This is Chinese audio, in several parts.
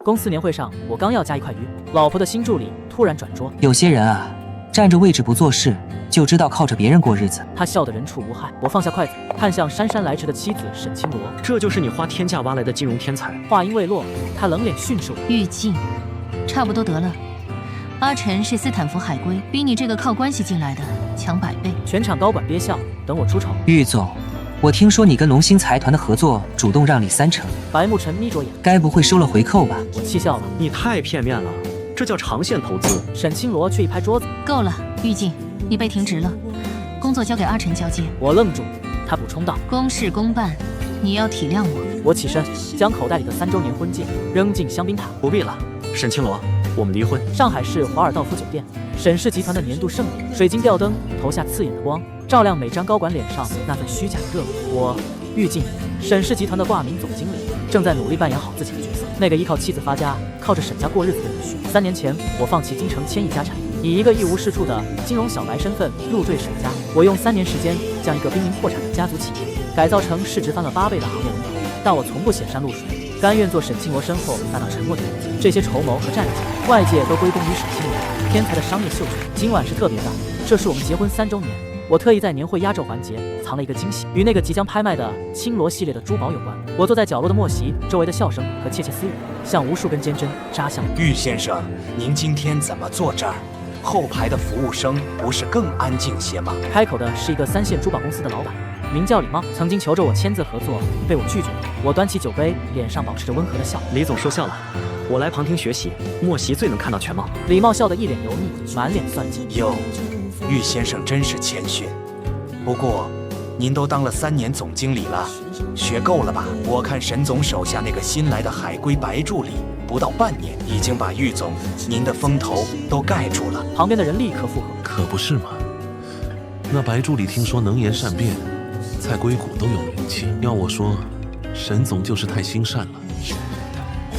公司年会上，我刚要加一块鱼，老婆的新助理突然转桌。有些人啊，占着位置不做事，就知道靠着别人过日子。他笑得人畜无害。我放下筷子，看向姗姗来迟的妻子沈清罗。这就是你花天价挖来的金融天才。话音未落，他冷脸训斥我：玉静，差不多得了。阿晨是斯坦福海归，比你这个靠关系进来的强100倍。全场高管憋笑，等我出丑。玉总，我听说你跟龙兴财团的合作主动让利30%，白慕晨眯着眼，该不会收了回扣吧？我气笑了。你太片面了，这叫长线投资。沈清罗却一拍桌子：够了，玉静，你被停职了，工作交给阿晨交接。我愣住，他补充道：公事公办，你要体谅我。我起身，将口袋里的3周年婚戒扔进香槟塔。不必了，沈清罗，我们离婚。上海市华尔道夫酒店，沈氏集团的年度盛典，水晶吊灯投下刺眼的光，照亮每张高管脸上那份虚假的热络。我玉静，沈氏集团的挂名总经理，正在努力扮演好自己的角色，那个依靠妻子发家、靠着沈家过日子的女婿。3年前，我放弃京城千亿家产，以一个一无是处的金融小白身份入赘沈家。我用3年时间，将一个濒临破产的家族企业改造成市值翻了8倍的行业龙头。但我从不显山露水，甘愿做沈清罗身后那道沉默的影子。这些筹谋和战绩，外界都归功于沈清罗天才的商业嗅觉。今晚是特别的，这是我们结婚3周年。我特意在年会压轴环节藏了一个惊喜，与那个即将拍卖的青罗系列的珠宝有关。我坐在角落的末席，周围的笑声和窃窃私语，像无数根尖针扎向我。玉先生，您今天怎么坐这儿？后排的服务生不是更安静些吗？开口的是一个3线珠宝公司的老板，名叫李茂，曾经求着我签字合作，被我拒绝了。我端起酒杯，脸上保持着温和的笑。李总说笑了，我来旁听学习，莫席最能看到全貌。李茂笑得一脸油腻，满脸算计。哟，玉先生真是谦逊。不过，您都当了3年总经理了，学够了吧？我看沈总手下那个新来的海归白助理，不到半年，已经把玉总您的风头都盖住了。旁边的人立刻附和：可不是嘛，那白助理听说能言善辩，在硅谷都有名气。要我说，沈总就是太心善了，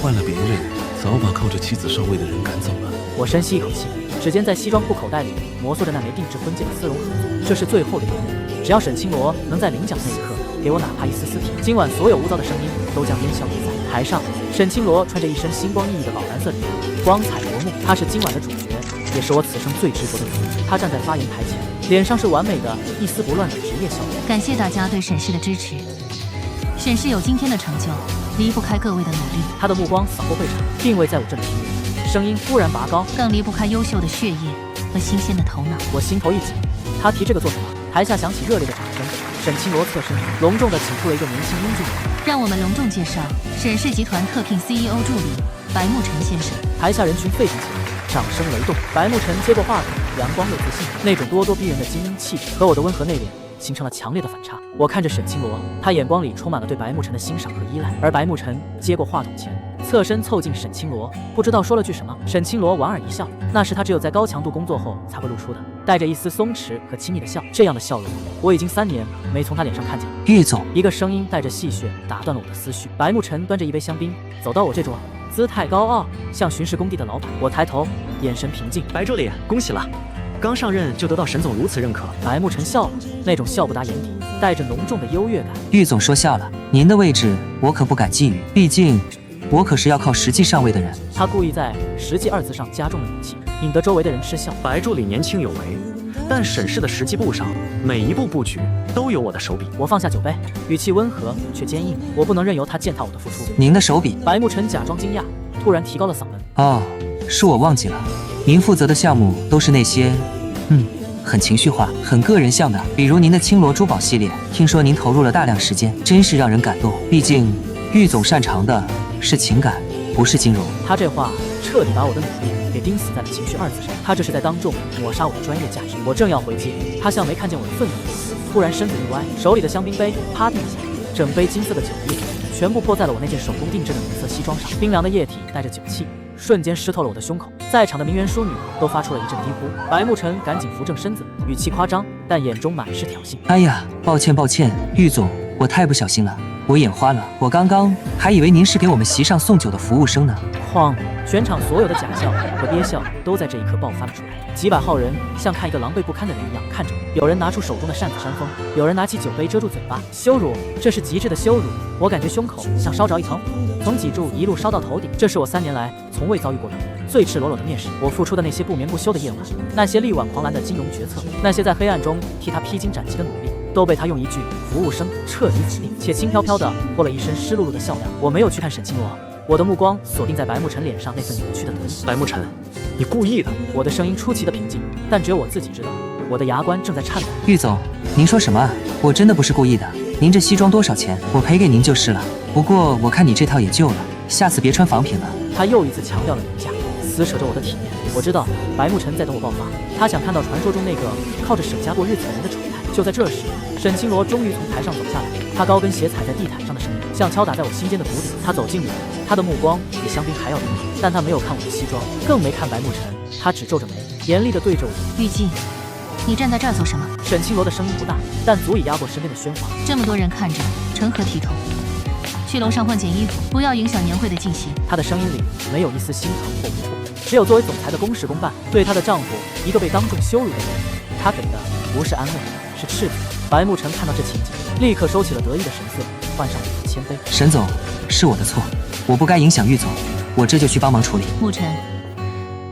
换了别人，早把靠着妻子上位的人赶走了。我深吸一口气，指尖在西装裤口袋里摩挲着那枚定制婚戒的丝绒盒子。这是最后的一幕，只要沈清罗能在领奖那一刻给我哪怕一丝丝甜，今晚所有污糟的声音都将烟消云散。台上，沈清罗穿着一身星光熠熠的宝蓝色礼服，光彩夺目。他是今晚的主角，也是我此生最执着的人。他站在发言台前，脸上是完美的一丝不乱的职业笑容。感谢大家对沈氏的支持，沈氏有今天的成就，离不开各位的努力。他的目光扫过会场，定位在我这里停留，声音忽然拔高，更离不开优秀的血液和新鲜的头脑。我心头一紧，他提这个做什么？台下响起热烈的掌声。沈清罗侧身，隆重地请出了一个年轻英俊人。让我们隆重介绍沈氏集团特聘 CEO 助理白慕晨先生。台下人群沸腾起来，掌声雷动。白慕晨接过话筒，阳光又自信，那种咄咄逼人的精英气质和我的温和内敛形成了强烈的反差。我看着沈清罗，他眼光里充满了对白慕晨的欣赏和依赖。而白慕晨接过话筒前，侧身凑近沈清罗，不知道说了句什么。沈清罗莞尔一笑，那是他只有在高强度工作后才会露出的，带着一丝松弛和亲昵的笑。这样的笑容，我已经3年没从他脸上看见了。玉总，一个声音带着戏谑打断了我的思绪。白慕晨端着一杯香槟走到我这桌，姿态高傲，像巡视工地的老板。我抬头，眼神平静。白助理，恭喜了，刚上任就得到沈总如此认可。白慕晨笑了，那种笑不达眼底，带着浓重的优越感。玉总说笑了，您的位置我可不敢觊觎，毕竟我可是要靠实际上位的人。他故意在实际2字上加重了语气，引得周围的人失笑。白助理年轻有为，但沈氏的实际部上每一步布局都有我的手笔。我放下酒杯，语气温和却坚硬，我不能任由他践踏我的付出。您的手笔？白慕晨假装惊讶，突然提高了嗓门。哦，是我忘记了，您负责的项目都是那些很情绪化、很个人向的，比如您的青罗珠宝系列，听说您投入了大量时间，真是让人感动。毕竟玉总擅长的是情感，不是金融。他这话彻底把我的努力给钉死在了情绪2字上，他这是在当众抹杀我的专业价值。我正要回击，他像没看见我的愤怒，突然身子一歪，手里的香槟杯啪地一下，整杯金色的酒液全部泼在了我那件手工定制的米色西装上，冰凉的液体带着酒气，瞬间湿透了我的胸口。在场的名媛淑女都发出了一阵低呼。白慕晨赶紧扶正身子，语气夸张，但眼中满是挑衅。哎呀，抱歉，玉总，我太不小心了，我眼花了。我刚刚还以为您是给我们席上送酒的服务生呢。哐！全场所有的假笑和憋笑都在这一刻爆发了出来，几百号人像看一个狼狈不堪的人一样看着我。有人拿出手中的扇子扇风，有人拿起酒杯遮住嘴巴。羞辱，这是极致的羞辱！我感觉胸口像烧着一团火，从脊柱一路烧到头顶。这是我3年来从未遭遇过的最赤裸裸的面试。我付出的那些不眠不休的夜晚，那些力挽狂澜的金融决策，那些在黑暗中替他披荆斩棘的努力，都被他用一句服务生彻底否定，且轻飘飘地泼了一身湿漉漉的笑料。我没有去看沈清罗，我的目光锁定在白沐晨脸上那份扭曲的得意。白沐晨，你故意的。我的声音出奇的平静，但只有我自己知道，我的牙关正在颤抖。玉总，您说什么啊？我真的不是故意的。您这西装多少钱？我赔给您就是了。不过我看你这套也旧了，下次别穿仿品了。他又一次强调了廉价，撕扯着我的体面。我知道白沐晨在等我爆发，他想看到传说中那个靠着沈家过日子的人的丑态。就在这时，沈清罗终于从台上走下来，他高跟鞋踩在地毯上的声音像敲打在我心间的鼓点。他走近我，他的目光比香槟还要冰冷，但他没有看我的西装，更没看白沐晨，他只皱着眉，严厉地对着我。玉静，你站在这儿做什么？沈清罗的声音不大，但足以压过身边的喧哗。这么多人看着，成何体统？去楼上换件衣服，不要影响年会的进行。她的声音里没有一丝心疼或无辜，只有作为总裁的公事公办。对她的丈夫，一个被当众羞辱的人，她给的不是安慰，是斥责。白沐晨看到这情景，立刻收起了得意的神色，换上了一副谦卑。沈总，是我的错，我不该影响玉总，我这就去帮忙处理。沐晨，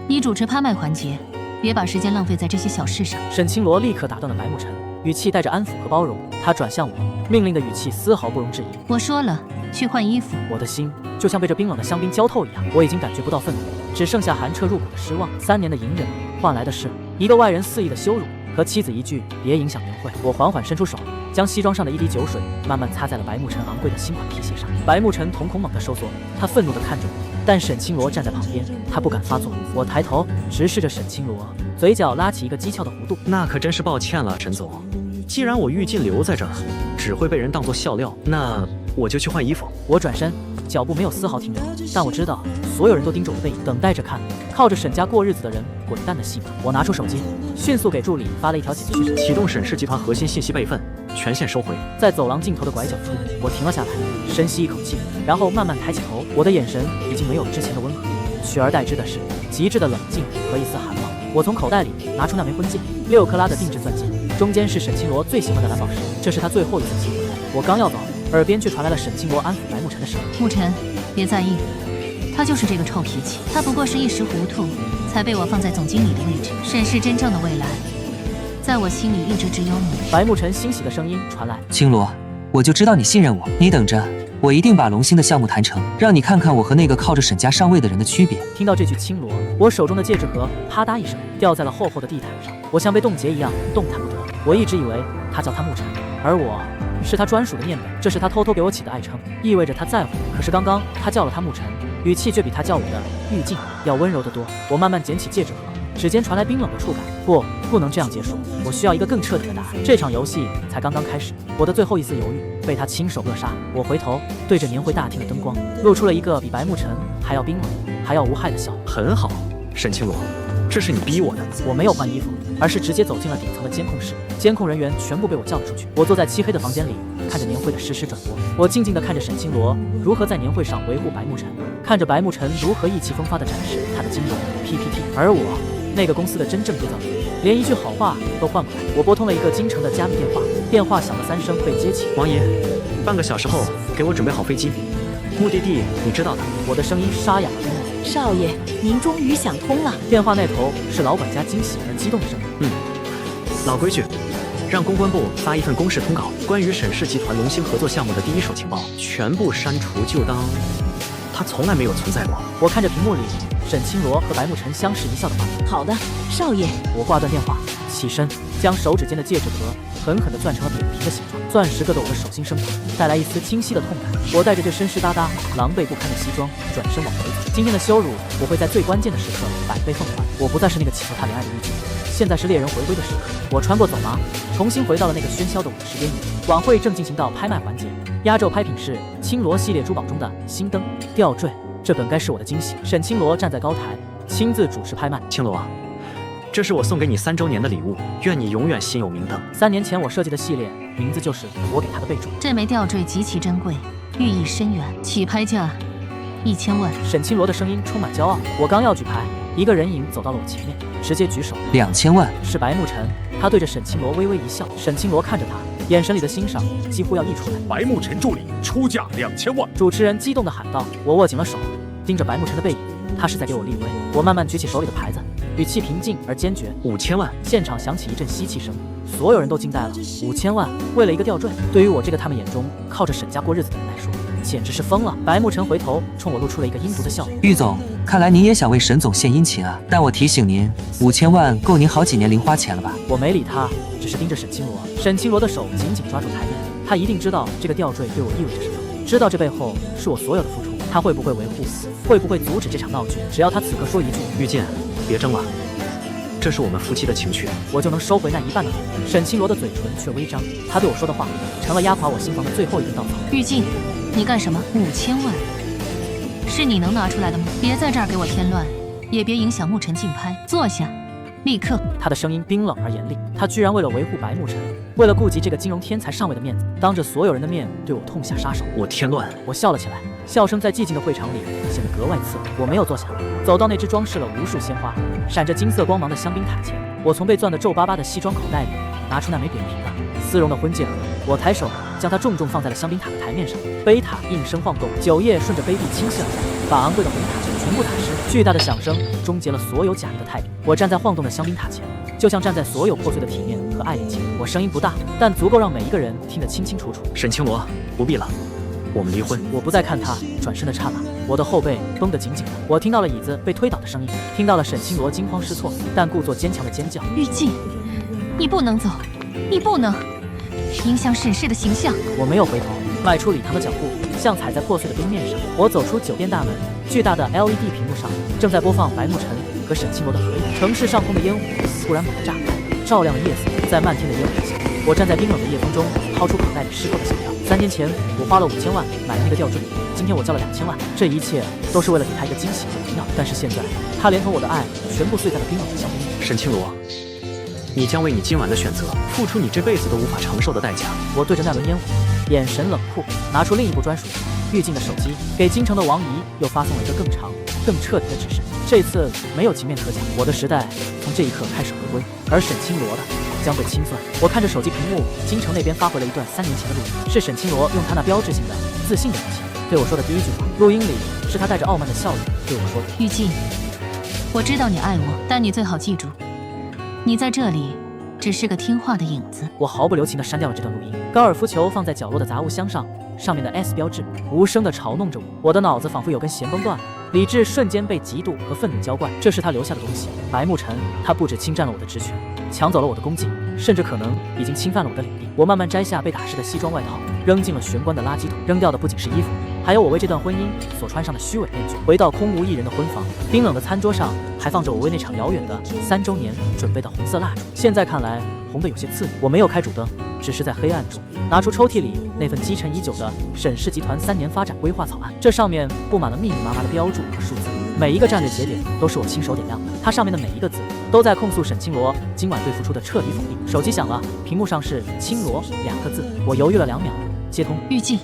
你主持拍卖环节，别把时间浪费在这些小事上。沈清罗立刻打断了白沐晨，语气带着安抚和包容。他转向我，命令的语气丝毫不容置疑。我说了，去换衣服。我的心就像被这冰冷的香槟浇透一样，我已经感觉不到愤怒，只剩下寒彻入骨的失望。3年的隐忍，换来的是一个外人肆意的羞辱和妻子一句别影响年会。我缓缓伸出手，将西装上的一滴酒水慢慢擦在了白沐晨昂贵的新款皮鞋上。白沐晨瞳孔猛地收缩，他愤怒地看着我，但沈清罗站在旁边，他不敢发作。我抬头直视着沈清罗，嘴角拉起一个讥诮的弧度。那可真是抱歉了，沈总。既然我玉静留在这儿，只会被人当作笑料，那我就去换衣服。我转身，脚步没有丝毫停留，但我知道所有人都盯着我的背影，等待着看靠着沈家过日子的人滚蛋的戏码。我拿出手机，迅速给助理发了一条简讯：启动沈氏集团核心信息备份，全线收回。在走廊尽头的拐角处，我停了下来，深吸一口气，然后慢慢抬起头。我的眼神已经没有了之前的温和，取而代之的是极致的冷静和一丝寒芒。我从口袋里拿出那枚婚戒，6克拉的定制钻戒，中间是沈清罗最喜欢的蓝宝石，这是他最后一次机会。我刚要走，耳边却传来了沈清罗安抚白沐晨的声音：沐晨，别在意，他就是这个臭脾气，他不过是一时糊涂，才被我放在总经理的位置。沈氏真正的未来，在我心里一直只有你。白沐晨欣喜的声音传来：青罗，我就知道你信任我，你等着，我一定把龙兴的项目谈成，让你看看我和那个靠着沈家上位的人的区别。听到这句青罗，我手中的戒指盒啪嗒一声掉在了厚厚的地毯上，我像被冻结一样动弹不得。我一直以为他叫他沐晨，而我是他专属的念本，这是他偷偷给我起的爱称，意味着他在乎我。可是刚刚他叫了他沐晨，语气却比他叫我的玉静要温柔得多。我慢慢捡起戒指盒，指尖传来冰冷的触感。不能这样结束，我需要一个更彻底的答案。这场游戏才刚刚开始，我的最后一丝犹豫被他亲手扼杀。我回头对着年会大厅的灯光，露出了一个比白沐晨还要冰冷还要无害的笑。很好，沈清罗，这是你逼我的。我没有换衣服，而是直接走进了顶层的监控室。监控人员全部被我叫了出去。我坐在漆黑的房间里，看着年会的实时转播。我静静地看着沈清罗如何在年会上维护白沐晨，看着白沐晨如何意气风发地展示他的金融 PPT， 而我那个公司的真正缔造者，连一句好话都换不来。我拨通了一个京城的加密电话，电话响了3声被接起。王爷，半个小时后给我准备好飞机，目的地你知道的。我的声音沙哑而冰冷。少爷，您终于想通了。电话那头是老管家惊喜而激动的声音。老规矩，让公关部发一份公示通稿，关于沈氏集团龙兴合作项目的第一手情报全部删除，就当它从来没有存在过。我看着屏幕里沈清罗和白沐晨相视一笑的画面。好的，少爷。我挂断电话，起身将手指间的戒指盒狠狠地攥成了扁平的形状，钻石硌得我的手心生疼，带来一丝清晰的痛感。我带着这身湿哒哒、狼狈不堪的西装，转身往回走。今天的羞辱，我会在最关键的时刻百倍奉还。我不再是那个祈求他怜爱的玉静，现在是猎人回归的时刻。我穿过走廊，重新回到了那个喧嚣的舞池边缘。晚会正进行到拍卖环节，压轴拍品是青罗系列珠宝中的星灯吊坠，这本该是我的惊喜。沈清罗站在高台，亲自主持拍卖。青罗，这是我送给你3周年的礼物，愿你永远心有明灯。3年前我设计的系列名字就是我给他的备注。这枚吊坠极其珍贵，寓意深远，起拍价1000万。沈清罗的声音充满骄傲。我刚要举牌，一个人影走到了我前面，直接举手。2000万。是白沐晨，他对着沈清罗微微一笑。沈清罗看着他，眼神里的欣赏几乎要溢出来。白沐晨助理出价2000万。主持人激动地喊道。我握紧了手，盯着白沐晨的背影，他是在给我立威。我慢慢举起手里的牌子，语气平静而坚决。5000万。现场响起一阵吸气声，所有人都惊呆了。5000万，为了一个吊坠，对于我这个他们眼中靠着沈家过日子的人来说，简直是疯了。白沐晨回头冲我露出了一个阴毒的笑容。玉总，看来您也想为沈总献殷勤啊。但我提醒您，5000万够您好几年零花钱了吧？我没理他，只是盯着沈清罗。沈清罗的手紧紧抓住台面，他一定知道这个吊坠对我意味着什么，知道这背后是我所有的付出。他会不会维护？会不会阻止这场闹剧？只要他此刻说一句“遇见，别争了”，这是我们夫妻的情趣，我就能收回那一半的脸。沈清罗的嘴唇却微张，他对我说的话成了压垮我心房的最后一根稻草。玉静，你干什么？5000万，是你能拿出来的吗？别在这儿给我添乱，也别影响沐晨竞拍。坐下，立刻。他的声音冰冷而严厉，他居然为了维护白沐晨，为了顾及这个金融天才上尉的面子，当着所有人的面对我痛下杀手。我添乱。我笑了起来，笑声在寂静的会场里显得格外刺耳。我没有坐下，走到那只装饰了无数鲜花、闪着金色光芒的香槟塔前。我从被攥得皱巴巴的西装口袋里拿出那枚扁平的、丝绒的婚戒盒，我抬手将它重重放在了香槟塔的台面上。杯塔应声晃动，酒液顺着杯壁倾泻而下，把昂贵的红塔全部打湿。巨大的响声终结了所有假意的态度。我站在晃动的香槟塔前，就像站在所有破碎的体面和爱恋前。我声音不大，但足够让每一个人听得清清楚楚。沈清罗，不必了，我们离婚。我不再看他，转身的刹那，我的后背绷得紧紧的。我听到了椅子被推倒的声音，听到了沈清罗惊慌失措但故作坚强的尖叫。玉静，你不能走，你不能影响沈氏的形象。我没有回头，迈出礼堂的脚步，像踩在破碎的冰面上。我走出酒店大门，巨大的 LED 屏幕上正在播放白沐晨和沈清罗的合影。城市上空的烟火突然猛地炸开，照亮了夜色。在漫天的烟火下，我站在冰冷的夜风中，掏出口袋里湿透的小票。3年前，我花了5000万买了那个吊坠，今天我交了2000万，这一切都是为了给他一个惊喜和荣耀。但是现在，他连同我的爱全部碎在了冰冷的香槟里。沈清罗，你将为你今晚的选择付出你这辈子都无法承受的代价。我对着那轮烟火，眼神冷酷，拿出另一部专属于玉静的手机，给京城的王姨又发送了一个更长、更彻底的指示。这次没有情面可讲，我的时代从这一刻开始回归，而沈清罗的将被清算。我看着手机屏幕，京城那边发回了一段3年前的录音，是沈清罗用他那标志性的、自信的语气对我说的第一句话。录音里是他带着傲慢的笑容对我说的：“玉静，我知道你爱我，但你最好记住，你在这里只是个听话的影子。”我毫不留情地删掉了这段录音。高尔夫球放在角落的杂物箱上，上面的 S 标志无声地嘲弄着我。我的脑子仿佛有根弦绷断了，理智瞬间被嫉妒和愤怒浇灌。这是他留下的东西，白沐晨，他不止侵占了我的职权，抢走了我的功绩，甚至可能已经侵犯了我的领地。我慢慢摘下被打湿的西装外套，扔进了玄关的垃圾桶。扔掉的不仅是衣服，还有我为这段婚姻所穿上的虚伪面具。回到空无一人的婚房，冰冷的餐桌上还放着我为那场遥远的3周年准备的红色蜡烛。现在看来，红得有些刺眼。我没有开主灯，只是在黑暗中拿出抽屉里那份积沉已久的沈氏集团3年发展规划草案。这上面布满了密密麻麻的标注和数字，每一个战略节点都是我亲手点亮的。它上面的每一个字都在控诉沈清罗今晚对付出的彻底否定。手机响了，屏幕上是“清罗”2个字。我犹豫了2秒，接通。玉静，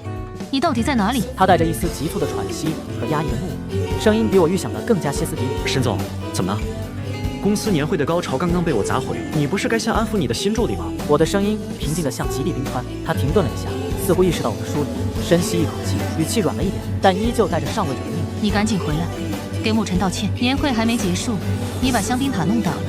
你到底在哪里？他带着一丝急促的喘息和压抑的怒火，声音比我预想的更加歇斯底里。沈总，怎么了？公司年会的高潮刚刚被我砸毁，你不是该先安抚你的新助理吗？我的声音平静得像极地冰川。他停顿了一下，似乎意识到我的疏离，深吸一口气，语气软了一点，但依旧带着上位者的命令。你赶紧回来，给沐晨道歉。年会还没结束，你把香槟塔弄倒了，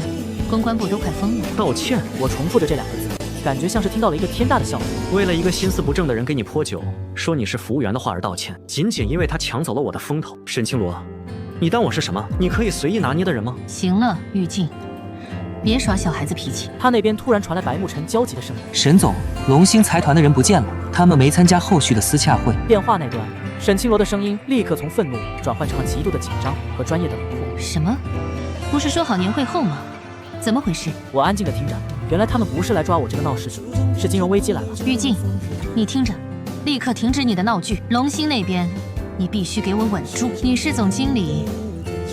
公关部都快疯了。道歉？我重复着这2个字，感觉像是听到了一个天大的笑话。为了一个心思不正的人给你泼酒，说你是服务员的话而道歉，仅仅因为他抢走了我的风头。沈清罗，你当我是什么？你可以随意拿捏的人吗？行了，玉静，别耍小孩子脾气。他那边突然传来白沐晨焦急的声音：“沈总，龙兴财团的人不见了，他们没参加后续的私洽会。”电话那端，沈清罗的声音立刻从愤怒转换成了极度的紧张和专业的冷酷。什么？不是说好年会后吗？怎么回事？我安静地听着，原来他们不是来抓我这个闹事者，是金融危机来了。玉静，你听着，立刻停止你的闹剧。龙兴那边，你必须给我稳住。你是总经理，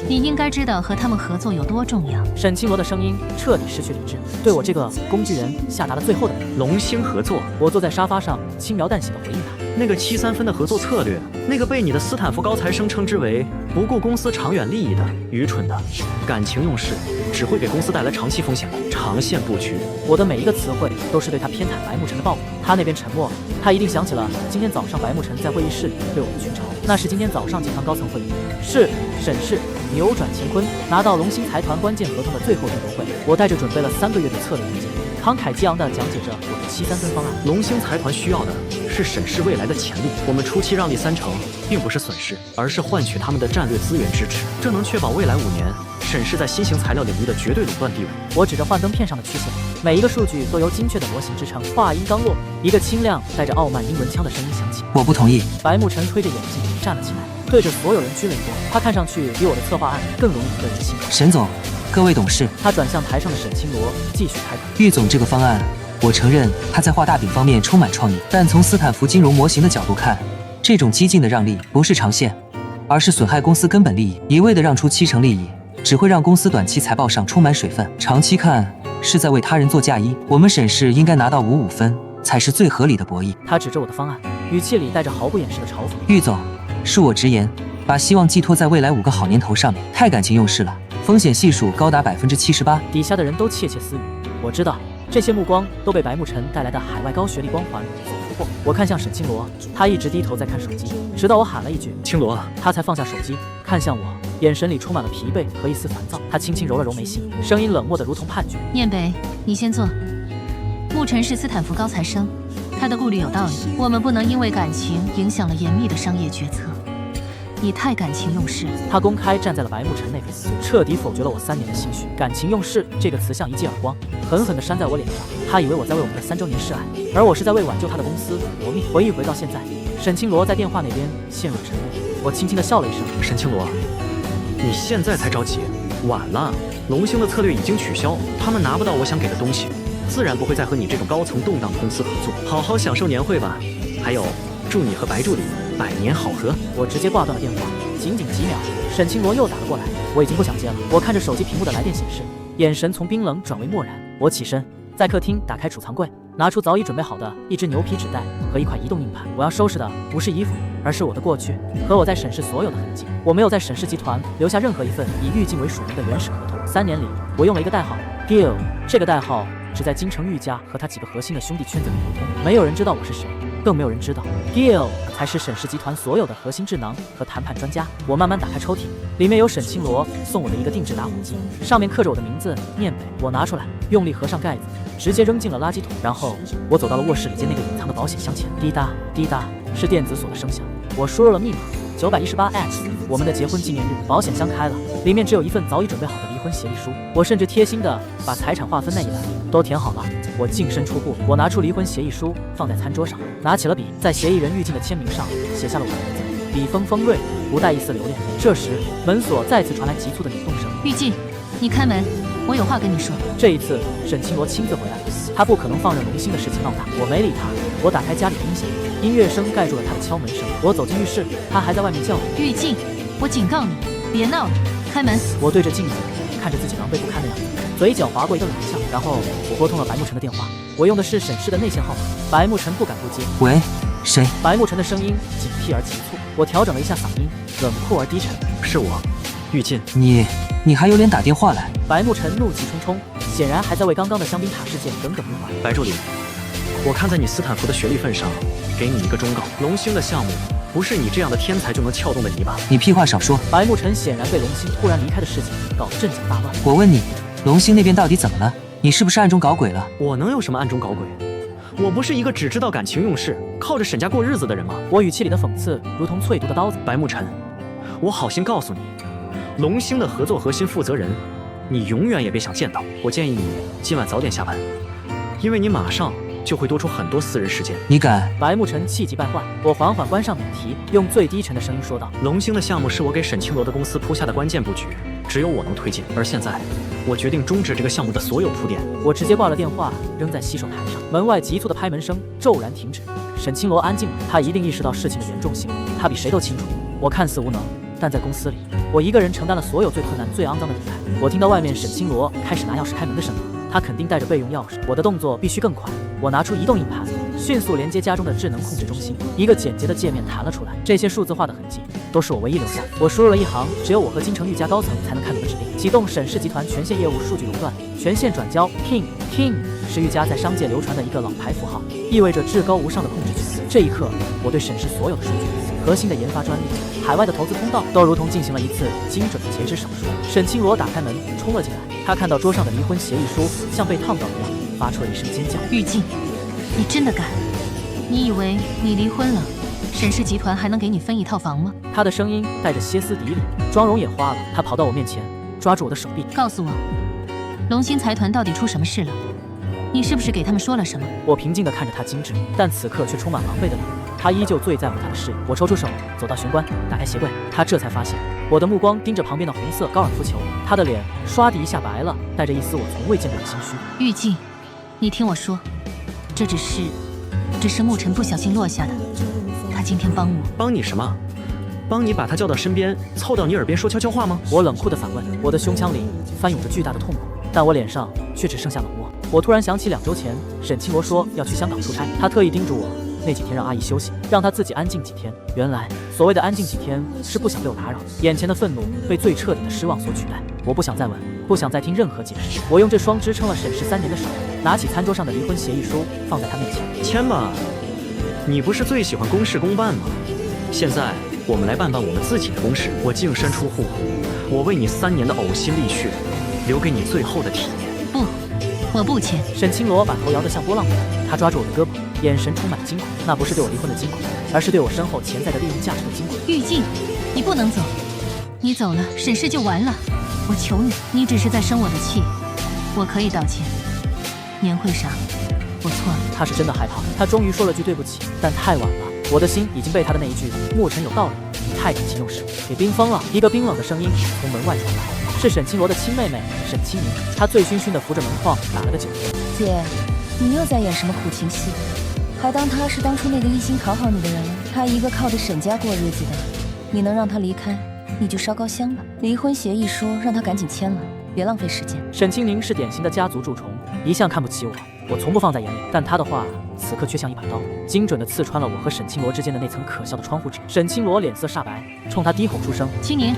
你应该知道和他们合作有多重要。沈清罗的声音彻底失去理智，对我这个工具人下达了最后的命令。龙兴合作，我坐在沙发上，轻描淡写的回应他。那个7-3分的合作策略，那个被你的斯坦福高材生称之为不顾公司长远利益的愚蠢的感情用事，只会给公司带来长期风险的长线布局。我的每一个词汇都是对他偏袒白慕辰的报复。他那边沉默，他一定想起了今天早上白慕辰在会议室里对我们群嘲，那是今天早上集团高层会议，是沈氏扭转乾坤拿到龙兴财团关键合同的最后争夺会。我带着准备了3个月的策略演讲，慷慨激昂地讲解着我的7-3分方案。龙兴财团需要的是沈氏未来的潜力，我们初期让利30%，并不是损失，而是换取他们的战略资源支持，这能确保未来5年沈氏在新型材料领域的绝对垄断地位。我指着幻灯片上的曲线，每一个数据都由精确的模型支撑。话音刚落，一个清亮带着傲慢英文腔的声音响起。我不同意。白慕辰推着眼镜站了起来，对着所有人鞠了一躬。他看上去比我的策划案更容易赢得人心。沈总，各位董事。他转向台上的沈清罗，继续开口。郁总这个方案，我承认他在画大饼方面充满创意，但从斯坦福金融模型的角度看，这种激进的让利不是长线，而是损害公司根本利益。一味的让出70%利益，只会让公司短期财报上充满水分，长期看是在为他人做嫁衣。我们沈氏应该拿到55分，才是最合理的博弈。他指着我的方案，语气里带着毫不掩饰的嘲讽。郁总，恕我直言，把希望寄托在未来5个好年头上面，太感情用事了，风险系数高达78%。底下的人都窃窃私语。我知道，这些目光都被白慕辰带来的海外高学历光环所俘获。我看向沈清罗，他一直低头在看手机，直到我喊了一句“清罗”，他才放下手机，看向我，眼神里充满了疲惫和一丝烦躁。他轻轻揉了揉眉心，声音冷漠的如同判决。念北，你先坐。慕辰是斯坦福高材生，他的顾虑有道理。我们不能因为感情影响了严密的商业决策。你太感情用事。他公开站在了白慕辰那边，彻底否决了我3年的心血。感情用事这个词像一记耳光，狠狠地扇在我脸上。他以为我在为我们的3周年示爱，而我是在为挽救他的公司搏命。回忆回到现在，沈清罗在电话那边陷入沉默。我轻轻地笑了一声。沈清罗，你现在才着急，晚了。龙兴的策略已经取消，他们拿不到我想给的东西，自然不会再和你这种高层动荡的公司合作。好好享受年会吧。还有，祝你和白助理百年好合。我直接挂断了电话，仅仅几秒，沈清罗又打了过来，我已经不想接了。我看着手机屏幕的来电显示，眼神从冰冷转为漠然。我起身，在客厅打开储藏柜，拿出早已准备好的一只牛皮纸袋和一块移动硬盘。我要收拾的不是衣服，而是我的过去和我在沈氏所有的痕迹。我没有在沈氏集团留下任何一份以郁静为署名的原始合同。3年里，我用了一个代号 Gil， 这个代号只在京城郁家和他几个核心的兄弟圈子里流通，没有人知道我是谁，更没有人知道 Gil 才是沈氏集团所有的核心智囊和谈判专家。我慢慢打开抽屉，里面有沈清罗送我的一个定制打火机，上面刻着我的名字念北。我拿出来，用力合上盖子，直接扔进了垃圾桶。然后我走到了卧室里间那个隐藏的保险箱前，滴答滴答是电子锁的声响。我输入了密码918X， 我们的结婚纪念日。保险箱开了，里面只有一份早已准备好的离婚协议书。我甚至贴心的把财产划分那一栏都填好了。我净身出户，我拿出离婚协议书放在餐桌上，拿起了笔，在协议人郁静的签名上写下了我的名字，笔锋锋锐，不带一丝留恋。这时门锁再次传来急促的扭动声。郁静，你开门，我有话跟你说。这一次沈清罗亲自回来了，他不可能放任龙兴的事情闹大。我没理他，我打开家里的音响，音乐声盖住了他的敲门声。我走进浴室，他还在外面叫我。郁静，我警告你，别闹了，开门。我对着镜子看着自己狼狈不堪的样子，嘴角划过一个冷笑。然后我拨通了白慕辰的电话，我用的是沈氏的内线号码。白慕辰不敢不接。喂，谁？白慕辰的声音警惕而急促，我调整了一下嗓音，冷酷而低沉。是我，郁静。你还有脸打电话来？白慕辰怒气冲冲，显然还在为刚刚的香槟塔事件耿耿于怀。白助理，我看在你斯坦福的学历份上，给你一个忠告：龙兴的项目不是你这样的天才就能撬动的泥巴。你屁话少说。白慕辰显然被龙兴突然离开的事情搞得阵脚大乱。我问你，龙兴那边到底怎么了？你是不是暗中搞鬼了？我能有什么暗中搞鬼？我不是一个只知道感情用事，靠着沈家过日子的人吗？我语气里的讽刺如同淬毒的刀子。白慕辰，我好心告诉你，龙兴的合作核心负责人，你永远也别想见到。我建议你今晚早点下班，因为你马上就会多出很多私人时间。你敢？白慕辰气急败坏。我缓缓关上免提，用最低沉的声音说道：龙兴的项目是我给沈清罗的公司铺下的关键布局，只有我能推进。而现在，我决定终止这个项目的所有铺垫。我直接挂了电话，扔在洗手台上。门外急促的拍门声骤然停止。沈清罗安静了，他一定意识到事情的严重性，他比谁都清楚。我看似无能，但在公司里，我我一个人承担了所有最困难、最肮脏的底牌。我听到外面沈清罗开始拿钥匙开门的声音，他肯定带着备用钥匙。我的动作必须更快，我拿出移动硬盘，迅速连接家中的智能控制中心。一个简洁的界面弹了出来，这些数字化的痕迹都是我唯一留下的。我输入了一行只有我和京城玉家高层才能看懂的指令：启动沈氏集团全线业务数据垄断，全线转交 King。King 是玉家在商界流传的一个老牌符号，意味着至高无上的控制权。这一刻，我对沈氏所有的数据、核心的研发专利、海外的投资通道，都如同进行了一次精准的截肢手术。沈清罗打开门冲了进来，他看到桌上的离婚协议书，像被烫到一样，发出了一声尖叫。玉静，你真的敢？你以为你离婚了，沈氏集团还能给你分一套房吗？他的声音带着歇斯底里，妆容也花了。他跑到我面前，抓住我的手臂，告诉我，龙兴财团到底出什么事了？你是不是给他们说了什么？我平静地看着他精致，但此刻却充满狼狈的脸。他依旧最在乎他的事业。我抽出手，走到玄关，打开鞋柜，他这才发现我的目光盯着旁边的红色高尔夫球，他的脸唰的一下白了，带着一丝我从未见过的心虚。玉静，你听我说，这只是沐尘不小心落下的。他今天帮我。帮你什么？帮你把他叫到身边，凑到你耳边说悄悄话吗？我冷酷地反问。我的胸腔里翻涌着巨大的痛苦，但我脸上却只剩下冷漠。我突然想起2周前沈清罗说要去香港出差，他特意叮嘱我那几天让阿姨休息，让她自己安静几天。原来所谓的安静几天是不想被我打扰。眼前的愤怒被最彻底的失望所取代。我不想再问，不想再听任何解释。我用这双支撑了沈氏3年的手，拿起餐桌上的离婚协议书放在他面前。签吧，你不是最喜欢公事公办吗？现在我们来办我们自己的公事。我净身出户，我为你3年的呕心沥血，留给你最后的体面。不，我不签。沈清罗把头摇得像波浪鼓，他抓住我的胳膊，眼神充满惊恐。那不是对我离婚的惊恐，而是对我身后潜在的利用价值的惊恐。玉静，你不能走，你走了，沈氏就完了。我求你，你只是在生我的气，我可以道歉。年会上，我错了。他是真的害怕，他终于说了句对不起，但太晚了。我的心已经被他的那一句“沐尘有道理，你太感情用事”给冰封了。一个冰冷的声音从门外传来，是沈清罗的亲妹妹沈清明。她醉醺醺地扶着门框打了个酒嗝。姐，你又在演什么苦情戏？还当他是当初那个一心讨好你的人了？他一个靠着沈家过日子的，你能让他离开，你就烧高香吧。离婚协议书让他赶紧签了，别浪费时间。沈清明是典型的家族蛀虫，一向看不起我从不放在眼里，但他的话此刻却像一把刀，精准地刺穿了我和沈清罗之间的那层可笑的窗户纸。沈清罗脸色煞白，冲他低吼出声：“青宁，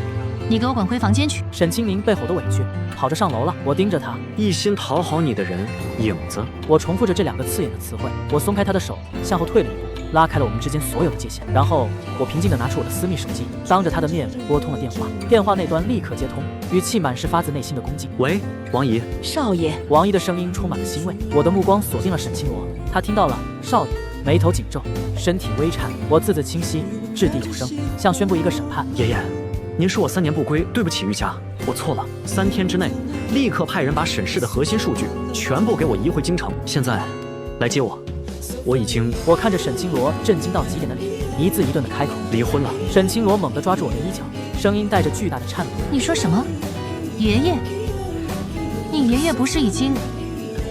你给我滚回房间去！”沈清明被吼得委屈，跑着上楼了。我盯着他，一心讨好你的人，影子。我重复着这2个刺眼的词汇。我松开他的手，向后退了一步，拉开了我们之间所有的界限。然后我平静地拿出我的私密手机，当着他的面拨通了电话。电话那端立刻接通，语气满是发自内心的恭敬：“喂，王姨。”少爷。王姨的声音充满了欣慰。我的目光锁定了沈清罗，他听到了少爷，眉头紧皱，身体微颤。我字字清晰，掷地有声，像宣布一个审判。爷爷，您说我3年不归，对不起玉家，我错了。3天之内，立刻派人把沈氏的核心数据全部给我移回京城。现在，来接我。我已经……我看着沈清罗震惊到极点的脸，一字一顿的开口：“离婚了。”沈清罗猛地抓住我的衣角，声音带着巨大的颤抖：“你说什么？爷爷？你爷爷不是已经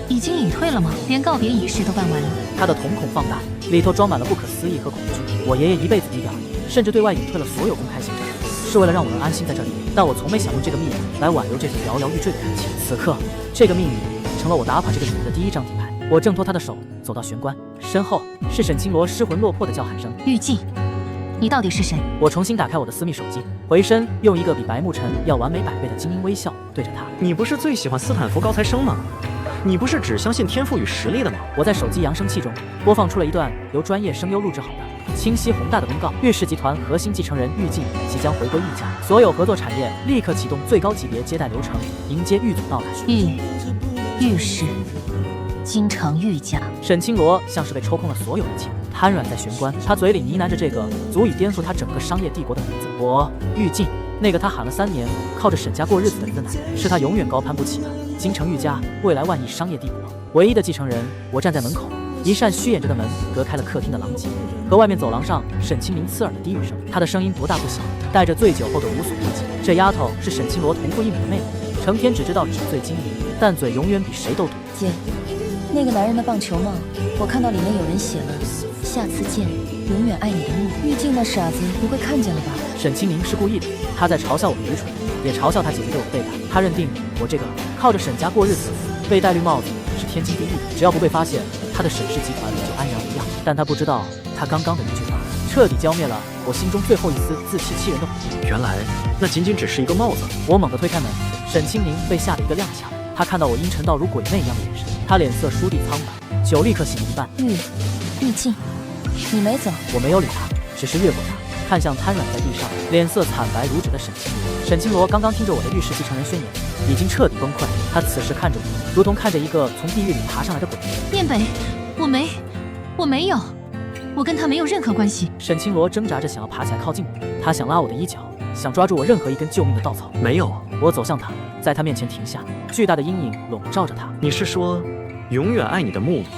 隐退了吗？连告别仪式都办完了。”他的瞳孔放大，里头装满了不可思议和恐惧。我爷爷一辈子低调，甚至对外隐退了所有公开行程，是为了让我能安心在这里。但我从没想用这个秘密来挽留这份摇摇欲坠的感情。此刻，这个秘密成了我打垮这个女人的第一张底牌。我挣脱他的手，走到玄关，身后是沈清罗失魂落魄的叫喊声：“玉静，你到底是谁？”我重新打开我的私密手机，回身用一个比白沐尘要完美100倍的精英微笑对着他：“你不是最喜欢斯坦福高材生吗？你不是只相信天赋与实力的吗？”我在手机扬声器中播放出了一段由专业声优录制好的、清晰宏大的公告：玉氏集团核心继承人玉静即将回归玉家，所有合作产业立刻启动最高级别接待流程，迎接玉祖到来。玉氏。京城玉家。沈清罗像是被抽空了所有的气，瘫软在玄关。他嘴里呢喃着这个足以颠覆他整个商业帝国的名字：我玉静。那个他喊了3年，靠着沈家过日子的人的奶奶，是他永远高攀不起的京城玉家未来万亿商业帝国唯一的继承人。我站在门口，一扇虚掩着的门隔开了客厅的狼藉和外面走廊上沈清明刺耳的低语声。她的声音不大不小，带着醉酒后的无所顾忌。这丫头是沈清罗同父异母的妹妹，成天只知道纸醉金迷，但嘴永远比谁都毒。姐，那个男人的棒球帽，我看到里面有人写了“下次见，永远爱你的木”。玉静那傻子不会看见了吧？沈清明是故意的，他在嘲笑我的愚蠢，也嘲笑他姐姐对我的背叛。他认定我这个靠着沈家过日子被戴绿帽子是天经地义的，只要不被发现，他的沈氏集团就安然无恙。但他不知道，他刚刚的一句话彻底浇灭了我心中最后一丝自欺欺人的火焰。原来那仅仅只是一个帽子。我猛地推开门，沈清宁被吓得一个踉跄。他看到我阴沉到如鬼魅一样的眼神，他脸色倏地苍白，酒立刻醒了一半。玉静，你没走？我没有理他，只是越过他，看向瘫软在地上、脸色惨白如纸的沈清罗。沈清罗刚刚听着我的玉氏继承人宣言，已经彻底崩溃。他此时看着我，如同看着一个从地狱里爬上来的鬼。燕北，我没有，我跟他没有任何关系。沈清罗挣扎着想要爬起来靠近我，他想拉我的衣角，想抓住我任何一根救命的稻草。没有。我走向他，在他面前停下，巨大的阴影笼罩着他。你是说，永远爱你的目的，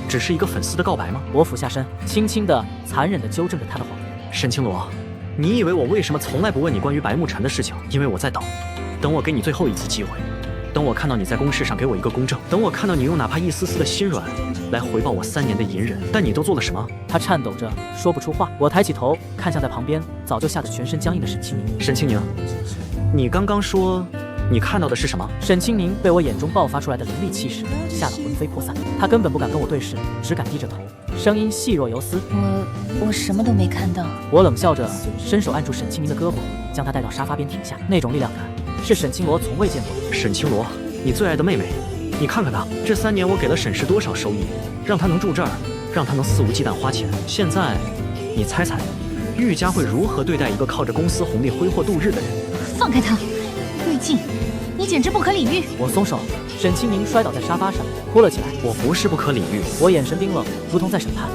只是一个粉丝的告白吗？我俯下身，轻轻的、残忍的纠正着他的谎言。沈清罗，你以为我为什么从来不问你关于白沐晨的事情？因为我在等我给你最后一次机会，等我看到你在公事上给我一个公正，等我看到你用哪怕一丝丝的心软来回报我3年的隐忍。但你都做了什么？他颤抖着说不出话。我抬起头看向在旁边早就吓得全身僵硬的沈清宁。沈清宁，你刚刚说你看到的是什么？沈清宁被我眼中爆发出来的凌厉气势吓得魂飞魄散，他根本不敢跟我对视，只敢低着头，声音细若游丝。我什么都没看到。我冷笑着，伸手按住沈清宁的胳膊，将他带到沙发边停下。那种力量感是沈清罗从未见过的。沈清罗，你最爱的妹妹，你看看她，这3年我给了沈氏多少收益，让她能住这儿，让她能肆无忌惮花钱。现在，你猜猜，玉家会如何对待一个靠着公司红利挥霍度日的人？放开他，玉静，你简直不可理喻！我松手，沈清宁摔倒在沙发上，哭了起来。我不是不可理喻，我眼神冰冷，如同在审判。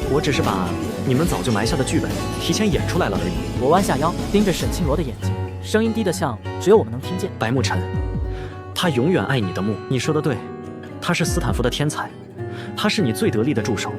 我只是把你们早就埋下的剧本提前演出来了而已。我弯下腰，盯着沈清罗的眼睛，声音低得像只有我们能听见。白沐晨，他永远爱你的慕。你说的对，他是斯坦福的天才，他是你最得力的助手，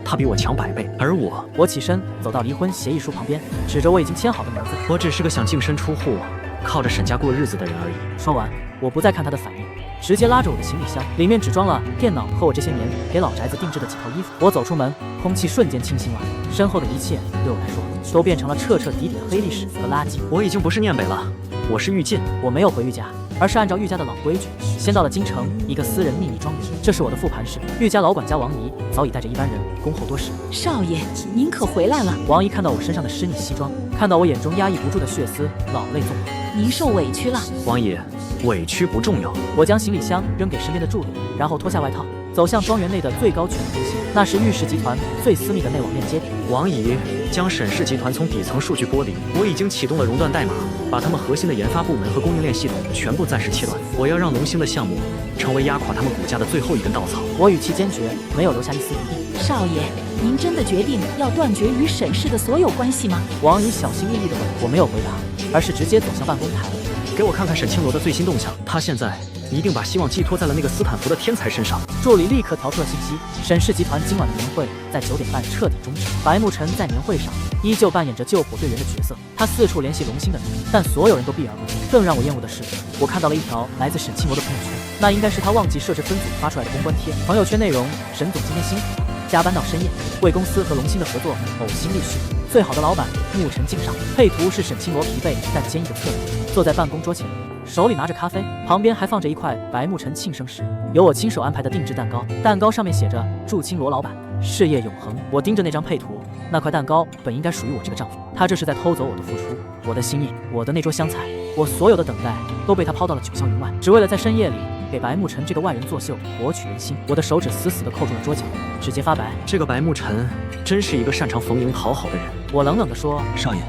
他比我强100倍。而我起身走到离婚协议书旁边，指着我已经签好的名字。我只是个想净身出户，靠着沈家过日子的人而已。说完，我不再看他的反应，直接拉着我的行李箱，里面只装了电脑和我这些年给老宅子定制的几套衣服。我走出门，空气瞬间清新了，身后的一切对我来说都变成了彻彻底底的黑历史和垃圾。我已经不是念北了，我是玉进。我没有回玉家，而是按照玉家的老规矩，先到了京城一个私人秘密庄园。这是我的复盘室。玉家老管家王姨早已带着一班人恭候多时。少爷，您可回来了。王姨看到我身上的湿腻西装，看到我眼中压抑不住的血丝，老泪纵横。您受委屈了。王姨，委屈不重要。我将行李箱扔给身边的助理，然后脱下外套，走向庄园内的最高权力中心，那是玉氏集团最私密的内网链接点。王姨将沈氏集团从底层数据剥离，我已经启动了熔断代码，把他们核心的研发部门和供应链系统全部暂时切断。我要让龙兴的项目成为压垮他们股价的最后一根稻草。我语气坚决，没有留下一丝余地。少爷，您真的决定要断绝与沈氏的所有关系吗？王姨小心翼翼地问。我没有回答，而是直接走向办公台。给我看看沈清罗的最新动向，他现在一定把希望寄托在了那个斯坦福的天才身上。助理立刻调出了信息，沈氏集团今晚的年会在9点半彻底终止。白沐晨在年会上依旧扮演着救火队员的角色，他四处联系龙兴的人，但所有人都避而不见。更让我厌恶的是，我看到了一条来自沈清罗的朋友圈，那应该是他忘记设置分组发出来的公关贴。朋友圈内容：沈总今天辛苦了，加班到深夜，为公司和龙兴的合作呕心沥血。最好的老板沐晨敬上。配图是沈清罗疲惫但坚毅的侧脸，坐在办公桌前，手里拿着咖啡，旁边还放着一块白沐晨庆生石，有我亲手安排的定制蛋糕，蛋糕上面写着祝清罗老板事业永恒。我盯着那张配图，那块蛋糕本应该属于我这个丈夫，他这是在偷走我的付出，我的心意，我的那桌香菜，我所有的等待都被他抛到了九霄云外，只为了在深夜里给白沐晨这个外人作秀，博取人心。我的手指死死地扣住了桌角，指节发白。这个白沐晨真是一个擅长逢迎讨好的人。我冷冷地说：少爷，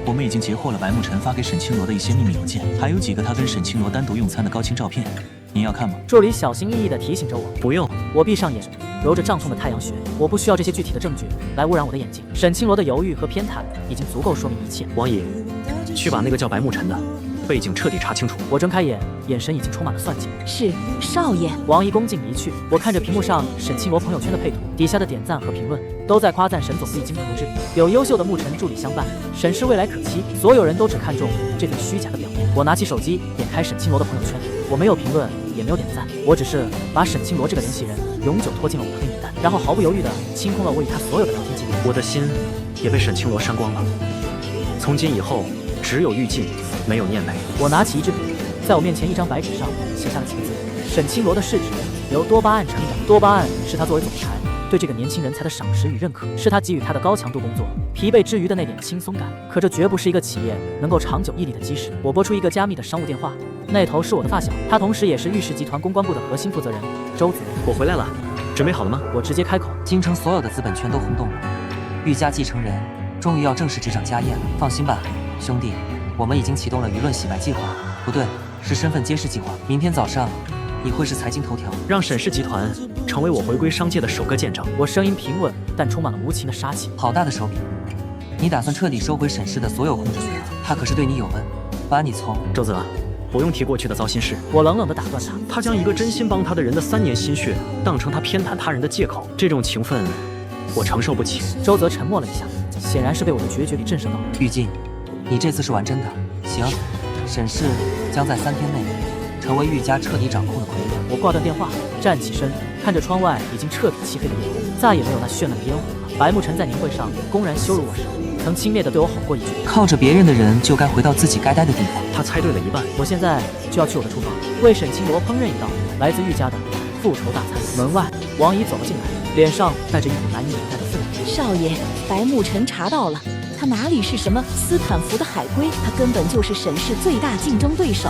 我们已经截获了白沐晨发给沈清罗的一些秘密邮件，还有几个他跟沈清罗单独用餐的高清照片，您要看吗？助理小心翼翼地提醒着我。不用。我闭上眼，揉着胀痛的太阳穴，我不需要这些具体的证据来污染我的眼睛。沈清罗的犹豫和偏袒已经足够说明一切。王姨，去把那个叫白沐晨的背景彻底查清楚。我睁开眼，眼神已经充满了算计。是，少爷。王姨恭敬离去。我看着屏幕上沈清罗朋友圈的配图，底下的点赞和评论都在夸赞沈总必经图治，有优秀的沐晨助理相伴，沈氏未来可期。所有人都只看重这份虚假的表面。我拿起手机，点开沈清罗的朋友圈，我没有评论，也没有点赞，我只是把沈清罗这个联系人永久拖进了我的黑名单，然后毫不犹豫地清空了我与他所有的聊天记录。我的心也被沈清罗删光了。从今以后，只有玉静没有念美。我拿起一支笔，在我面前一张白纸上写下了几个字：沈清罗的市值由多巴胺成长。多巴胺是他作为总裁对这个年轻人才的赏识与认可，是他给予他的高强度工作疲惫之余的那点轻松感。可这绝不是一个企业能够长久屹立的基石。我拨出一个加密的商务电话，那头是我的发小，他同时也是玉石集团公关部的核心负责人周泽。我回来了，准备好了吗？我直接开口。京城所有的资本全都轰动了，玉家继承人终于要正式执掌家业了。放心吧，兄弟，我们已经启动了舆论洗白计划，不对，是身份揭示计划。明天早上你会是财经头条，让沈氏集团成为我回归商界的首个见证。我声音平稳，但充满了无情的杀气。好大的手笔！你打算彻底收回沈氏的所有控制权啊？他可是对你有恩，把你从……周泽，不用提过去的糟心事。我冷冷地打断他。他将一个真心帮他的人的3年心血当成他偏袒他人的借口，这种情分我承受不起。周泽沉默了一下，显然是被我的决绝给震慑到了。玉静，你这次是玩真的？行，沈氏将在3天内成为玉家彻底掌控的傀儡。我挂断电话，站起身，看着窗外已经彻底漆黑的夜空，再也没有那绚烂的烟火了。白慕辰在年会上公然羞辱我时，曾轻蔑地对我吼过一句：靠着别人的人就该回到自己该待的地方。他猜对了一半。我现在就要去我的厨房，为沈清罗烹饪一道来自玉家的复仇大餐。门外，王姨走了进来，脸上带着一股难以掩盖的愤怒。少爷，白慕辰查到了，他哪里是什么斯坦福的海归，他根本就是沈氏最大竞争对手，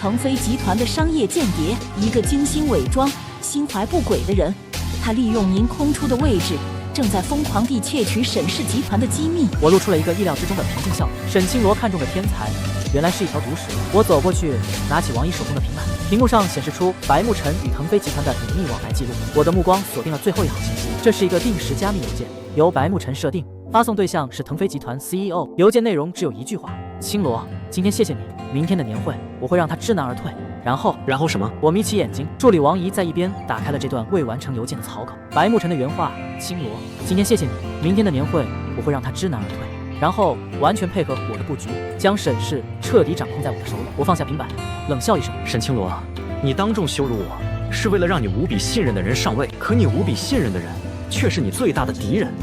腾飞集团的商业间谍，一个精心伪装、心怀不轨的人。他利用您空出的位置，正在疯狂地窃取沈氏集团的机密。我露出了一个意料之中的平静笑。沈清罗看中的天才，原来是一条毒蛇。我走过去，拿起王姨手中的平板，屏幕上显示出白慕辰与腾飞集团的隐秘往来记录。我的目光锁定了最后一行信息，这是一个定时加密邮件，由白慕辰设定，发送对象是腾飞集团 CEO。邮件内容只有一句话：清罗，今天谢谢你，明天的年会我会让他知难而退。然后什么？我眯起眼睛，助理王姨在一边打开了这段未完成邮件的草稿。白慕辰的原话：清罗，今天谢谢你，明天的年会我会让他知难而退。然后完全配合我的布局，将沈氏彻底掌控在我的手里。我放下平板，冷笑一声：沈清罗，你当众羞辱我，是为了让你无比信任的人上位，可你无比信任的人却是你最大的敌人，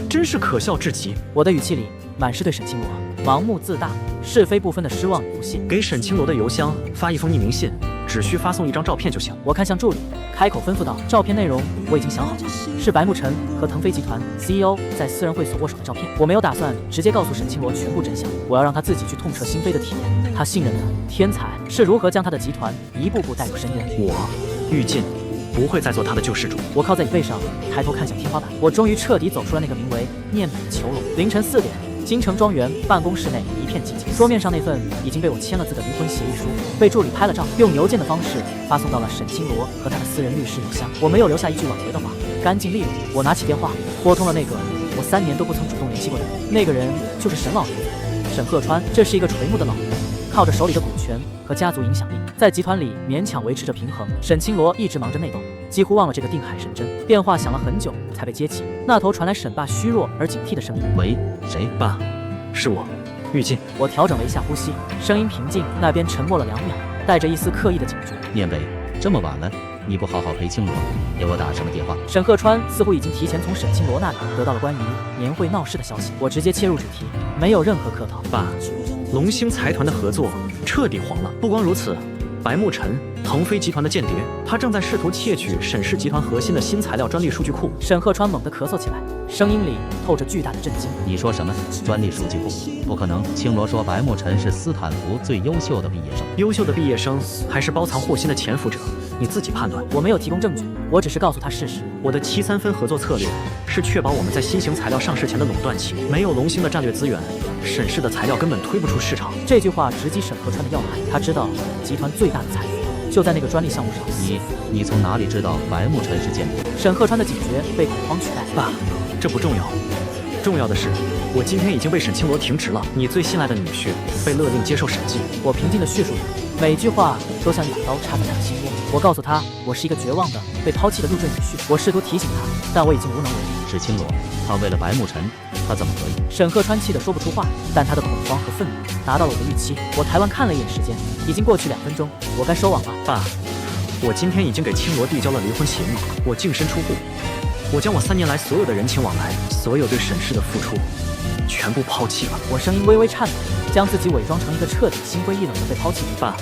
真是可笑至极。我的语气里满是对沈清罗盲目自大、是非不分的失望与不屑。给沈清罗的邮箱发一封匿名信，只需发送1张照片就行。我看向助理，开口吩咐道：照片内容我已经想好了，是白慕辰和腾飞集团 CEO 在私人会所握手的照片。我没有打算直接告诉沈清罗全部真相，我要让他自己去痛彻心扉的体验他信任的天才是如何将他的集团一步步带入深渊。我玉进不会再做他的救世主。我靠在椅背上，抬头看向天花板。我终于彻底走出了那个名为念美的囚笼。凌晨4点，京城庄园办公室内一片寂静，桌面上那份已经被我签了字的离婚协议书被助理拍了照，用邮件的方式发送到了沈清罗和他的私人律师邮箱。我没有留下一句挽回的话，干净利落。我拿起电话，拨通了那个我3年都不曾主动联系过的人。那个人就是沈老爷子，沈鹤川。这是一个垂暮的老人，靠着手里的股权和家族影响力，在集团里勉强维持着平衡。沈清罗一直忙着内斗，几乎忘了这个定海神针。电话响了很久才被接起，那头传来沈爸虚弱而警惕的声音：喂，谁？爸，是我，玉进。我调整了一下呼吸，声音平静。那边沉默了2秒，带着一丝刻意的警觉。念北，这么晚了，你不好好陪青罗，给我打什么电话？沈鹤川似乎已经提前从沈清罗那里得到了关于年会闹事的消息。我直接切入主题，没有任何客套。爸，龙兴财团的合作彻底黄了。不光如此，白慕辰，腾飞集团的间谍，他正在试图窃取沈氏集团核心的新材料专利数据库。沈鹤川猛地咳嗽起来，声音里透着巨大的震惊。你说什么？专利数据库？不可能！青罗说白慕辰是斯坦福最优秀的毕业生。优秀的毕业生还是包藏祸心的潜伏者？你自己判断。我没有提供证据，我只是告诉他事实。我的7-3分合作策略是确保我们在新型材料上市前的垄断期。没有龙兴的战略资源，沈氏的材料根本推不出市场。这句话直击沈鹤川的要害。他知道集团最大的财富就在那个专利项目上。你从哪里知道白慕辰是间谍？沈鹤川的警觉被恐慌取代。爸，这不重要，重要的是我今天已经被沈清罗停职了。你最信赖的女婿被勒令接受审计。我平静地叙述着，每句话都像一把刀插在他的心窝。我告诉他，我是一个绝望的被抛弃的入赘女婿。我试图提醒他，但我已经无能为力。是青罗，他为了白慕辰，他怎么可以？沈鹤川气得说不出话，但他的恐慌和愤怒达到了我的预期。我台湾看了一眼时间，已经过去2分钟，我该收网了。爸，我今天已经给青罗递交了离婚协议，我净身出户，我将我3年来所有的人情往来，所有对沈氏的付出，全部抛弃了。我声音微微颤抖，将自己伪装成一个彻底心灰意冷的被抛弃者。爸，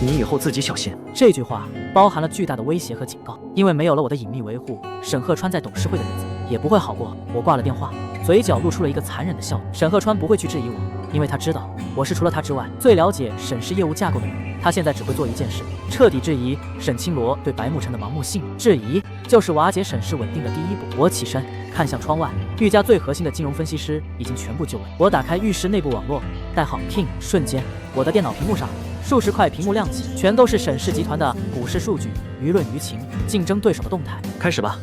你以后自己小心。这句话包含了巨大的威胁和警告，因为没有了我的隐秘维护，沈鹤川在董事会的日子也不会好过。我挂了电话，嘴角露出了一个残忍的笑。沈鹤川不会去质疑我，因为他知道我是除了他之外最了解沈氏业务架构的人。他现在只会做一件事，彻底质疑沈清罗对白慕辰的盲目信任。质疑就是瓦解沈氏稳定的第一步。我起身看向窗外，玉家最核心的金融分析师已经全部就位。我打开玉氏内部网络，代号 King， 瞬间我的电脑屏幕上数十块屏幕亮起，全都是沈氏集团的股市数据、舆论舆情、竞争对手的动态。开始吧，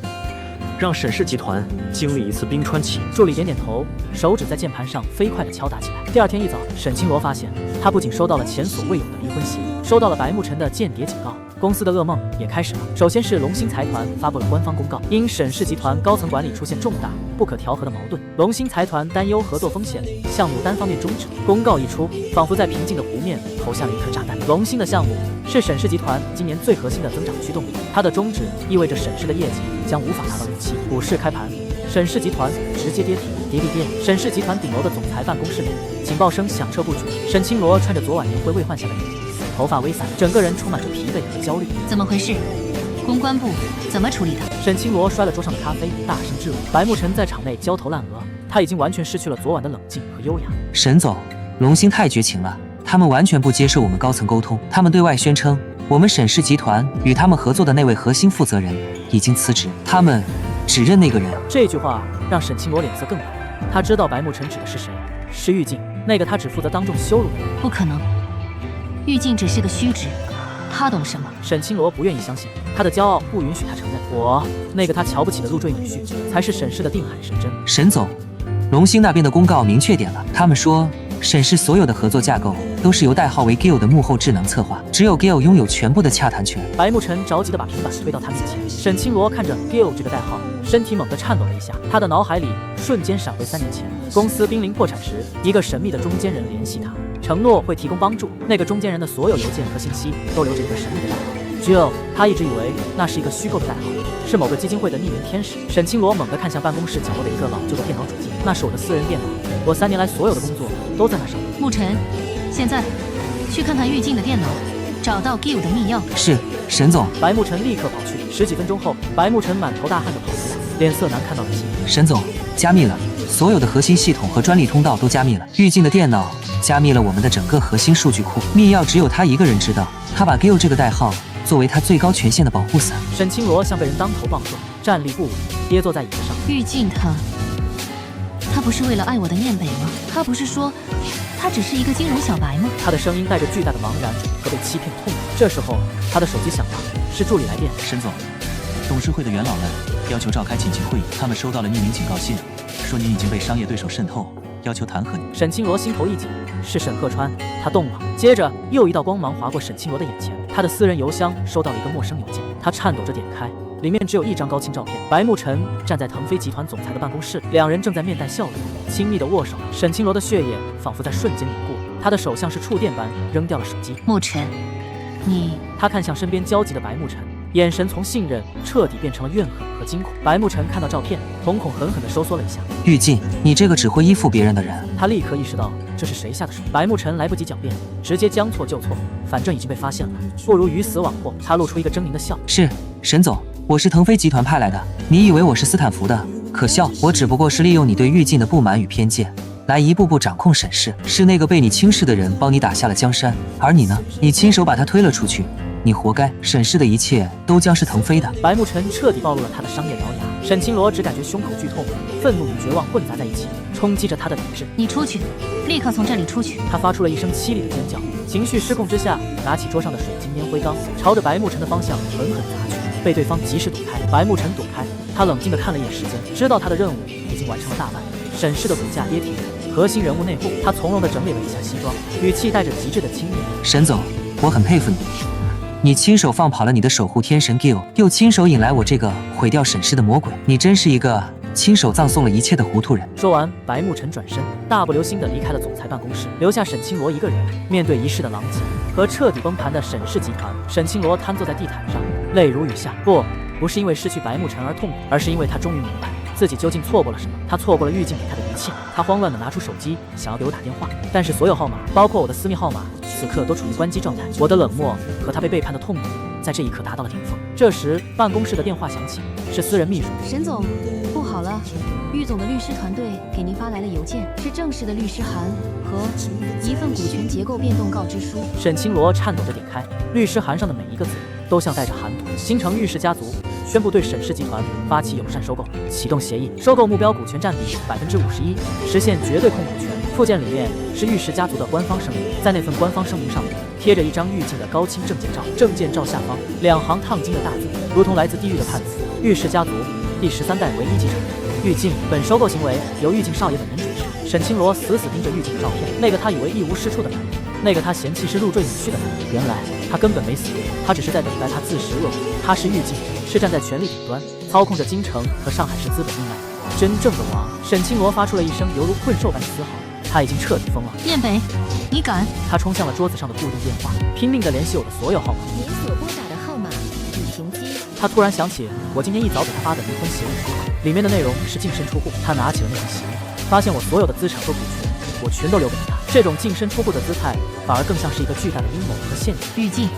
让沈氏集团经历一次冰川期。助理点点头，手指在键盘上飞快地敲打起来。第二天一早，沈清罗发现他不仅收到了前所未有的离婚协议，收到了白慕辰的间谍警告，公司的噩梦也开始了。首先是龙兴财团发布了官方公告，因沈氏集团高层管理出现重大不可调和的矛盾，龙兴财团担忧合作风险，项目单方面终止。公告一出，仿佛在平静的湖面投下了一颗炸弹。龙兴的项目是沈氏集团今年最核心的增长驱动力，它的终止意味着沈氏的业绩将无法达到预期。股市开盘，沈氏集团直接跌停，跌地跌。沈氏集团顶楼的总裁办公室里，警报声响彻不绝。沈清罗穿着昨晚年会未换下的衣服，头发微散，整个人充满着疲惫和焦虑。怎么回事？公关部怎么处理的？沈清罗摔了桌上的咖啡，大声质问。白慕辰在场内焦头烂额，他已经完全失去了昨晚的冷静和优雅。沈总，龙兴太绝情了，他们完全不接受我们高层沟通，他们对外宣称我们沈氏集团与他们合作的那位核心负责人已经辞职，他们只认那个人。这句话让沈清罗脸色更白，他知道白慕辰指的是谁，是玉静，那个他只负责当众羞辱的人。不可能，玉静只是个虚职，他懂什么？沈清罗不愿意相信，他的骄傲不允许他承认，我那个他瞧不起的入赘女婿才是沈氏的定海神针。沈总，龙兴那边的公告明确点了，他们说沈氏所有的合作架构都是由代号为 Gill 的幕后智能策划，只有 Gill 拥有全部的洽谈权。白慕辰着急地把平板推到他面前，沈清罗看着 Gill 这个代号，身体猛地颤抖了一下，他的脑海里瞬间闪回3年前，公司濒临破产时，一个神秘的中间人联系他，承诺会提供帮助。那个中间人的所有邮件和信息都留着一个神秘的代号 Gill， 他一直以为那是一个虚构的代号，是某个基金会的匿名天使。沈清罗猛地看向办公室角落的一个老旧的电脑主机，那是我的私人电脑，我3年来所有的工作都在那上面。沐晨，现在去看看玉静的电脑，找到 Gill 的密钥。是，沈总。白慕辰立刻跑去。10几分钟后，白慕辰满头大汗地跑回来，脸色难看到了极。沈总，加密了，所有的核心系统和专利通道都加密了。玉静的电脑加密了我们的整个核心数据库，密钥只有他一个人知道。他把 Gill 这个代号作为他最高权限的保护伞。沈清罗像被人当头棒喝，站立不稳，跌坐在椅子上。玉静他不是为了爱我的念北吗？他不是说他只是一个金融小白吗？他的声音带着巨大的茫然和被欺骗的痛苦。这时候，他的手机响了，是助理来电。沈总，董事会的元老们要求召开紧急会议，他们收到了匿名警告信，说您已经被商业对手渗透，要求弹劾你。沈清罗心头一紧，是沈鹤川，他动了。接着又一道光芒划过沈清罗的眼前，他的私人邮箱收到了一个陌生邮件，他颤抖着点开，里面只有一张高清照片，白慕辰站在腾飞集团总裁的办公室，两人正在面带笑容，亲密的握手。沈清罗的血液仿佛在瞬间凝固，他的手像是触电般扔掉了手机。慕辰，他看向身边焦急的白慕辰，眼神从信任彻底变成了怨恨和惊恐。白慕辰看到照片，瞳孔狠狠地收缩了一下。玉静，你这个只会依附别人的人。他立刻意识到这是谁下的手。白慕辰来不及狡辩，直接将错就错，反正已经被发现了，不如鱼死网破。他露出一个狰狞的笑。是，沈总，我是腾飞集团派来的。你以为我是斯坦福的？可笑，我只不过是利用你对玉静的不满与偏见，来一步步掌控沈氏。是那个被你轻视的人帮你打下了江山，而你呢？你亲手把他推了出去，你活该。沈氏的一切都将是腾飞的。白慕辰彻底暴露了他的商业獠牙。沈清罗只感觉胸口剧痛，愤怒与绝望混杂在一起，冲击着他的理智。你出去，立刻从这里出去！他发出了一声凄厉的尖叫，情绪失控之下，拿起桌上的水晶烟灰缸，朝着白慕辰的方向狠狠砸去，被对方及时躲开。白慕辰躲开，他冷静地看了一眼时间，知道他的任务已经完成了大半。沈氏的股价跌停，核心人物内部。他从容地整理了一下西装，语气带着极致的轻蔑。沈总，我很佩服你。你亲手放跑了你的守护天神 Gill， 又亲手引来我这个毁掉沈氏的魔鬼，你真是一个亲手葬送了一切的糊涂人。说完，白慕辰转身，大步流星地离开了总裁办公室，留下沈清罗一个人面对一世的狼藉和彻底崩盘的沈氏集团。沈清罗瘫坐在地毯上，泪如雨下。不是因为失去白慕辰而痛苦，而是因为他终于明白，自己究竟错过了什么。他错过了狱警给他的一切。他慌乱地拿出手机，想要给我打电话，但是所有号码，包括我的私密号码，此刻都处于关机状态。我的冷漠和他被背叛的痛苦，在这一刻达到了顶峰。这时，办公室的电话响起，是私人秘书。沈总，不好了，郁总的律师团队给您发来了邮件，是正式的律师函和一份股权结构变动告知书。沈清罗颤抖着点开律师函上的每一个字，都像带着寒毒。新城郁氏家族宣布对沈氏集团发起友善收购，启动协议，收购目标股权占比51%，实现绝对控股权。附件里面是郁氏家族的官方声明，在那份官方声明上面贴着一张郁静的高清证件照，证件照下方2行烫金的大字，如同来自地狱的判词：郁氏家族第13代唯一继承人郁静。本收购行为由郁静少爷本人主持。沈清罗死死盯着郁静的照片，那个他以为一无是处的男人，那个他嫌弃是入赘女婿的男人，原来他根本没死，他只是在等待他自食恶果。他是郁静，是站在权力顶端，操控着京城和上海市资本命脉真正的王。沈清罗发出了一声犹如困兽般的嘶嚎，他已经彻底疯了。燕北，你敢？他冲向了桌子上的固定电话，拼命地联系我的所有号码。您所拨打的号码已停机。他突然想起我今天一早给他发的离婚协议，里面的内容是净身出户。他拿起了那份协议，发现我所有的资产和股权，我全都留给了他。这种净身出户的姿态，反而更像是一个巨大的阴谋和陷阱。郁静，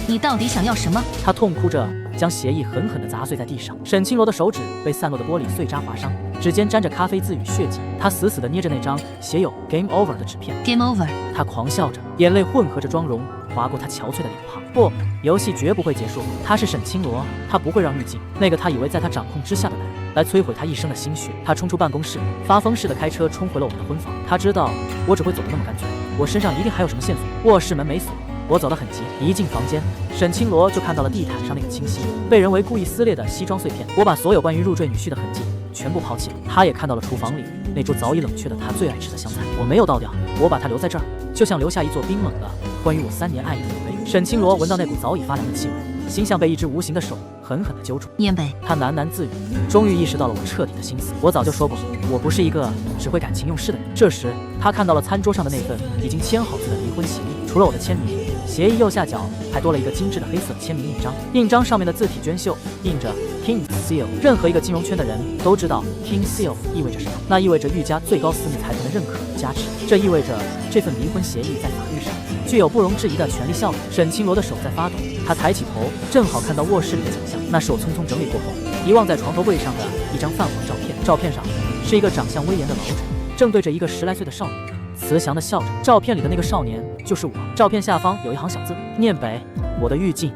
你到底想要什么？他痛哭着将协议狠狠地砸碎在地上。沈清罗的手指被散落的玻璃碎渣划伤，指尖沾着咖啡渍与血迹。他死死地捏着那张写有 Game Over 的纸片。Game Over。他狂笑着，眼泪混合着妆容划过他憔悴的脸庞。不，游戏绝不会结束。他是沈清罗，他不会让郁静，那个他以为在他掌控之下的男人，来摧毁他一生的心血。他冲出办公室，发疯似的开车冲回了我们的婚房。他知道我只会走得那么干脆，我身上一定还有什么线索。卧室门没锁，我走得很急，一进房间，沈清罗就看到了地毯上那个清晰被人为故意撕裂的西装碎片。我把所有关于入赘女婿的痕迹全部抛弃了。他也看到了厨房里那桌早已冷却的他最爱吃的香菜，我没有倒掉，我把它留在这儿，就像留下一座冰冷的关于我3年爱意的墓碑。沈清罗闻到那股早已发凉的气味，心像被一只无形的手狠狠地揪住。燕北，他喃喃自语，终于意识到了我彻底的心思。我早就说过，我不是一个只会感情用事的人。这时，他看到了餐桌上的那份已经签好字的离婚协议，除了我的签名，协议右下角还多了一个精致的黑色签名印章，印章上面的字体娟秀，印着 King Seal。任何一个金融圈的人都知道 King Seal 意味着什么，那意味着郁家最高私密财团的认可和加持，这意味着这份离婚协议在法律上具有不容置疑的权利效力。沈清罗的手在发抖，他抬起头，正好看到卧室里的景象。那是我匆匆整理过后遗忘在床头柜上的一张泛黄照片，照片上是一个长相威严的老者，正对着一个10来岁的少女慈祥地笑着。照片里的那个少年就是我。照片下方有一行小字：念北，我的郁静。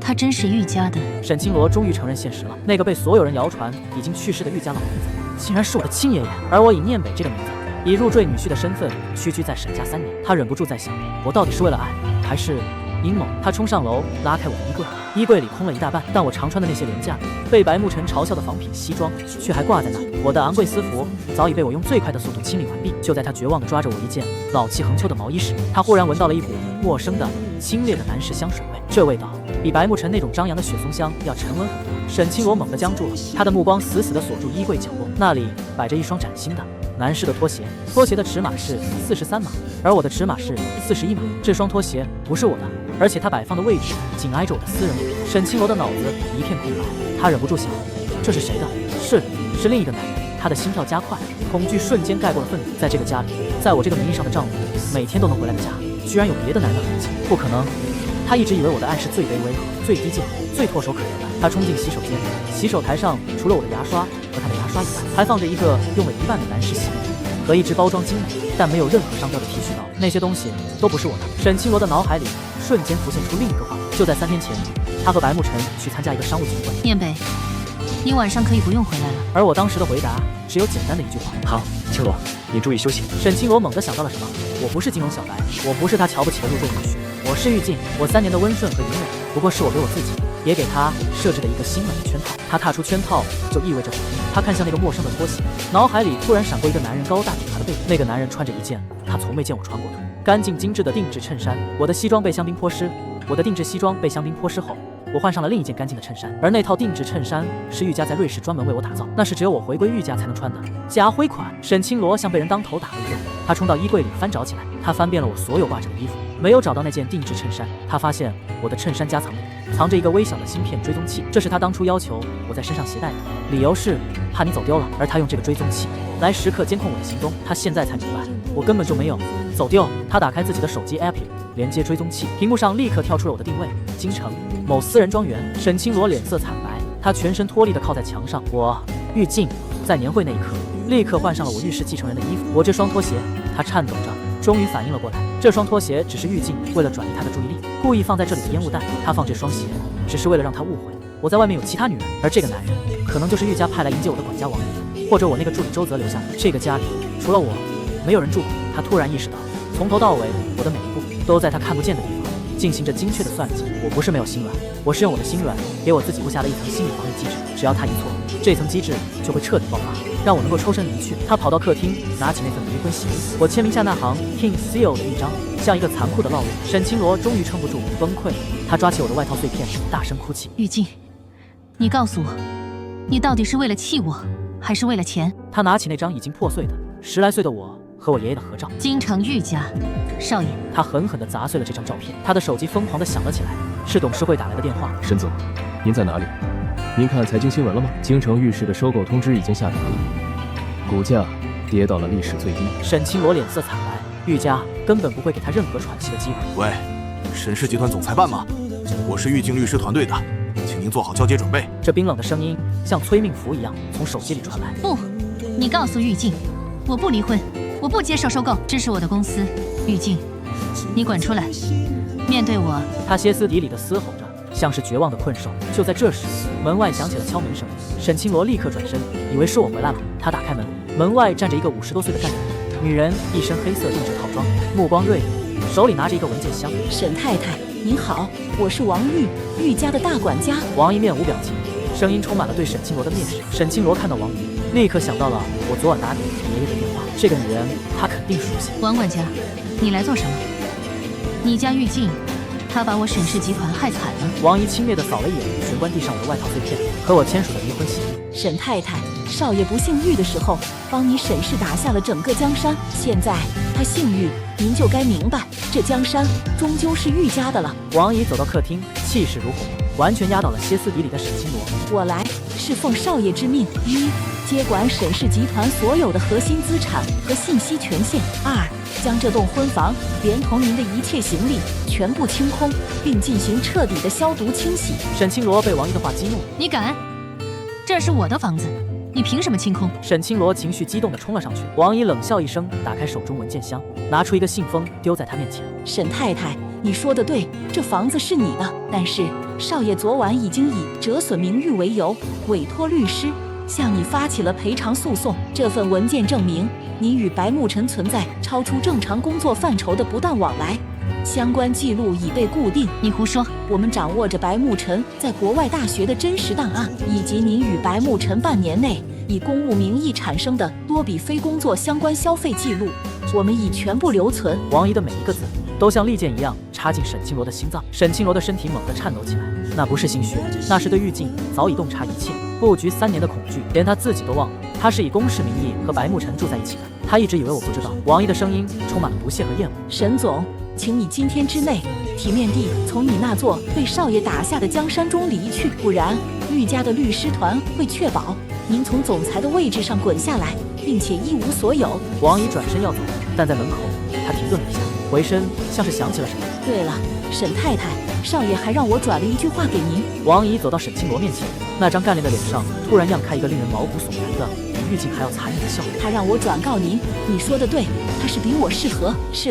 他真是郁家的。沈清罗终于承认现实了，那个被所有人谣传已经去世的郁家老爷子，竟然是我的亲爷爷。而我以念北这个名字，以入赘女婿的身份屈居在沈家3年。他忍不住在想，我到底是为了爱，还是阴谋？他冲上楼，拉开我的衣柜，衣柜里空了一大半，但我常穿的那些廉价被白慕辰嘲笑的仿品西装却还挂在那里。我的昂贵私服早已被我用最快的速度清理完毕。就在他绝望地抓着我一件老气横秋的毛衣时，他忽然闻到了一股陌生的清冽的男士香水味，这味道比白慕辰那种张扬的雪松香要沉稳很多。沈清罗猛地僵住了，他的目光死死地锁住衣柜角落，那里摆着一双崭新的男士的拖鞋，拖鞋的尺码是43码，而我的尺码是41码。这双拖鞋不是我的，而且它摆放的位置紧挨着我的私人物。沈清罗的脑子一片空白，他忍不住想，这是谁的？是另一个男人。他的心跳加快，恐惧瞬间盖过了愤怒。在这个家里，在我这个名义上的丈夫每天都能回来的家，居然有别的男人的痕迹，不可能。他一直以为我的爱是最卑微、最低贱、最唾手可得的。他冲进洗手间，洗手台上除了我的牙刷和他的牙刷以外，还放着一个用了1万的男士洗面乳和一只包装精美但没有任何商标的剃须刀。那些东西都不是我的。沈清罗的脑海里瞬间浮现出另一个画面，就在3天前，他和白慕辰去参加一个商务集会。念北，你晚上可以不用回来了。而我当时的回答只有简单的一句话：好，清罗，你注意休息。沈清罗猛地想到了什么，我不是金融小白，我不是他瞧不起的入赘女婿，我是郁静。我3年的温顺和隐忍，不过是我给我自己也给他设置的一个心软的圈套。他踏出圈套就意味着毁灭。他看向那个陌生的拖鞋，脑海里突然闪过一个男人高大挺拔的背影。那个男人穿着一件他从没见我穿过的干净精致的定制衬衫。我的西装被香槟泼湿，我的定制西装被香槟泼湿后，我换上了另一件干净的衬衫，而那套定制衬衫是郁家在瑞士专门为我打造，那是只有我回归郁家才能穿的家徽款。沈清罗像被人当头打了一顿，他冲到衣柜里翻找起来，他翻遍了我所有挂着的衣服，没有找到那件定制衬衫。他发现我的衬衫夹层里藏着一个微小的芯片追踪器，这是他当初要求我在身上携带的，理由是怕你走丢了，而他用这个追踪器来时刻监控我的行踪。他现在才明白，我根本就没有走丢。他打开自己的手机 App， 连接追踪器，屏幕上立刻跳出了我的定位：京城某私人庄园。沈清罗脸色惨白，他全身脱力地靠在墙上。我玉静在年会那一刻立刻换上了我玉氏继承人的衣服，我这双拖鞋。他颤抖着终于反应了过来，这双拖鞋只是玉静为了转移他的注意力故意放在这里的烟雾弹。他放这双鞋只是为了让他误会我在外面有其他女人，而这个男人可能就是玉家派来迎接我的管家王毅，或者我那个助理周泽留下的。这个家里除了我没有人住过。他突然意识到，从头到尾我的每一步都在他看不见的地方进行着精确的算计。我不是没有心软，我是用我的心软给我自己布下了一层心理防御机制，只要他一错，这层机制就会彻底爆发，让我能够抽身离去。他跑到客厅，拿起那份离婚协议，我签名下那行 King Seal 的印章，像一个残酷的烙印。沈清罗终于撑不住崩溃了，他抓起我的外套碎片，大声哭泣。玉静，你告诉我，你到底是为了气我，还是为了钱？他拿起那张已经破碎的10来岁的我和我爷爷的合照。京城玉家，少爷。他狠狠地砸碎了这张照片，他的手机疯狂地响了起来，是董事会打来的电话。沈总，您在哪里？您看财经新闻了吗？京城玉氏的收购通知已经下达了，股价跌到了历史最低。沈清罗脸色惨白，玉家根本不会给他任何喘息的机会。喂，沈氏集团总裁办吗？我是玉静律师团队的，请您做好交接准备。这冰冷的声音像催命符一样从手机里传来。不，你告诉玉静，我不离婚，我不接受收购，这是我的公司。玉静，你滚出来！面对我。他歇斯底里地嘶吼着，像是绝望的困兽。就在这时，门外响起了敲门声。沈清罗立刻转身，以为是我回来了。他打开门，门外站着一个50多岁的干员，女人一身黑色定制套装，目光锐利，手里拿着一个文件箱。沈太太您好，我是王玉，玉家的大管家。王姨面无表情，声音充满了对沈清罗的蔑视。沈清罗看到王姨，立刻想到了我昨晚打给爷爷的电话，这个女人他肯定熟悉。王管家，你来做什么？你家玉静，她把我沈氏集团害惨了。王姨轻蔑地扫了一眼玄关地上我的外套碎片和我签署的离婚协议。沈太太，少爷不姓玉的时候，帮你沈氏打下了整个江山，现在他姓玉，您就该明白，这江山终究是玉家的了。王姨走到客厅，气势如虹，完全压倒了歇斯底里的沈清罗。我来是奉少爷之命：一、接管沈氏集团所有的核心资产和信息权限；二、将这栋婚房连同您的一切行李全部清空，并进行彻底的消毒清洗。沈清罗被王姨的话激怒，你敢？这是我的房子，你凭什么清空？沈清罗情绪激动地冲了上去。王姨冷笑一声，打开手中文件箱，拿出一个信封丢在他面前。沈太太，你说的对，这房子是你的，但是少爷昨晚已经以折损名誉为由，委托律师向你发起了赔偿诉讼。这份文件证明你与白慕辰存在超出正常工作范畴的不当往来，相关记录已被固定。你胡说！我们掌握着白慕辰在国外大学的真实档案，以及您与白慕辰半年内以公务名义产生的多笔非工作相关消费记录，我们已全部留存。王姨的每一个字都像利剑一样插进沈清罗的心脏。沈清罗的身体猛地颤抖起来，那不是心虚，那是对玉静早已洞察一切，布局3年的恐惧，连他自己都忘了。他是以公事名义和白慕辰住在一起的，他一直以为我不知道。王姨的声音充满了不屑和厌恶。沈总，请你今天之内体面地从你那座被少爷打下的江山中离去，不然玉家的律师团会确保您从总裁的位置上滚下来，并且一无所有。王姨转身要走，但在门口她停顿了一下，回身像是想起了什么。对了，沈太太，少爷还让我转了一句话给您。王姨走到沈清罗面前，那张干练的脸上突然漾开一个令人毛骨悚然的比玉静还要残忍的笑。他让我转告您，你说的对，他是比我适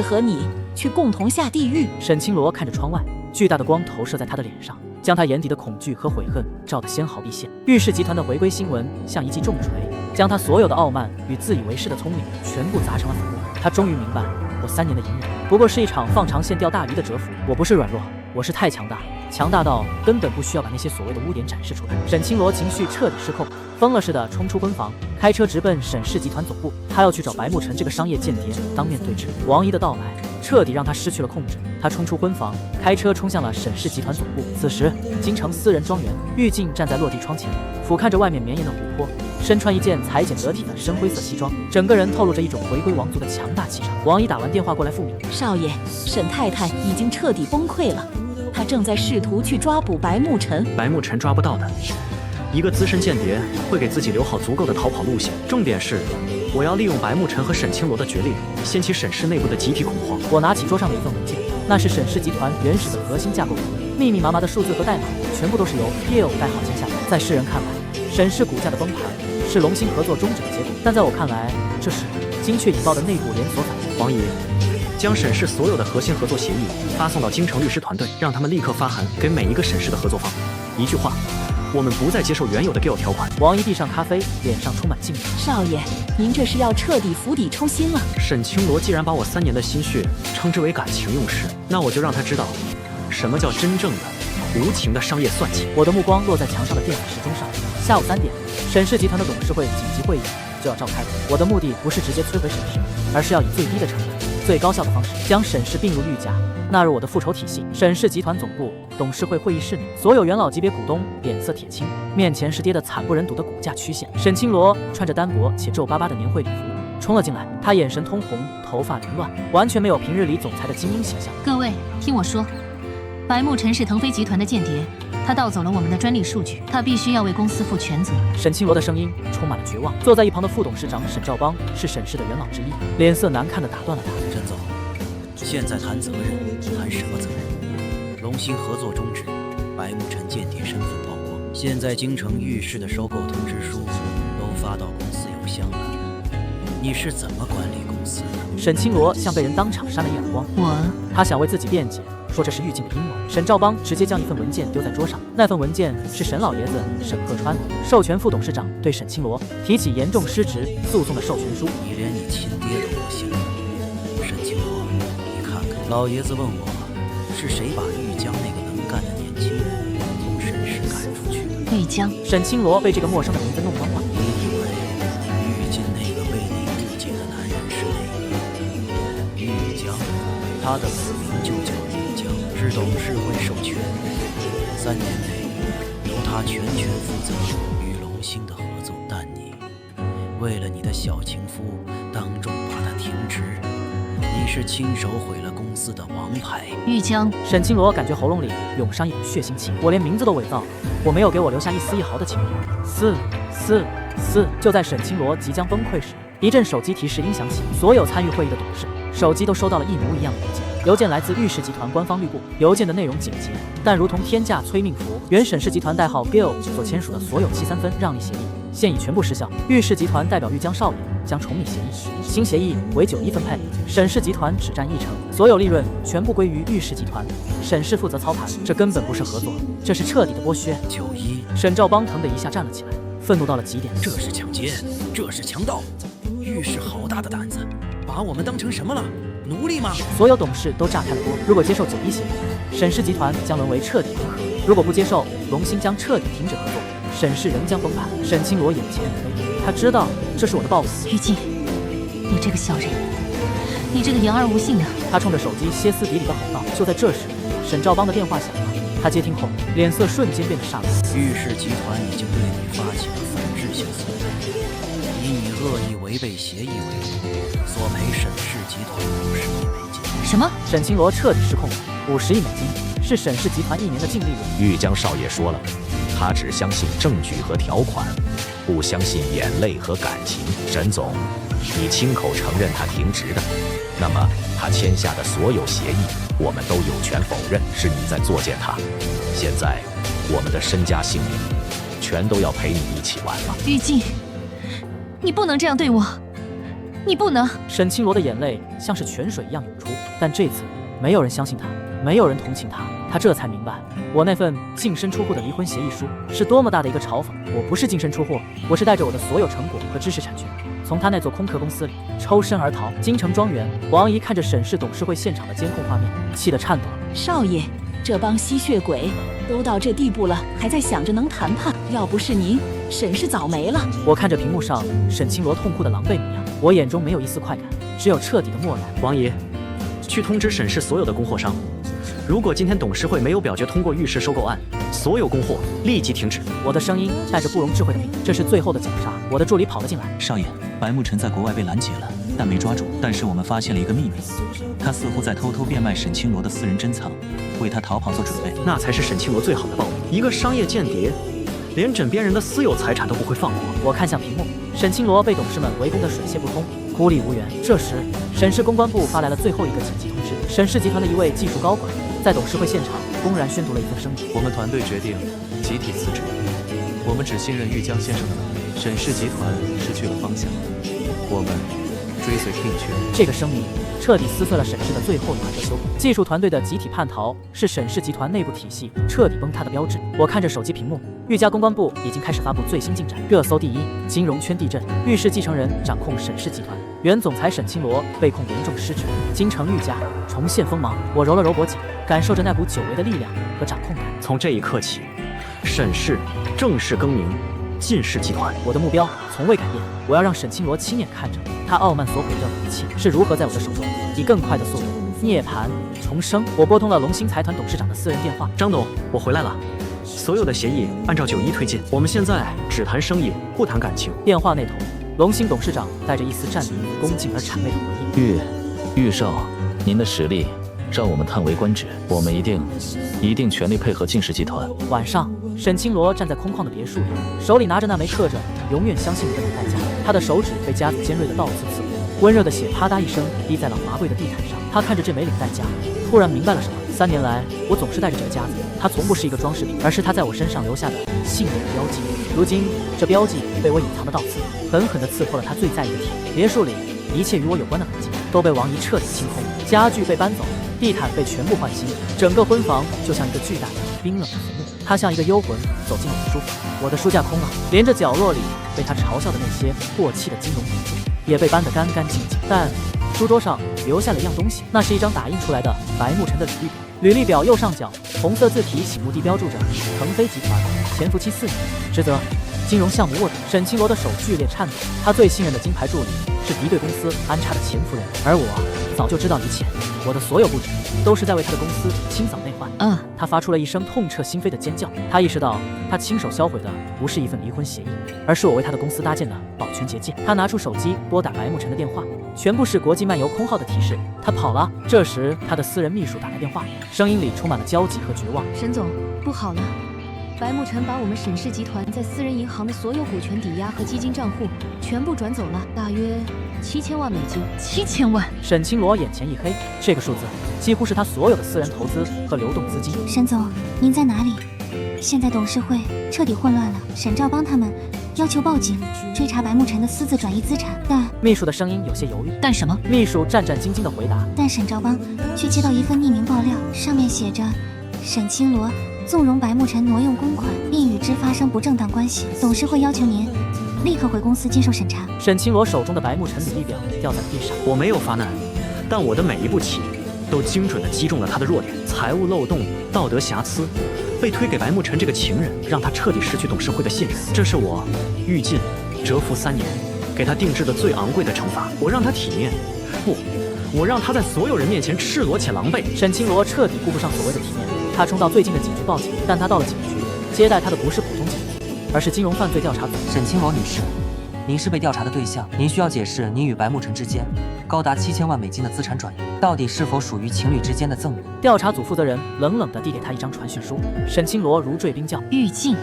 合你去共同下地狱。沈清罗看着窗外，巨大的光投射在他的脸上，将他眼底的恐惧和悔恨照得纤毫毕现。玉氏集团的回归新闻像一记重锤，将他所有的傲慢与自以为是的聪明全部砸成了粉末。他终于明白，我3年的隐忍不过是一场放长线钓大鱼的蛰伏。我不是软弱，我是太强大，强大到根本不需要把那些所谓的污点展示出来。沈清罗情绪彻底失控，疯了似的冲出婚房，开车直奔沈氏集团总部。他要去找白慕辰这个商业间谍当面对质。王姨的到来彻底让他失去了控制，他冲出婚房，开车冲向了沈氏集团总部。此时，京城私人庄园，玉静站在落地窗前，俯瞰着外面绵延的湖泊，身穿一件裁剪得体的深灰色西装，整个人透露着一种回归王族的强大气场。王姨打完电话过来复命，少爷，沈太太已经彻底崩溃了，他正在试图去抓捕白沐晨。白沐晨抓不到的。一个资深间谍会给自己留好足够的逃跑路线。重点是，我要利用白沐晨和沈清罗的决裂，掀起沈氏内部的集体恐慌。我拿起桌上的一份文件，那是沈氏集团原始的核心架构图，密密麻麻的数字和代码，全部都是由 Gale 代号签下的。在世人看来，沈氏股价的崩盘是龙兴合作终止的结果，但在我看来，这是精确引爆的内部连锁反应。王姨，将沈氏所有的核心合作协议发送到京城律师团队，让他们立刻发函给每一个沈氏的合作方。一句话，我们不再接受原有的 Gale 条款。王姨递上咖啡，脸上充满敬意。少爷，您这是要彻底釜底抽薪了。沈清罗既然把我3年的心血称之为感情用事，那我就让他知道什么叫真正的无情的商业算计。我的目光落在墙上的电子时钟上，下午3点，沈氏集团的董事会紧急会议就要召开了。我的目的不是直接摧毁沈氏，而是要以最低的成本、最高效的方式将沈氏并入御家，纳入我的复仇体系。沈氏集团总部董事会会议室里，所有元老级别股东脸色铁青，面前是跌得惨不忍睹的股价曲线。沈清罗穿着单薄且皱巴巴的年会礼服冲了进来，他眼神通红，头发凌乱，完全没有平日里总裁的精英形象。各位，听我说，白沐晨是腾飞集团的间谍，他盗走了我们的专利数据，他必须要为公司负全责。沈清罗的声音充满了绝望。坐在一旁的副董事长沈兆邦是沈氏的元老之一，脸色难看地打断了他。沈总，现在谈责任，谈什么责任？龙兴合作终止，白沐晨间谍身份曝光，现在京城御氏的收购通知书都发到公司邮箱了，你是怎么管理公司的？沈清罗像被人当场扇了一耳光。他想为自己辩解，说这是狱警的阴谋。沈兆邦直接将一份文件丢在桌上，那份文件是沈老爷子沈鹤川授权副董事长对沈清罗提起严重失职诉讼的授权书。你连你亲爹都不信，沈清罗，你看看，老爷子问我是谁把玉江那个能干的年轻人从沈氏赶出去的。玉江。沈清罗被这个陌生的名字弄懵了。你以为玉进那个被你误解的男人是哪个？玉江，他的本名就叫玉江，是董事会授权，3年内由他全权负责与龙兴的合作。但你为了你的小情夫，当众把他停职，你是亲手毁了公司的王牌。玉江。沈清罗感觉喉咙里涌上一股血腥气，我连名字都伪造了，我没有给我留下一丝一毫的情面。4。就在沈清罗即将崩溃时，一阵手机提示音响起，所有参与会议的董事手机都收到了一模一样的邮件。邮件来自御氏集团官方滤过，邮件的内容简洁，但如同天价催命符。原沈氏集团代号 Gale 所签署的所有7-3分让利协议现已全部失效。御氏集团代表玉江少爷将重拟协议，新协议为9-1分配，沈氏集团只占1成，所有利润全部归于御氏集团，沈氏负责操盘。这根本不是合作，这是彻底的剥削。9-1。沈兆邦腾的一下站了起来，愤怒到了极点。这是抢劫，这是强盗！御氏好大的胆子，把我们当成什么了？奴隶吗？所有董事都炸开了锅。如果接受9-1协议，沈氏集团将沦为彻底联合；如果不接受，龙兴将彻底停止合作，沈氏仍将崩盘。沈清罗眼前一黑，他知道这是我的报复。玉静，你这个小人，你这个言而无信的！他冲着手机歇斯底里的吼道。就在这时，沈兆邦的电话响了，他接听后，脸色瞬间变得煞白。御氏集团已经对你发起了反制性诉讼，以你恶意违背协议为由，索赔沈氏集团50亿美金。什么？沈清罗彻底失控了。50亿美金是沈氏集团1年的净利润。玉江少爷说了，他只相信证据和条款，不相信眼泪和感情。沈总，你亲口承认他停职的，那么他签下的所有协议，我们都有权否认，是你在作践他。现在，我们的身家性命，全都要陪你一起完了。玉静，你不能这样对我，你不能！沈清罗的眼泪像是泉水一样涌出，但这次没有人相信他，没有人同情他。他这才明白，我那份净身出户的离婚协议书是多么大的一个嘲讽。我不是净身出户，我是带着我的所有成果和知识产权，从他那座空壳公司里抽身而逃。京城庄园，王姨看着沈氏董事会现场的监控画面，气得颤抖。少爷，这帮吸血鬼都到这地步了，还在想着能谈判，要不是您，沈氏早没了。我看着屏幕上沈清罗痛哭的狼狈模样，我眼中没有一丝快感，只有彻底的漠然。王姨，去通知沈氏所有的供货商，如果今天董事会没有表决通过御氏收购案，所有供货立即停止。我的声音带着不容置喙的命令，这是最后的绞杀。我的助理跑了进来。少爷，白沐晨在国外被拦截了，但没抓住。但是我们发现了一个秘密，他似乎在偷偷变卖沈清罗的私人珍藏，为他逃跑做准备。那才是沈清罗最好的报应。一个商业间谍，连枕边人的私有财产都不会放过。我看向屏幕，沈清罗被董事们围攻得水泄不通，孤立无援。这时，沈氏公关部发来了最后一个紧急通知：沈氏集团的一位技术高管在董事会现场公然宣读了一份声明。我们团队决定集体辞职，我们只信任玉江先生的能力。沈氏集团失去了方向，我们追随并权。这个声明彻底撕碎了沈氏的最后一块遮羞布。技术团队的集体叛逃是沈氏集团内部体系彻底崩塌的标志。我看着手机屏幕，玉家公关部已经开始发布最新进展。热搜第一：金融圈地震，玉氏继承人掌控沈氏集团，原总裁沈清罗被控严重失职，京城玉家重现锋芒。我揉了揉脖颈，感受着那股久违的力量和掌控感。从这一刻起，沈氏正式更名晋氏集团。我的目标从未改变，我要让沈清罗亲眼看着他傲慢所毁的武器是如何在我的手中以更快的速度涅槃重生。我拨通了龙兴财团董事长的私人电话。张董，我回来了，所有的协议按照91推进，我们现在只谈生意，不谈感情。电话那头，龙兴董事长带着一丝战栗、恭敬而谄媚的回应。玉少，您的实力让我们叹为观止，我们一定全力配合晋氏集团。晚上，沈清罗站在空旷的别墅里，手里拿着那枚刻着永远相信你的美代价，他的手指被夹子尖锐的倒刺刺破，温热的血啪嗒一声滴在了华贵的地毯上。他看着这枚领带夹，突然明白了什么。3年来，我总是带着这个夹子，它从不是一个装饰品，而是他在我身上留下的信任的标记。如今，这标记被我隐藏的倒刺狠狠地刺破了他最在意的铁。别墅里一切与我有关的痕迹都被王姨彻底清空，家具被搬走，地毯被全部换新，整个婚房就像一个巨大的冰冷的坟墓。他像一个幽魂走进了我的书房，我的书架空了，连着角落里被他嘲笑的那些过气的金融名著也被搬得干干净净。但书桌上留下了一样东西，那是一张打印出来的白慕辰的履历表。履历表右上角红色字体醒目地标注着腾飞集团，潜伏期4年，职责金融项目卧底。沈清罗的手剧烈颤抖，他最信任的金牌助理是敌对公司安插的潜伏人，而我早就知道一切，我的所有布置都是在为他的公司清扫内患。他发出了一声痛彻心扉的尖叫，他意识到他亲手销毁的不是一份离婚协议，而是我为他的公司搭建的保全结界。他拿出手机拨打白慕辰的电话，全部是国际漫游空号的提示，他跑了。这时他的私人秘书打来电话，声音里充满了焦急和绝望。沈总，不好了，白慕辰把我们沈氏集团在私人银行的所有股权抵押和基金账户全部转走了，大约7000万美金。7000万！沈清罗眼前一黑，这个数字几乎是他所有的私人投资和流动资金。沈总，您在哪里？现在董事会彻底混乱了，沈兆邦他们要求报警追查白慕辰的私自转移资产，但秘书的声音有些犹豫。但什么？秘书战战兢兢地回答。但沈兆邦却接到一份匿名爆料，上面写着沈清罗纵容白慕辰挪用公款，并与之发生不正当关系，董事会要求您立刻回公司接受审查。沈清罗手中的白慕辰履历表掉在了地上。我没有发难，但我的每一步棋都精准地击中了他的弱点，财务漏洞、道德瑕疵，被推给白慕辰这个情人，让他彻底失去董事会的信任。这是我玉晋蛰伏3年，给他定制的最昂贵的惩罚。我让他体面，不，我让他在所有人面前赤裸且狼狈。沈清罗彻底顾不上所谓的体面，他冲到最近的警局报警，但他到了警局，接待他的不是普通警局，而是金融犯罪调查组。沈清罗女士，您是被调查的对象，您需要解释您与白慕辰之间高达7000万美金的资产转移，到底是否属于情侣之间的赠与？调查组负责人冷冷地递给他一张传讯书。沈清罗如坠冰窖。玉晋，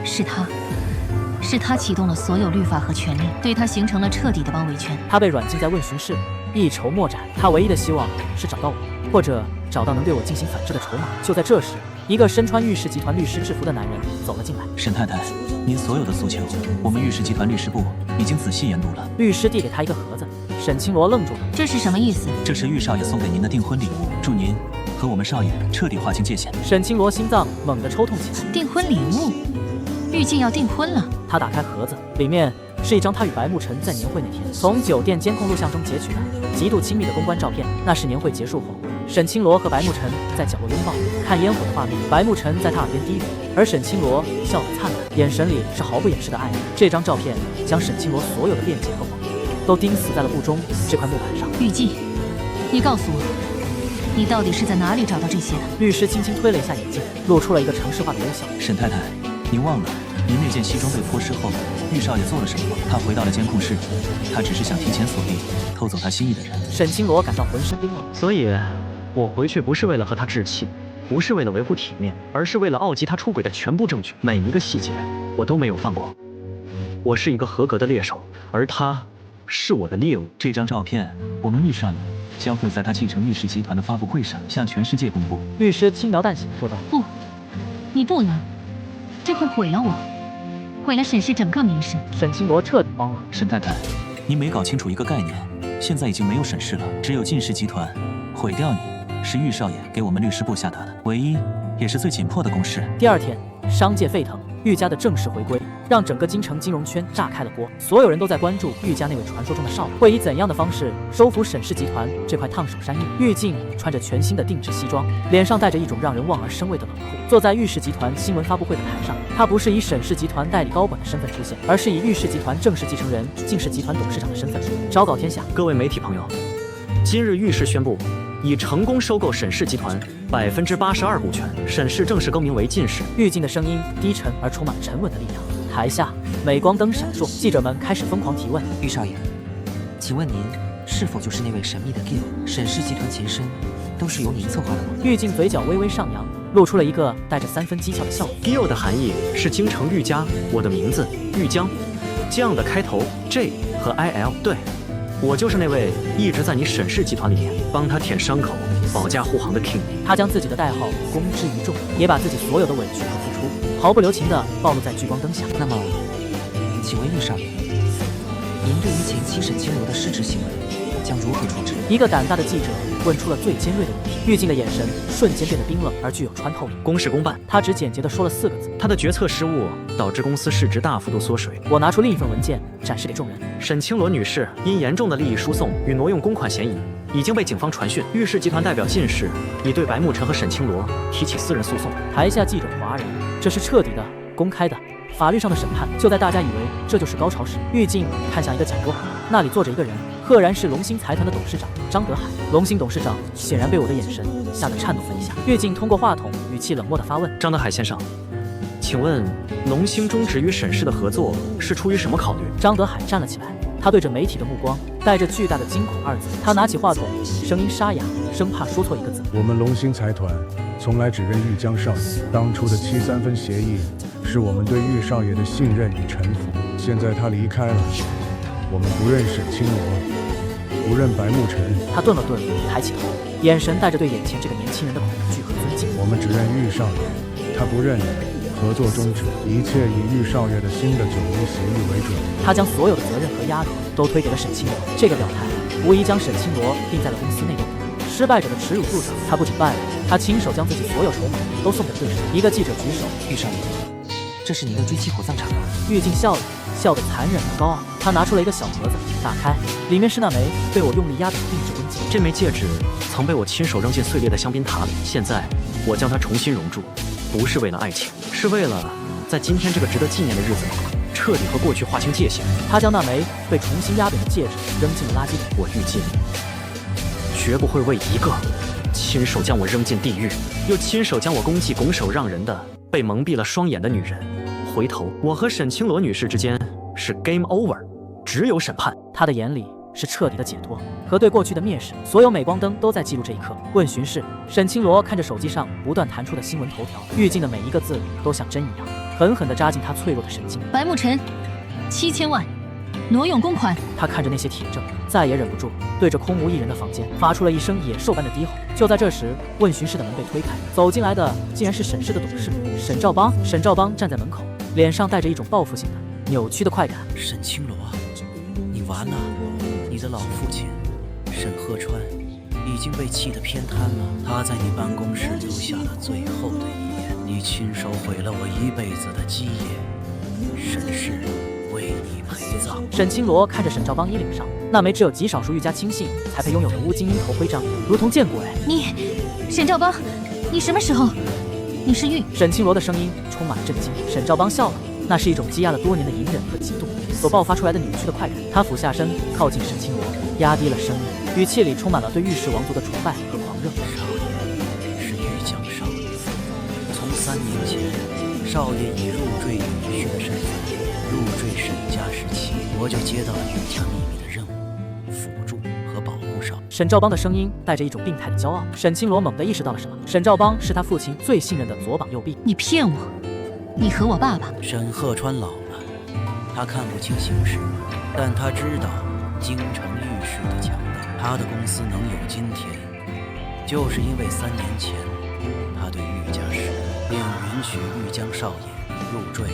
是他启动了所有律法和权力，对他形成了彻底的包围圈。他被软禁在问询室，一筹莫展。他唯一的希望是找到我，或者找到能对我进行反制的筹码。就在这时，一个身穿玉氏集团律师制服的男人走了进来。沈太太，您所有的诉求，我们玉氏集团律师部已经仔细研读了。律师递给他一个盒子。沈清罗愣住了。这是什么意思？这是玉少爷送给您的订婚礼物，祝您和我们少爷彻底划清界限。沈清罗心脏猛地抽痛起来。订婚礼物？玉晋要订婚了。他打开盒子，里面是一张他与白慕辰在年会那天从酒店监控录像中截取的极度亲密的公关照片。那是年会结束后，沈清罗和白慕辰在角落拥抱，看烟火的画面。白慕辰在他耳边低语，而沈清罗笑得灿烂，眼神里是毫不掩饰的爱意。这张照片将沈清罗所有的辩解和谎言都钉死在了不忠这块木板上。玉晋，你告诉我，你到底是在哪里找到这些的？律师轻轻推了一下眼镜，露出了一个城市化的微笑。沈太太，您忘了，您那件西装被脱尸后，玉少爷做了什么吗？他回到了监控室，他只是想提前锁定，偷走他心仪的人。沈清罗感到浑身冰冷。所以，我回去不是为了和他置气，不是为了维护体面，而是为了奥吉他出轨的全部证据，每一个细节我都没有放过。我是一个合格的猎手，而他是我的猎物。这张照片，我们玉少爷将会在他继承玉氏集团的发布会上向全世界公布。律师轻描淡写说道：“不，你不能，这会毁了我，毁了沈氏整个名声。”沈清罗彻底慌了。沈太太，您没搞清楚一个概念，现在已经没有沈氏了，只有靳氏集团。毁掉你是玉少爷给我们律师部下达的唯一也是最紧迫的公事。第二天，商界沸腾，玉家的正式回归让整个京城金融圈炸开了锅，所有人都在关注玉家那位传说中的少爷会以怎样的方式收服沈氏集团这块烫手山芋。玉静穿着全新的定制西装，脸上带着一种让人望而生畏的冷酷，坐在玉氏集团新闻发布会的台上。他不是以沈氏集团代理高管的身份出现，而是以玉氏集团正式继承人靳氏集团董事长的身份昭告天下。各位媒体朋友，今日玉氏宣布已成功收购沈氏集团82%股权，沈氏正式更名为靳氏。玉静的声音低沉而充满沉稳的力量。台下镁光灯闪烁，记者们开始疯狂提问。玉少爷，请问您是否就是那位神秘的 Gil？ 沈氏集团前身都是由您策划的吗？玉静嘴角微微上扬，露出了一个带着3分讥诮的笑容。Gil 的含义是京城玉家，我的名字玉江，这样的开头 J 和 IL。对，我就是那位一直在你沈氏集团里面帮他舔伤口、保驾护航的 King。他将自己的代号公之于众，也把自己所有的委屈和付出毫不留情地暴露在聚光灯下。那么，请问玉少爷，您对于前妻沈清罗的失职行为将如何处置？一个胆大的记者问出了最尖锐的问题。玉静的眼神瞬间变得冰冷而具有穿透力。公事公办。他只简洁地说了4个字。他的决策失误导致公司市值大幅度缩水。我拿出另一份文件展示给众人。沈清罗女士因严重的利益输送与挪用公款嫌疑，已经被警方传讯。玉氏集团代表靳氏已对白慕辰和沈清罗提起私人诉讼。台下记者哗然，这是彻底的、公开的、法律上的审判。就在大家以为这就是高潮时，玉静看向一个角落，那里坐着一个人，赫然是龙兴财团的董事长张德海。龙兴董事长显然被我的眼神吓得颤抖了一下。玉静通过话筒语气冷漠地发问：张德海先生，请问龙兴终止与沈氏的合作是出于什么考虑？张德海站了起来，他对着媒体的目光带着巨大的惊恐2字。他拿起话筒，声音沙哑，生怕说错一个字。我们龙兴财团从来只认玉江少爷，当初的7-3分协议是我们对玉少爷的信任与臣服。现在他离开了，我们不认沈清罗，不认白慕辰。他顿了顿，抬起头，眼神带着对眼前这个年轻人的恐惧和尊敬。我们只认玉少爷，他不认你。合作终止，一切以玉少爷的新的9年协议为准。他将所有的责任和压力都推给了沈清罗。这个表态无疑将沈清罗钉在了公司内斗。失败者的耻辱柱上，他不仅败了，他亲手将自己所有筹码都送给对手。一个记者举手：“玉少爷，这是您的追妻火葬场吗？”玉静笑了，笑得残忍而高傲。他拿出了一个小盒子，打开，里面是那枚被我用力压扁的定制婚戒。这枚戒指曾被我亲手扔进碎裂的香槟塔里，现在我将它重新熔铸，不是为了爱情，是为了在今天这个值得纪念的日子里，彻底和过去划清界限。他将那枚被重新压扁的戒指扔进了垃圾桶。我玉静绝不会为一个亲手将我扔进地狱，又亲手将我公祭拱手让人的被蒙蔽了双眼的女人回头。我和沈清罗女士之间是 game over， 只有审判。他的眼里是彻底的解脱和对过去的蔑视。所有镁光灯都在记录这一刻。问询室，沈清罗看着手机上不断弹出的新闻头条，玉静的每一个字都像针一样，狠狠地扎进他脆弱的神经。白慕辰7000万挪用公款。他看着那些铁证，再也忍不住，对着空无一人的房间发出了一声野兽般的低吼。就在这时，问询室的门被推开，走进来的竟然是沈氏的董事沈兆邦。沈兆邦站在门口，脸上带着一种报复性的扭曲的快感。沈清罗，你完了！你的老父亲沈鹤川已经被气得偏瘫了。他在你办公室留下了最后的遗言，你亲手毁了我一辈子的基业，沈氏为你陪葬。沈清罗看着沈兆邦衣领上那枚只有极少数玉家亲信才配拥有的乌金鹰头徽章，如同见鬼。你，沈兆邦，你什么时候？你是玉？沈清罗的声音充满了震惊。沈兆邦笑了，那是一种积压了多年的隐忍和嫉妒所爆发出来的扭曲的快感。他俯下身靠近沈清罗，压低了声音，语气里充满了对玉氏王族的崇拜和狂热。少爷是玉江少爷，从3年前少爷以入赘女婿的身份入赘沈家时期，我就接到了玉家秘密的任务，辅助和保护少爷。沈兆邦的声音带着一种病态的骄傲。沈清罗猛地意识到了什么，沈兆邦是他父亲最信任的左膀右臂。你骗我！你和我爸爸。沈鹤川老了，他看不清形势，但他知道京城玉氏的强大。他的公司能有今天，就是因为3年前他对玉家失意，并允许玉江少爷入赘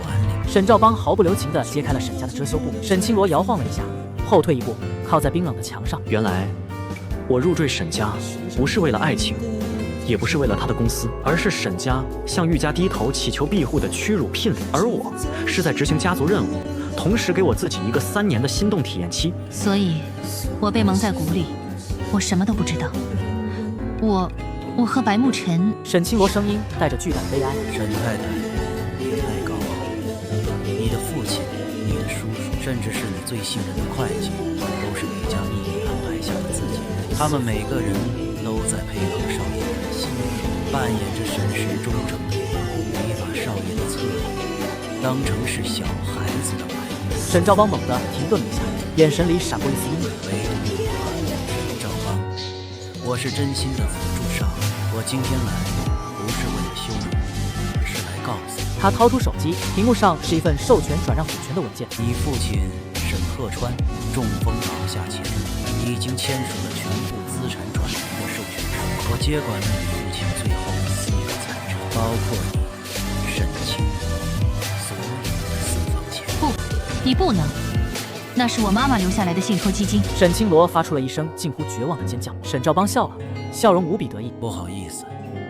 管理。沈兆邦毫不留情地揭开了沈家的遮羞布。沈清罗摇晃了一下，后退一步，靠在冰冷的墙上。原来我入赘沈家不是为了爱情，也不是为了他的公司，而是沈家向玉家低头祈求庇护的屈辱聘礼，而我是在执行家族任务，同时给我自己一个3年的心动体验期。所以我被蒙在鼓里，我什么都不知道。我和白沐晨。沈清罗声音带着巨大的悲哀。沈太太，你太高傲了。你的父亲、你的叔叔，甚至是你最信任的会计，都是玉家秘密安排下的自己人。他们每个人都在陪同少爷的心，扮演着沈氏忠诚的人。你把少爷的策略当成是小孩子的玩意。沈兆邦猛地停顿了一下，眼神里闪过一丝阴影。沈兆邦，我是真心的辅助少爷。我今天来不是为了羞辱你，是来告诉你。他掏出手机，屏幕上是一份授权转让股权的文件。你父亲沈鹤川中风倒下前，已经签署了全部资产转移的授权书。我接管了你父亲最后的私有财产，包括你沈清所有的私房钱。不，你不能。那是我妈妈留下来的信托基金。沈清罗发出了一声近乎绝望的尖叫。沈兆邦笑了，笑容无比得意。不好意思，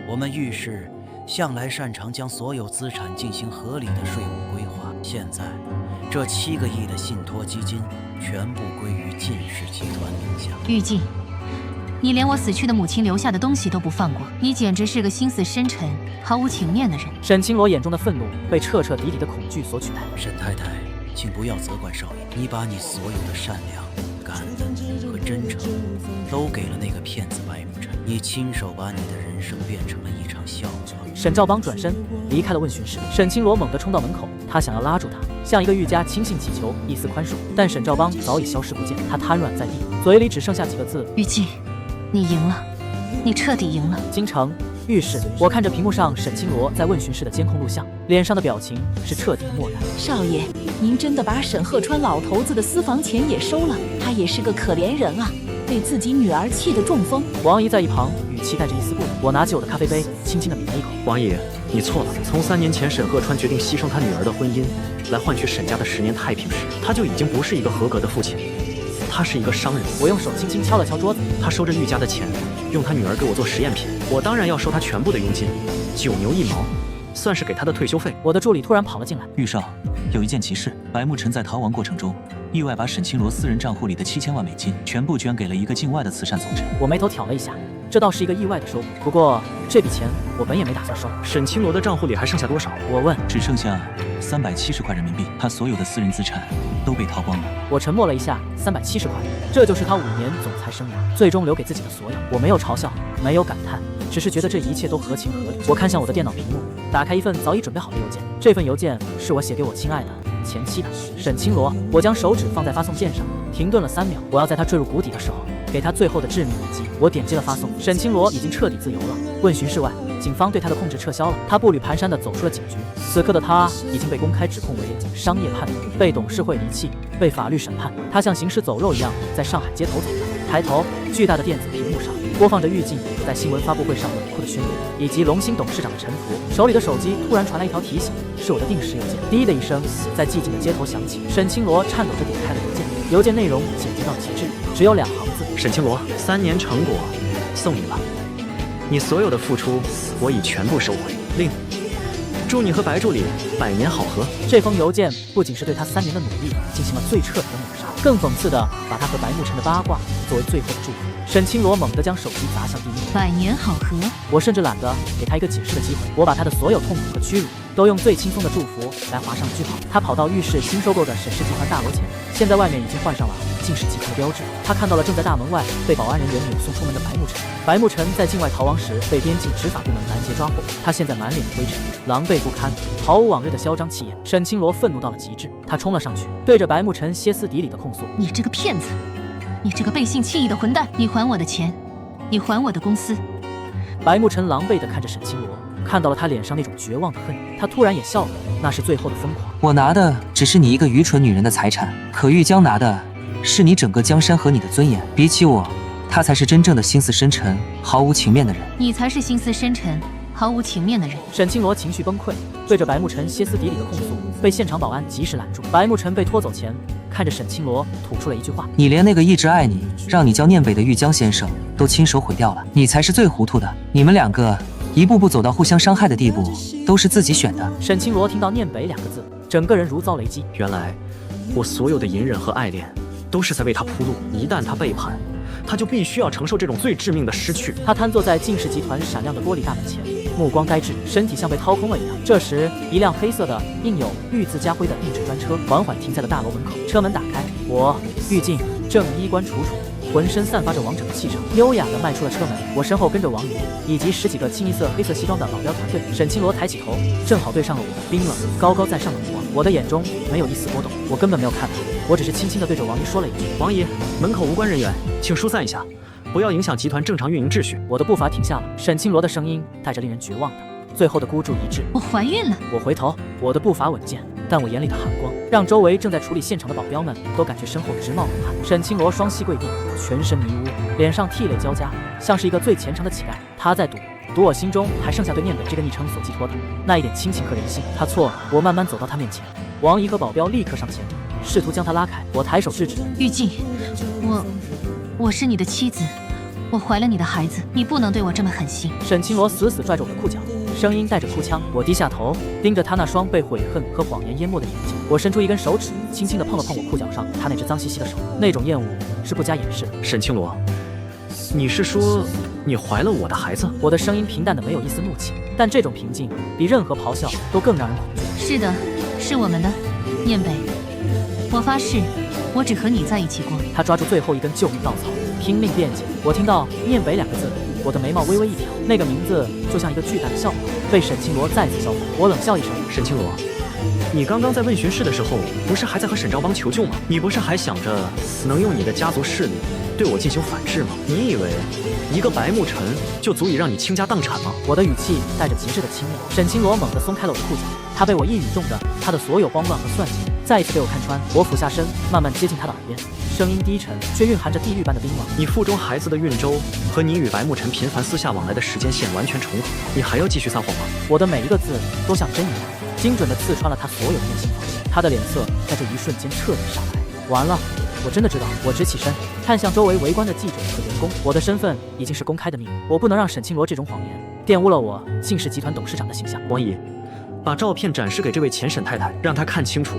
我们玉氏向来擅长将所有资产进行合理的税务规划。现在，这7个亿的信托基金全部归于靳氏集团名下。玉静，你连我死去的母亲留下的东西都不放过，你简直是个心思深沉、毫无情面的人。沈清罗眼中的愤怒被彻彻底底的恐惧所取代。沈太太，请不要责怪少爷，你把你所有的善良、感恩和真诚都给了那个骗子白沐晨，你亲手把你的人生变成了一场笑话。沈兆邦转身离开了问询室。沈清罗猛地冲到门口，他想要拉住他，向一个玉家亲信祈求一丝宽恕，但沈兆邦早已消失不见。他瘫软在地，嘴里只剩下几个字：玉静，你赢了，你彻底赢了。京城浴室，我看着屏幕上沈清罗在问询室的监控录像，脸上的表情是彻底的漠然。少爷，您真的把沈鹤川老头子的私房钱也收了？他也是个可怜人啊，被自己女儿气得中风。王姨在一旁语气带着一丝不满。我拿起我的咖啡杯，轻轻地抿了一口。王姨，你错了。从3年前沈鹤川决定牺牲他女儿的婚姻，来换取沈家的10年太平时，他就已经不是一个合格的父亲，他是一个商人。我用手轻轻敲了敲桌子。他收着玉家的钱，用他女儿给我做实验品，我当然要收他全部的佣金，9牛1毛，算是给他的退休费。我的助理突然跑了进来。玉少，有一件奇事，白沐晨在逃亡过程中，意外把沈清罗私人账户里的7000万美金全部捐给了一个境外的慈善组织。我眉头挑了一下，这倒是一个意外的收获。不过这笔钱我本也没打算收。沈清罗的账户里还剩下多少？我问。只剩下370块人民币，他所有的私人资产都被掏光了。我沉默了一下，370块，这就是他5年总裁生涯最终留给自己的所有。我没有嘲笑，没有感叹，只是觉得这一切都合情合理。我看向我的电脑屏幕，打开一份早已准备好的邮件。这份邮件是我写给我亲爱的前妻的。沈清罗。我将手指放在发送键上，停顿了3秒。我要在他坠入谷底的时候，给他最后的致命一击。我点击了发送。沈清罗已经彻底自由了。问询室外，警方对他的控制撤销了。他步履蹒跚地走出了警局。此刻的他已经被公开指控为商业叛徒，被董事会离弃，被法律审判。他像行尸走肉一样在上海街头走着。抬头，巨大的电子屏幕上播放着玉静在新闻发布会上冷酷的宣言，以及龙兴董事长的沉浮。手里的手机突然传来一条提醒，是我的定时邮件。滴的一声，在寂静的街头响起。沈清罗颤抖着点开了邮件，邮件内容简洁到极致，只有2行字：沈清罗，3年成果送你了，你所有的付出我已全部收回。另，祝你和白助理100年好合。这封邮件不仅是对他3年的努力进行了最彻底的抹杀，更讽刺的把他和白沐晨的八卦作为最后的祝福。沈清罗猛地将手机砸向地面。100年好合。我甚至懒得给他一个解释的机会，我把他的所有痛苦和屈辱都都用最轻松的祝福来划上句号。他跑到浴室新收购的沈氏集团大楼前，现在外面已经换上了晋氏集团的标志。他看到了正在大门外被保安人员扭送出门的白沐晨。白沐晨在境外逃亡时被边境执法部门拦截抓获，他现在满脸灰尘，狼狈不堪，毫无往日的嚣张气焰。沈清罗愤怒到了极致，他冲了上去，对着白沐晨歇斯底里的控诉：你这个骗子，你这个背信弃义的混蛋，你还我的钱，你还我的公司。白沐晨狼狈地看着沈清罗，看到了他脸上那种绝望的恨意，他突然也笑了，那是最后的疯狂。我拿的只是你一个愚蠢女人的财产，可玉江拿的是你整个江山和你的尊严。比起我，他才是真正的心思深沉、毫无情面的人。你才是心思深沉、毫无情面的人。沈清罗情绪崩溃，对着白沐晨歇斯底里的控诉，被现场保安及时拦住。白沐晨被拖走前，看着沈清罗吐出了一句话：你连那个一直爱你、让你叫念北的玉江先生都亲手毁掉了，你才是最糊涂的。你们两个一步步走到互相伤害的地步，都是自己选的。沈清罗听到念北两个字，整个人如遭雷击。原来我所有的隐忍和爱恋都是在为他铺路，一旦他背叛，他就必须要承受这种最致命的失去。他瘫坐在晋氏集团闪亮的玻璃大门前，目光呆滞，身体像被掏空了一样。这时，一辆黑色的印有玉字家徽的硬质专车缓缓停在了大楼门口，车门打开，我玉静正衣冠楚楚，浑身散发着王者的气场，优雅地迈出了车门。我身后跟着王姨以及10几个清一色黑色西装的保镖团队。沈清罗抬起头，正好对上了我冰冷高高在上的目光。我的眼中没有一丝波动，我根本没有看他，我只是轻轻地对着王姨说了一句：王姨，门口无关人员，请疏散一下，不要影响集团正常运营秩序。我的步伐停下了，沈清罗的声音带着令人绝望的最后的孤注一掷：我怀孕了。我回头，我的步伐稳健，但我眼里的寒光让周围正在处理现场的保镖们都感觉身后直冒冷汗。沈清罗双膝跪地，全身迷雾，脸上涕泪交加，像是一个最虔诚的乞丐。他在赌我心中还剩下对念北这个昵称所寄托的那一点亲情和人性。他错了。我慢慢走到他面前，王姨和保镖立刻上前，试图将他拉开。我抬手制止。玉静，我是你的妻子，我怀了你的孩子，你不能对我这么狠心。沈清罗死死拽着我的裤脚，声音带着哭腔。我低下头，盯着他那双被悔恨和谎言淹没的眼睛。我伸出一根手指，轻轻地碰了碰我裤脚上他那只脏兮兮的手，那种厌恶是不加掩饰的。沈清罗，你是说你怀了我的孩子？我的声音平淡的没有一丝怒气，但这种平静比任何咆哮都更让人恐惧。是的，是我们的，念北，我发誓，我只和你在一起过。他抓住最后一根救命稻草，拼命辩解。我听到念北两个字，我的眉毛微微一挑，那个名字就像一个巨大的笑话，被沈清罗再次消化。我冷笑一声：沈清罗，你刚刚在问询室的时候，不是还在和沈兆邦求救吗？你不是还想着能用你的家族势力对我进行反制吗？你以为一个白沐晨就足以让你倾家荡产吗？我的语气带着极致的轻蔑。沈清罗猛地松开了我的裤脚，他被我一语中的他的所有慌乱和算计再一次被我看穿。我俯下身，慢慢接近他的耳边，声音低沉，却蕴含着地狱般的冰冷。你腹中孩子的运舟和你与白沐晨频繁私下往来的时间线完全重合，你还要继续撒谎吗？我的每一个字都像针一样，精准地刺穿了他所有的内心防线。他的脸色在这一瞬间彻底煞白。完了，我真的知道。我直起身，看向周围围观的记者和员工。我的身份已经是公开的秘密，我不能让沈清罗这种谎言玷污了我晋氏集团董事长的形象。王姨，把照片展示给这位前沈太太，让她看清楚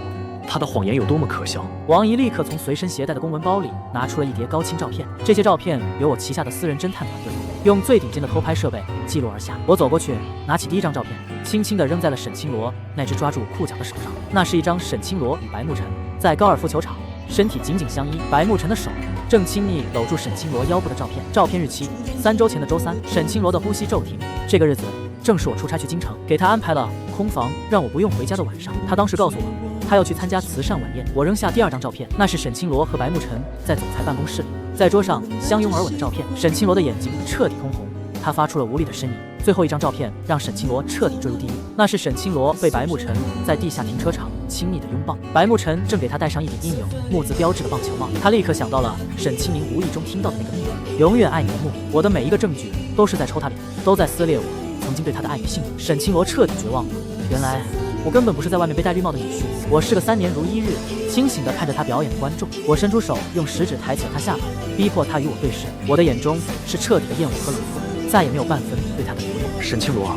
她的谎言有多么可笑。王姨立刻从随身携带的公文包里拿出了一叠高清照片，这些照片由我旗下的私人侦探团队用最顶尖的偷拍设备记录而下。我走过去，拿起第一张照片，轻轻地扔在了沈清罗那只抓住我裤脚的手上。那是一张沈清罗与白沐晨在高尔夫球场身体紧紧相依，白沐晨的手正亲昵搂住沈清罗腰部的照片。照片日期3周前的周3。沈清罗的呼吸骤停，这个日子正是我出差去京城，给他安排了空房，让我不用回家的晚上。他当时告诉我，他要去参加慈善晚宴。我扔下第二张照片，那是沈清罗和白沐晨在总裁办公室里，在桌上相拥而吻的照片。沈清罗的眼睛彻底通红，他发出了无力的呻吟。最后一张照片让沈清罗彻底坠入地狱，那是沈清罗被白沐晨在地下停车场亲密的拥抱。白沐晨正给他戴上一顶印有木字标志的棒球帽，他立刻想到了沈清明无意中听到的那个秘密：永远爱你的木。我的每一个证据都是在抽他脸，都在撕裂我曾经对他的爱与信任。沈清罗彻底绝望了，原来我根本不是在外面被戴绿帽的女婿，我是个3年如1日清醒地看着他表演的观众。我伸出手，用食指抬起了他下巴，逼迫他与我对视。我的眼中是彻底的厌恶和冷漠，再也没有半分对他的留恋。沈清罗，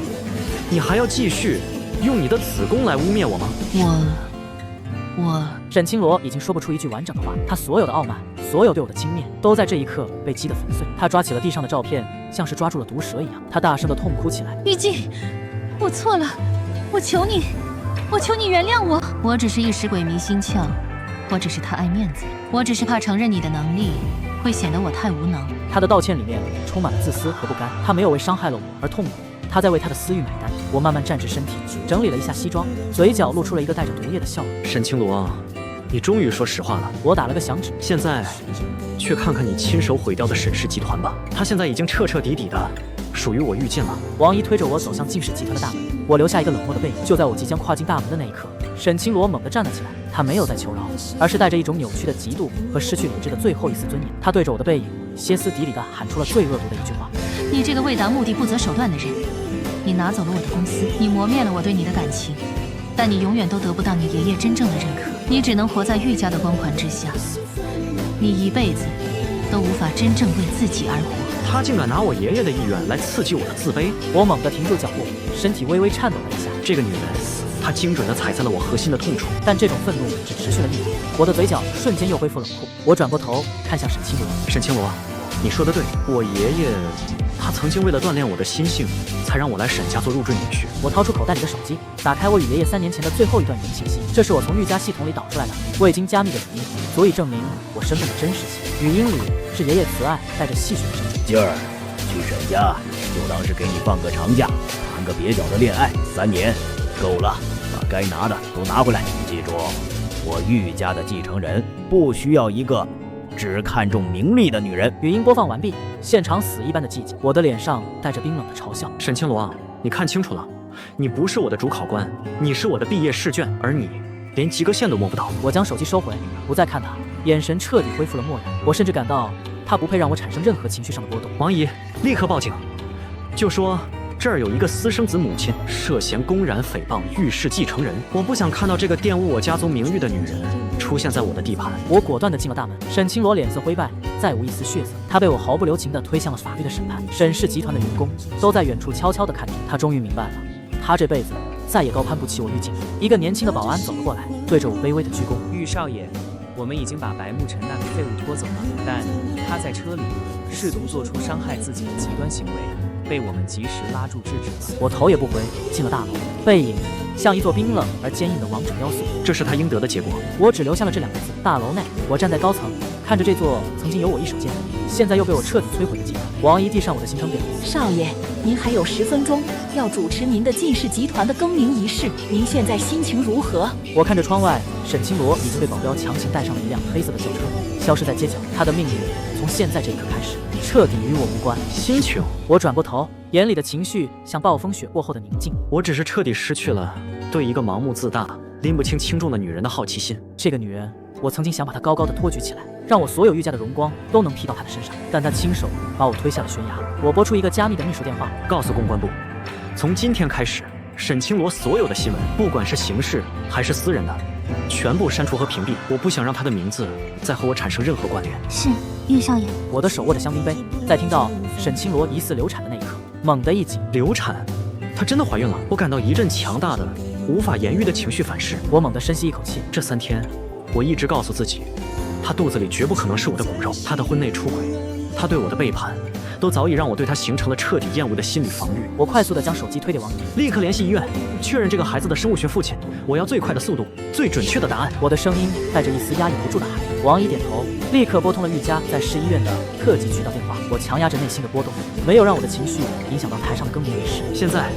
你还要继续用你的子宫来污蔑我吗？沈清罗已经说不出一句完整的话，他所有的傲慢，所有对我的轻蔑，都在这一刻被击得粉碎。他抓起了地上的照片，像是抓住了毒蛇一样，他大声地痛哭起来。玉静，我错了，我求你，我求你原谅我。我只是一时鬼迷心窍，我只是太爱面子，我只是怕承认你的能力会显得我太无能。他的道歉里面充满了自私和不甘，他没有为伤害了我而痛苦，他在为他的私欲买单。我慢慢站直身体，整理了一下西装，嘴角露出了一个带着毒液的笑容。沈清罗，你终于说实话了。我打了个响指。现在，去看看你亲手毁掉的沈氏集团吧，他现在已经彻彻底底的属于我玉晋了。王姨推着我走向晋氏集团的大门，我留下一个冷漠的背影。就在我即将跨进大门的那一刻，沈清罗猛地站了起来，他没有再求饶，而是带着一种扭曲的嫉妒和失去理智的最后一丝尊严。他对着我的背影歇斯底里地喊出了最恶毒的一句话：你这个为达目的不择手段的人，你拿走了我的公司，你磨灭了我对你的感情，但你永远都得不到你爷爷真正的认可，你只能活在玉家的光环之下，你一辈子都无法真正为自己而活。他竟敢拿我爷爷的意愿来刺激我的自卑！我猛地停住脚步，身体微微颤抖了一下。这个女人，她精准地踩在了我核心的痛处。但这种愤怒只持续了1秒，我的嘴角瞬间又恢复冷酷。我转过头看向沈清罗，沈清罗，你说的对，我爷爷他曾经为了锻炼我的心性，才让我来沈家做入赘女婿。我掏出口袋里的手机，打开我与爷爷3年前的最后一段语音信息，这是我从玉家系统里导出来的未经加密的语音，足以证明我身份的真实性。语音里是爷爷慈爱带着戏谑的声音：今儿去沈家，就当是给你放个长假，谈个蹩脚的恋爱，3年够了，把该拿的都拿回来。记住，我玉家的继承人不需要一个只看重名利的女人。语音播放完毕，现场死一般的寂静，我的脸上带着冰冷的嘲笑。沈清罗，你看清楚了，你不是我的主考官，你是我的毕业试卷，而你连及格线都摸不到。我将手机收回，不再看他，眼神彻底恢复了漠然。我甚至感到他不配让我产生任何情绪上的波动。王姨，立刻报警，就说这儿有一个私生子母亲涉嫌公然诽谤玉氏继承人，我不想看到这个玷污我家族名誉的女人出现在我的地盘。我果断地进了大门。沈清罗脸色灰败，再无一丝血色，他被我毫不留情地推向了法律的审判。沈氏集团的员工都在远处悄悄地看着他，终于明白了，他这辈子再也高攀不起我玉锦。一个年轻的保安走了过来，对着我卑微的鞠躬：玉少爷，我们已经把白沐晨那个废物拖走了，但他在车里试图做出伤害自己的极端行为，被我们及时拉住制止了。我头也不回进了大楼，背影像一座冰冷而坚硬的王者雕塑。这是他应得的结果。我只留下了这2个字：大楼内。我站在高层，看着这座曾经有我一手建立，现在又被我彻底摧毁的集团。王姨递上我的行程表：少爷，您还有10分钟要主持您的晋氏集团的更名仪式，您现在心情如何？我看着窗外，沈清罗已经被保镖强行带上了一辆黑色的轿车，消失在街角。他的命运从现在这一刻开始彻底与我无关。心情？我转过头，眼里的情绪像暴风雪过后的宁静。我只是彻底失去了对一个盲目自大、拎不清轻重的女人的好奇心。这个女人，我曾经想把她高高的托举起来，让我所有玉家的荣光都能披到她的身上，但她亲手把我推下了悬崖。我拨出一个加密的秘书电话，告诉公关部，从今天开始，沈清罗所有的新闻，不管是刑事还是私人的，全部删除和屏蔽。我不想让她的名字再和我产生任何关联。是，玉少爷。我的手握着香槟杯，在听到沈清罗疑似流产的那一刻，猛地一紧。流产？她真的怀孕了？我感到一阵强大的、无法言喻的情绪反噬。我猛地深吸一口气。这3天，我一直告诉自己，她肚子里绝不可能是我的骨肉。她的婚内出轨，她对我的背叛，都早已让我对她形成了彻底厌恶的心理防御。我快速地将手机推给王姨，立刻联系医院，确认这个孩子的生物学父亲。我要最快的速度，最准确的答案。我的声音带着一丝压抑不住的寒意。王姨点头，立刻拨通了玉家在市医院的特级渠道电话。我强压着内心的波动，没有让我的情绪影响到台上的更名仪式。现在，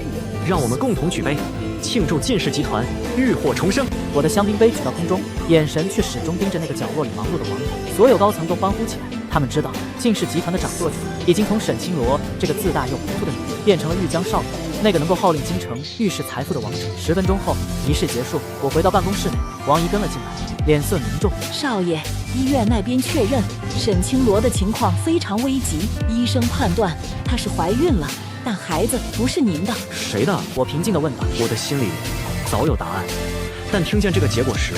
让我们共同举杯，庆祝晋氏集团浴火重生。我的香槟杯举到空中，眼神却始终盯着那个角落里忙碌的王姨。所有高层都欢呼起来，他们知道晋氏集团的掌舵者已经从沈清罗这个自大又糊涂的女人，变成了玉江少爷，那个能够号令京城玉氏财富的王者。10分钟后，仪式结束，我回到办公室内，王姨跟了进来，脸色凝重。少爷，医院那边确认沈清罗的情况非常危急，医生判断她是怀孕了，但孩子不是您的。谁的？我平静地问道。我的心里早有答案，但听见这个结果时，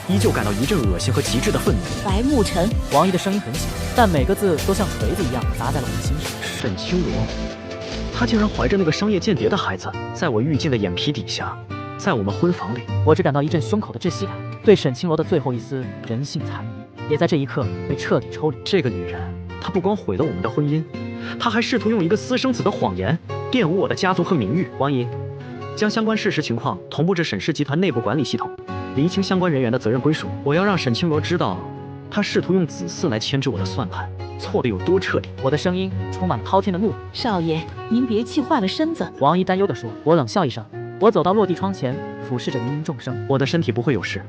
依旧感到一阵恶心和极致的愤怒。白沐晨。王姨的声音很小，但每个字都像锤子一样砸在了我的心上。沈清罗，她竟然怀着那个商业间谍的孩子，在我玉晋的眼皮底下，在我们婚房里。我只感到一阵胸口的窒息感，对沈清罗的最后一丝人性残余，也在这一刻被彻底抽离。这个女人，她不光毁了我们的婚姻，她还试图用一个私生子的谎言玷污我的家族和名誉。王姨，将相关事实情况同步至沈氏集团内部管理系统，厘清相关人员的责任归属。我要让沈清罗知道，他试图用子嗣来牵制我的算盘，错得有多彻底。我的声音充满了滔天的怒。少爷，您别气坏了身子。王姨担忧地说。我冷笑一声，我走到落地窗前，俯视着芸芸众生。我的身体不会有事，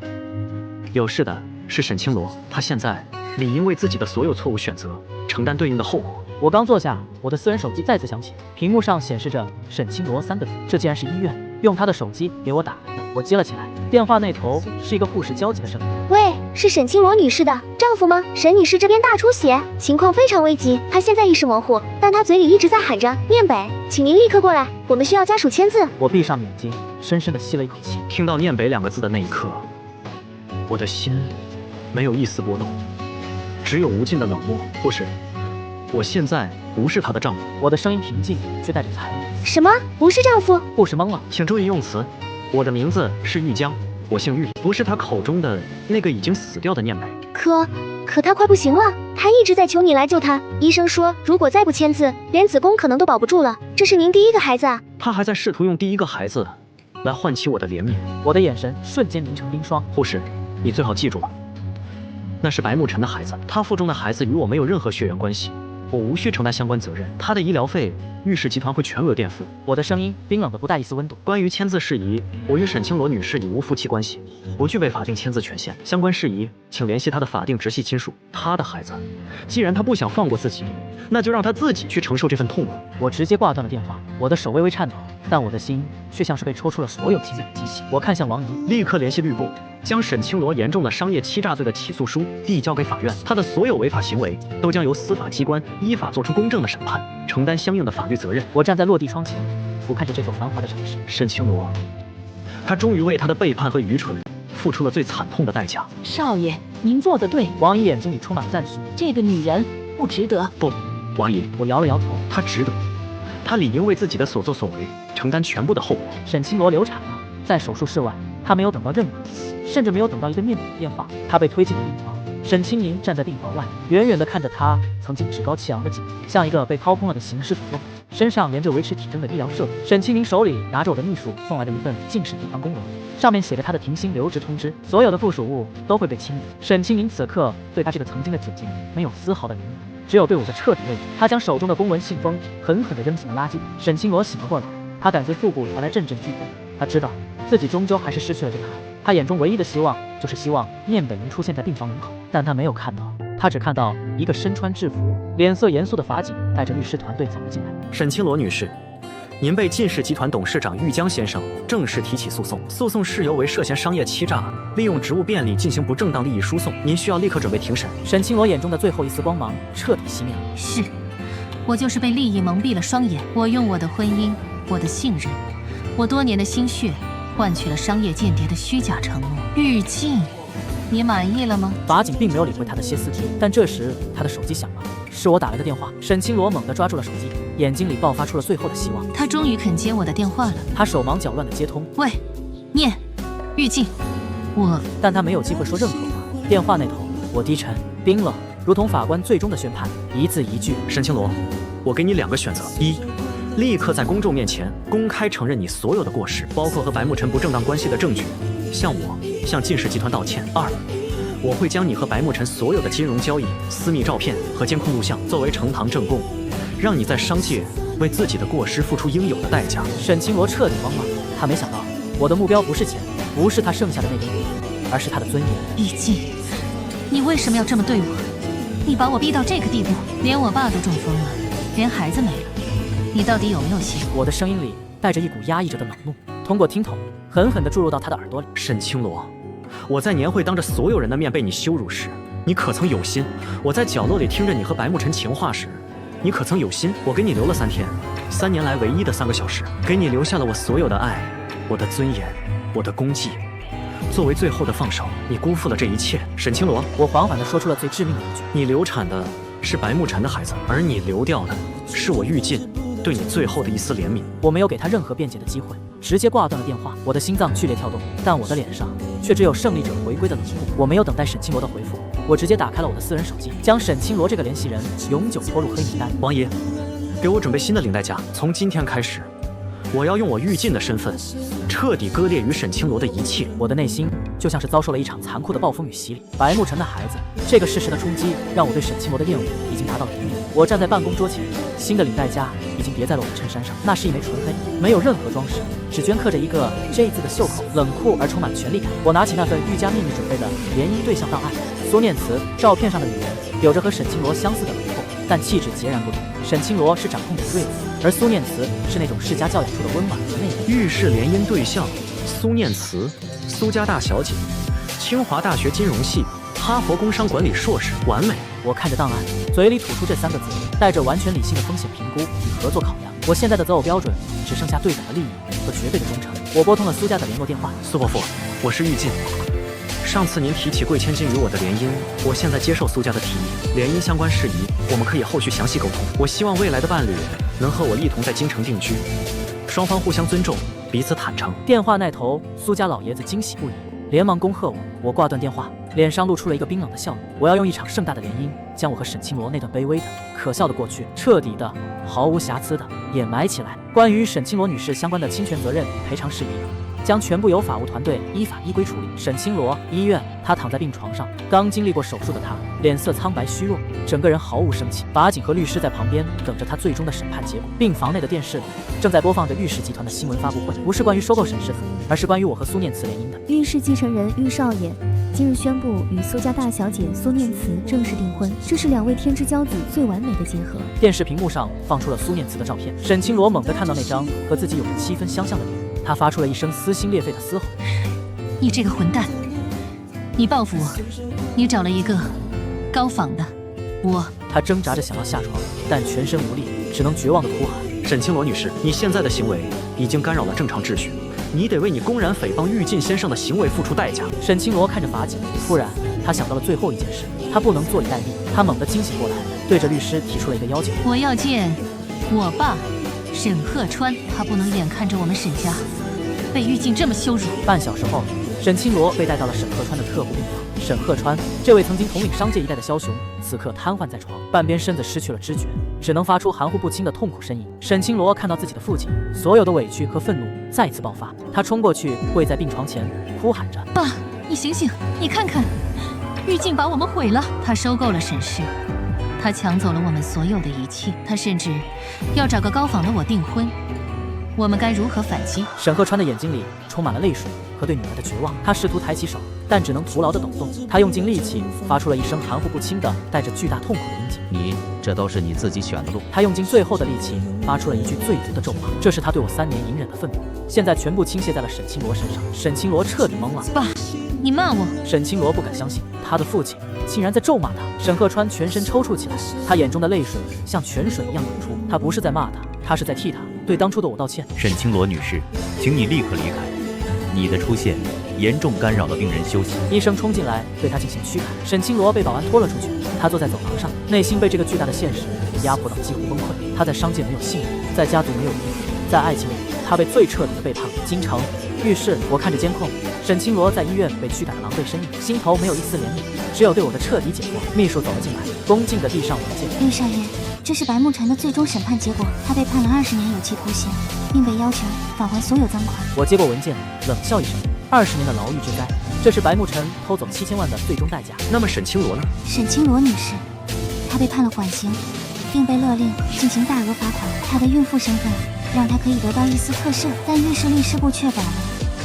有事的是沈清罗，他现在理应为自己的所有错误选择承担对应的后果。我刚坐下，我的私人手机再次响起，屏幕上显示着沈清罗3个字，这竟然是医院用他的手机给我打来的。我接了起来，电话那头是一个护士焦急的声音：喂，是沈清罗女士的丈夫吗？沈女士这边大出血，情况非常危急，她现在意识模糊，但她嘴里一直在喊着念北，请您立刻过来，我们需要家属签字。我闭上眼睛，深深地吸了一口气。听到念北2个字的那一刻，我的心没有一丝波动，只有无尽的冷漠。护士，我现在不是她的丈夫。我的声音平静，却带着残忍。什么？不是丈夫？护士懵了。请注意用词，我的名字是玉江，我姓玉，不是他口中的那个已经死掉的念北。可他快不行了，他一直在求你来救他。医生说，如果再不签字，连子宫可能都保不住了。这是您第1个孩子啊！他还在试图用第1个孩子来唤起我的怜悯。我的眼神瞬间凝成冰霜。护士，你最好记住了，那是白沐晨的孩子，他腹中的孩子与我没有任何血缘关系。我无需承担相关责任，他的医疗费，玉氏集团会全额垫付。我的声音冰冷的不带一丝温度。关于签字事宜，我与沈清罗女士已无夫妻关系，不具备法定签字权限。相关事宜，请联系她的法定直系亲属。她的孩子，既然她不想放过自己，那就让她自己去承受这份痛苦。我直接挂断了电话，我的手微微颤抖，但我的心却像是被抽出了所有情感机器。我看向王姨，立刻联系律部，将沈清罗严重的商业欺诈罪的起诉书递交给法院，他的所有违法行为都将由司法机关依法作出公正的审判，承担相应的法律责任。我站在落地窗前，俯瞰着这座繁华的城市。沈清罗，他终于为他的背叛和愚蠢付出了最惨痛的代价。少爷，您做得对。王姨眼睛里充满赞许。这个女人不值得。不，王姨，我摇了摇头。她值得，她理应为自己的所作所为承担全部的后果。沈清罗流产了，在手术室外，她没有等到任何东西，甚至没有等到一个面诊的电话，她被推进了病房。沈清宁站在病房外，远远地看着他曾经趾高气扬的景，像一个被掏空了的行尸走肉，身上连着维持体征的医疗设备。沈清宁手里拿着我的秘书送来的一份进士集团公文，上面写着他的停薪留职通知，所有的附属物都会被清理。沈清宁此刻对他这个曾经的姐姐没有丝毫的怜悯，只有对我的彻底畏惧。他将手中的公文信封狠狠地扔进了垃圾里。沈清罗醒了过来，他感觉腹部传来阵阵剧痛，他知道自己终究还是失去了这个孩子。他眼中唯一的希望就是希望念北能出现在病房门口，但他没有看到，他只看到一个身穿制服、脸色严肃的法警带着律师团队走了进来。沈清罗女士，您被晋氏集团董事长玉江先生正式提起诉讼，诉讼事由为涉嫌商业欺诈，利用职务便利进行不正当利益输送，您需要立刻准备庭审。沈清罗眼中的最后一丝光芒彻底熄灭了。是，我就是被利益蒙蔽了双眼，我用我的婚姻、我的信任、我多年的心血，换取了商业间谍的虚假承诺。玉静，你满意了吗？法警并没有理会他的歇斯底里，但这时他的手机响了，是我打来的电话。沈清罗猛地抓住了手机，眼睛里爆发出了最后的希望。他终于肯接我的电话了。他手忙脚乱地接通。喂，念，玉静，我……但他没有机会说任何话。电话那头，我低沉冰冷，如同法官最终的宣判，一字一句。沈清罗，我给你2个选择：一，立刻在公众面前公开承认你所有的过失，包括和白沐晨不正当关系的证据，向我、向晋氏集团道歉。2，我会将你和白沐晨所有的金融交易、私密照片和监控录像作为呈堂证供，让你在商界为自己的过失付出应有的代价。沈清罗彻底慌了，他没想到我的目标不是钱，不是他剩下的那点点，而是他的尊严。玉静，你为什么要这么对我？你把我逼到这个地步，连我爸都中风了，连孩子没了，你到底有没有心？我的声音里带着一股压抑着的冷怒，通过听筒狠狠地注入到他的耳朵里。沈清罗，我在年会当着所有人的面被你羞辱时，你可曾有心？我在角落里听着你和白沐晨情话时，你可曾有心？我给你留了3天，3年来唯一的3个小时，给你留下了我所有的爱，我的尊严，我的功绩。作为最后的放手，你辜负了这一切。沈清罗，我缓缓地说出了最致命的一句：你流产的是白沐晨的孩子，而你流掉的是我玉静对你最后的一丝怜悯。我没有给他任何辩解的机会，直接挂断了电话。我的心脏剧烈跳动，但我的脸上却只有胜利者回归的冷酷。我没有等待沈清罗的回复，我直接打开了我的私人手机，将沈清罗这个联系人永久拖入黑名单。王爷，给我准备新的领带夹，从今天开始，我要用我玉晋的身份，彻底割裂于沈清罗的一切。我的内心就像是遭受了一场残酷的暴风雨洗礼。白慕辰的孩子，这个事实的冲击让我对沈清罗的厌恶已经达到了顶点。我站在办公桌前，新的领带夹已经别在了我的衬衫上，那是一枚纯黑，没有任何装饰，只镌刻着一个 J 字的袖口，冷酷而充满权力感。我拿起那份玉家秘密准备的联姻对象档案，苏念慈照片上的女人有着和沈清罗相似的轮廓，但气质截然不同。沈清罗是掌控者的瑞子，而苏念慈是那种世家教养出的温婉和内敛。玉氏联姻对象苏念慈，苏家大小姐，清华大学金融系，哈佛工商管理硕士，完美。我看着档案，嘴里吐出这3个字，带着完全理性的风险评估与合作考量。我现在的择偶标准只剩下对等的利益和绝对的忠诚。我拨通了苏家的联络电话。苏伯父，我是玉晋。上次您提起贵千金与我的联姻，我现在接受苏家的提议，联姻相关事宜我们可以后续详细沟通。我希望未来的伴侣能和我一同在京城定居，双方互相尊重，彼此坦诚。电话那头，苏家老爷子惊喜不已，连忙恭贺我。我挂断电话，脸上露出了一个冰冷的笑容。我要用一场盛大的联姻，将我和沈清罗那段卑微的、可笑的过去，彻底的、毫无瑕疵的掩埋起来。关于沈清罗女士相关的侵权责任赔偿事宜，将全部由法务团队依法依规处理。沈清罗医院，她躺在病床上，刚经历过手术的她，脸色苍白虚弱，整个人毫无生气。法警和律师在旁边等着她最终的审判结果。病房内的电视里正在播放着玉氏集团的新闻发布会，不是关于收购沈氏，而是关于我和苏念慈联姻的。玉氏继承人玉少爷今日宣布与苏家大小姐苏念慈正式订婚，这是2位天之骄子最完美的结合。电视屏幕上放出了苏念慈的照片，沈清罗猛地看到那张和自己有着7分相像的脸，他发出了一声撕心裂肺的嘶吼：“你这个混蛋！你报复我，你找了一个高仿的我。”他挣扎着想要下床，但全身无力，只能绝望地哭喊：“沈清罗女士，你现在的行为已经干扰了正常秩序，你得为你公然诽谤玉晋先生的行为付出代价。”沈清罗看着法警，突然他想到了最后一件事，他不能坐以待毙。他猛地惊醒过来，对着律师提出了一个要求：“我要见我爸沈鹤川，他不能眼看着我们沈家被玉晋这么羞辱。”半小时后，沈清罗被带到了沈鹤川的特护病房。沈鹤川，这位曾经统领商界一代的枭雄，此刻瘫痪在床，半边身子失去了知觉，只能发出含糊不清的痛苦呻吟。沈清罗看到自己的父亲，所有的委屈和愤怒再次爆发，他冲过去跪在病床前，哭喊着：“爸，你醒醒，你看看，玉晋把我们毁了，他收购了沈氏。他抢走了我们所有的一切，他甚至要找个高仿的我订婚，我们该如何反击？”沈鹤川的眼睛里充满了泪水和对女儿的绝望，他试图抬起手，但只能徒劳地抖动。他用尽力气，发出了一声含糊不清的、带着巨大痛苦的音节：“你，这都是你自己选的路。”他用尽最后的力气，发出了一句最毒的咒骂，这是他对我3年隐忍的愤怒，现在全部倾泻在了沈清罗身上。沈清罗彻底懵了。爸，你骂我？沈清罗不敢相信，他的父亲竟然在咒骂他。沈鹤川全身抽搐起来，他眼中的泪水像泉水一样涌出。他不是在骂他，他是在替他对当初的我道歉。沈清罗女士，请你立刻离开，你的出现严重干扰了病人休息。医生冲进来对他进行驱赶，沈清罗被保安拖了出去。他坐在走廊上，内心被这个巨大的现实压迫到几乎崩溃。他在商界没有信任，在家族没有依附，在爱情里他被最彻底的背叛了。京城浴室，我看着监控，沈清罗在医院被驱赶的狼狈身影，心头没有一丝怜悯，只有对我的彻底解脱。秘书走了进来，恭敬地递上文件。玉少爷，这是白慕辰的最终审判结果，他被判了20年有期徒刑，并被要求返还所有赃款。我接过文件，冷笑一声：20年的牢狱之灾，这是白慕辰偷走7000万的最终代价。那么沈清罗呢？沈清罗女士，她被判了缓刑，并被勒令进行大额罚款。她的孕妇身份让她可以得到一丝特赦，但玉氏律师部确保了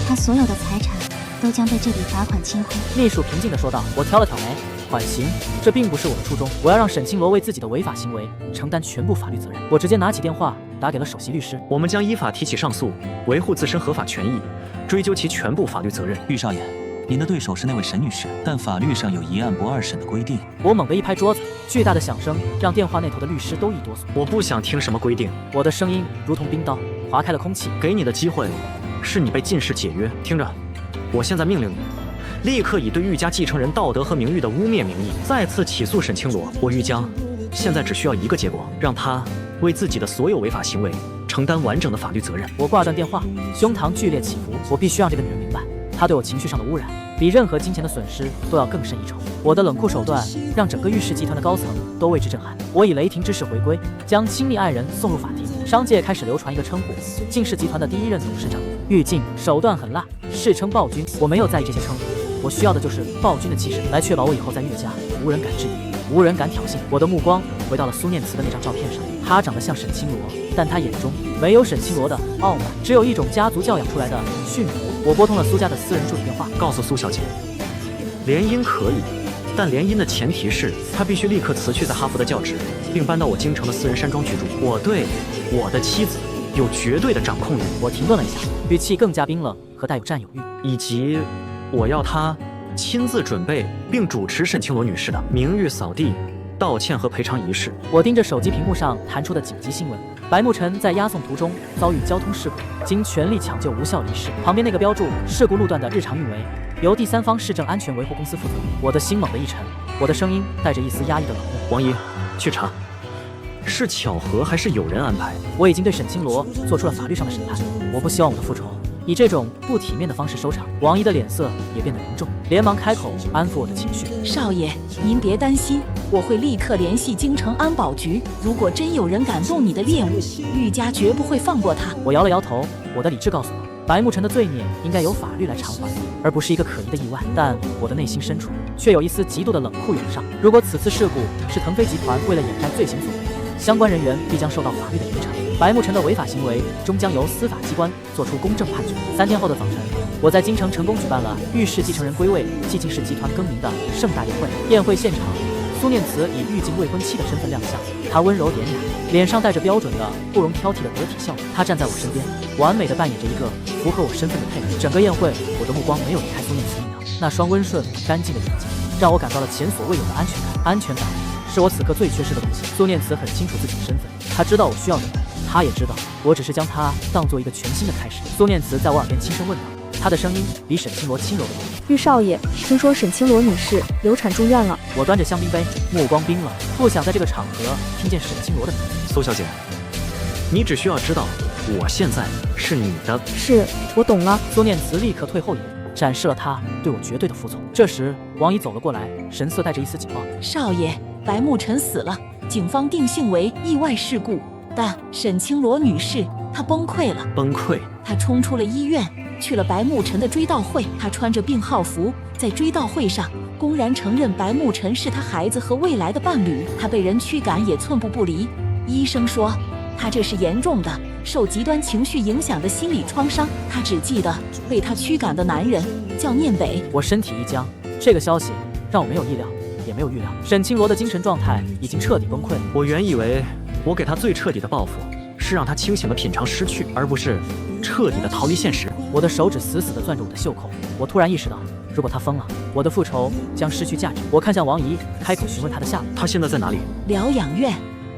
她所有的财产都将被这笔罚款清亏。秘书平静地说道。我挑了挑眉，缓刑，这并不是我的初衷。我要让沈清罗为自己的违法行为承担全部法律责任。我直接拿起电话打给了首席律师。我们将依法提起上诉，维护自身合法权益，追究其全部法律责任。玉少爷，您的对手是那位沈女士，但法律上有一案不二审的规定。我猛地一拍桌子，巨大的响声让电话那头的律师都一哆嗦。我不想听什么规定。我的声音如同冰刀划开了空气。给你的机会是你被晋氏解约。听着，我现在命令你，立刻以对玉家继承人道德和名誉的污蔑名义，再次起诉沈清罗。我玉江现在只需要一个结果，让他为自己的所有违法行为承担完整的法律责任。我挂断电话，胸膛剧烈起伏。我必须让这个女人明白，她对我情绪上的污染，比任何金钱的损失都要更胜一筹。我的冷酷手段让整个玉氏集团的高层都为之震撼。我以雷霆之势回归，将亲密爱人送入法庭，商界开始流传一个称呼：晋氏集团的第一任董事长玉静，手段狠辣，世称暴君。我没有在意这些称呼，我需要的就是暴君的气势，来确保我以后在玉家无人敢质疑，无人敢挑衅。我的目光回到了苏念慈的那张照片上，她长得像沈清罗，但她眼中没有沈清罗的傲慢，只有一种家族教养出来的驯服。我拨通了苏家的私人助理电话，告诉苏小姐，联姻可以，但联姻的前提是她必须立刻辞去在哈佛的教职，并搬到我京城的私人山庄居住。我对我的妻子有绝对的掌控欲。我停顿了一下，语气更加冰冷和带有占有欲，以及我要她亲自准备并主持沈清罗女士的名誉扫地、道歉和赔偿仪式。我盯着手机屏幕上弹出的紧急新闻：白慕辰在押送途中遭遇交通事故，经全力抢救无效离世。旁边那个标注事故路段的日常运维由第三方市政安全维护公司负责。我的心猛地一沉，我的声音带着一丝压抑的冷漠：王姨，去查，是巧合还是有人安排？我已经对沈清罗做出了法律上的审判，我不希望我的复仇以这种不体面的方式收场。王姨的脸色也变得凝重，连忙开口安抚我的情绪：少爷，您别担心，我会立刻联系京城安保局，如果真有人敢动你的猎物，玉家绝不会放过他。我摇了摇头，我的理智告诉我，白慕辰的罪孽应该由法律来偿还，而不是一个可疑的意外。但我的内心深处却有一丝极度的冷酷涌上。如果此次事故是腾飞集团为了掩盖罪行所为，相关人员必将受到法律的严惩。白慕辰的违法行为终将由司法机关作出公正判决。3天后的早晨，我在京城成功举办了玉氏继承人归位暨晋氏集团更名的盛大宴会。宴会现场，苏念慈以玉静未婚妻的身份亮相，她温柔典雅，脸上带着标准的不容挑剔的得体笑容。她站在我身边，完美的扮演着一个符合我身份的配偶。整个宴会，我的目光没有离开苏念慈一秒，那双温顺干净的眼睛让我感到了前所未有的安全感。安全感是我此刻最缺失的东西。苏念慈很清楚自己的身份，她知道我需要什么，她也知道我只是将她当做一个全新的开始。苏念慈在我耳边轻声问道，她的声音比沈清罗轻柔得多。玉少爷，听说沈清罗女士流产住院了。我端着香槟杯，目光冰冷，不想在这个场合听见沈清罗的名字。苏小姐，你只需要知道，我现在是你的。是，我懂了。苏念慈立刻退后一步，展示了她对我绝对的服从。这时，王姨走了过来，神色带着一丝紧抱。少爷，白慕辰死了，警方定性为意外事故，但沈清罗女士她崩溃了。崩溃？她冲出了医院，去了白慕辰的追悼会。她穿着病号服，在追悼会上公然承认白慕辰是她孩子和未来的伴侣。她被人驱赶也寸步不离。医生说，她这是严重的受极端情绪影响的心理创伤。她只记得被她驱赶的男人叫念北。我身体一僵，这个消息让我没有意料，也没有预料。沈清罗的精神状态已经彻底崩溃了。我原以为我给他最彻底的报复是让他清醒地品尝失去，而不是彻底的逃离现实。我的手指死死地攥着我的袖口，我突然意识到，如果他疯了，我的复仇将失去价值。我看向王姨，开口询问她的下落。他现在在哪里？疗养院。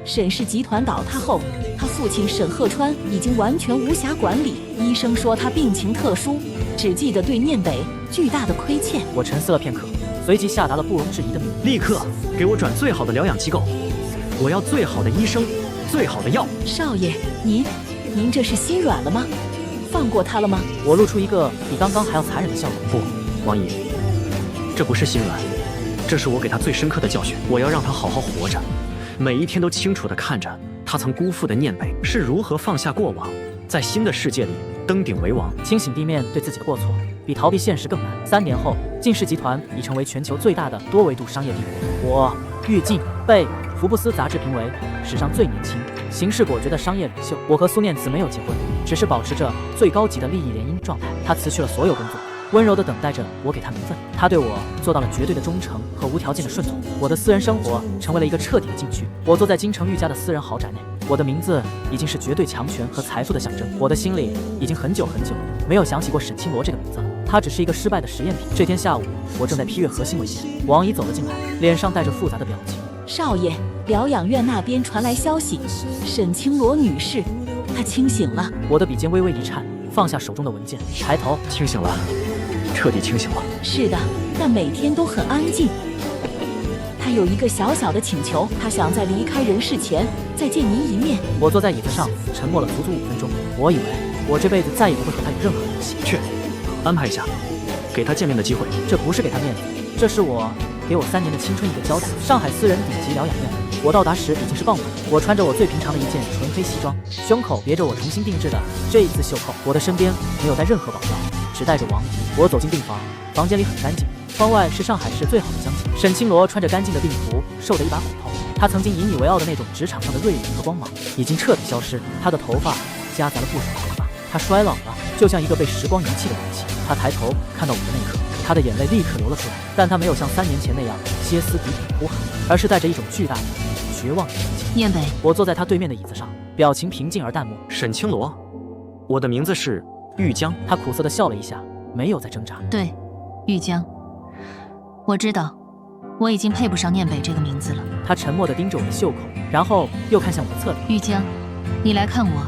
沈氏集团倒塌后，他父亲沈鹤川已经完全无暇管理。医生说他病情特殊，只记得对念北巨大的亏欠。我沉思了片刻，随即下达了不容置疑的命令：立刻给我转最好的疗养机构，我要最好的医生，最好的药。少爷，您这是心软了吗？放过他了吗？我露出一个比刚刚还要残忍的笑容。不，王姨，这不是心软，这是我给他最深刻的教训。我要让他好好活着，每一天都清楚地看着他曾辜负的念北是如何放下过往，在新的世界里登顶为王。清醒地面对自己的过错，比逃避现实更难。3年后，晋氏集团已成为全球最大的多维度商业帝国。我玉静被福布斯杂志评为史上最年轻、行事果决的商业领袖。我和苏念慈没有结婚，只是保持着最高级的利益联姻状态。他辞去了所有工作，温柔地等待着我给他名分。他对我做到了绝对的忠诚和无条件的顺从。我的私人生活成为了一个彻底的禁区。我坐在京城玉家的私人豪宅内，我的名字已经是绝对强权和财富的象征。我的心里已经很久没有想起过沈清罗这个名字，他只是一个失败的实验品。这天下午，我正在批阅核心文件，王姨走了进来，脸上带着复杂的表情。少爷，疗养院那边传来消息，沈清罗女士她清醒了。我的笔尖微微一颤，放下手中的文件，抬头。清醒了，彻底清醒了。是的，但每天都很安静。他有一个小小的请求，他想在离开人世前再见您一面。我坐在椅子上，沉默了足足5分钟。我以为我这辈子再也不会和他有任何联系。去，安排一下，给他见面的机会。这不是给他面子，这是我给我3年的青春一个交代。上海私人顶级疗养院，我到达时已经是傍晚。我穿着我最平常的一件纯黑西装，胸口别着我重新定制的这一字袖扣。我的身边没有带任何保镖，只带着王姨。我走进病房，房间里很干净，窗外是上海市最好的江景。沈清罗穿着干净的病服，瘦得一把骨头。他曾经引以为傲的那种职场上的锐利和光芒已经彻底消失。他的头发夹杂了不少头发，他衰老了，就像一个被时光遗弃的容器。他抬头看到我的那一刻，他的眼泪立刻流了出来，但他没有像3年前那样歇斯底里的呼喊，而是带着一种巨大的绝望的神情。念北，我坐在他对面的椅子上，表情平静而淡漠。沈清罗，我的名字是玉江。他苦涩地笑了一下，没有再挣扎。对，玉江，我知道，我已经配不上念北这个名字了。他沉默地盯着我的袖口，然后又看向我的侧脸。玉江，你来看我，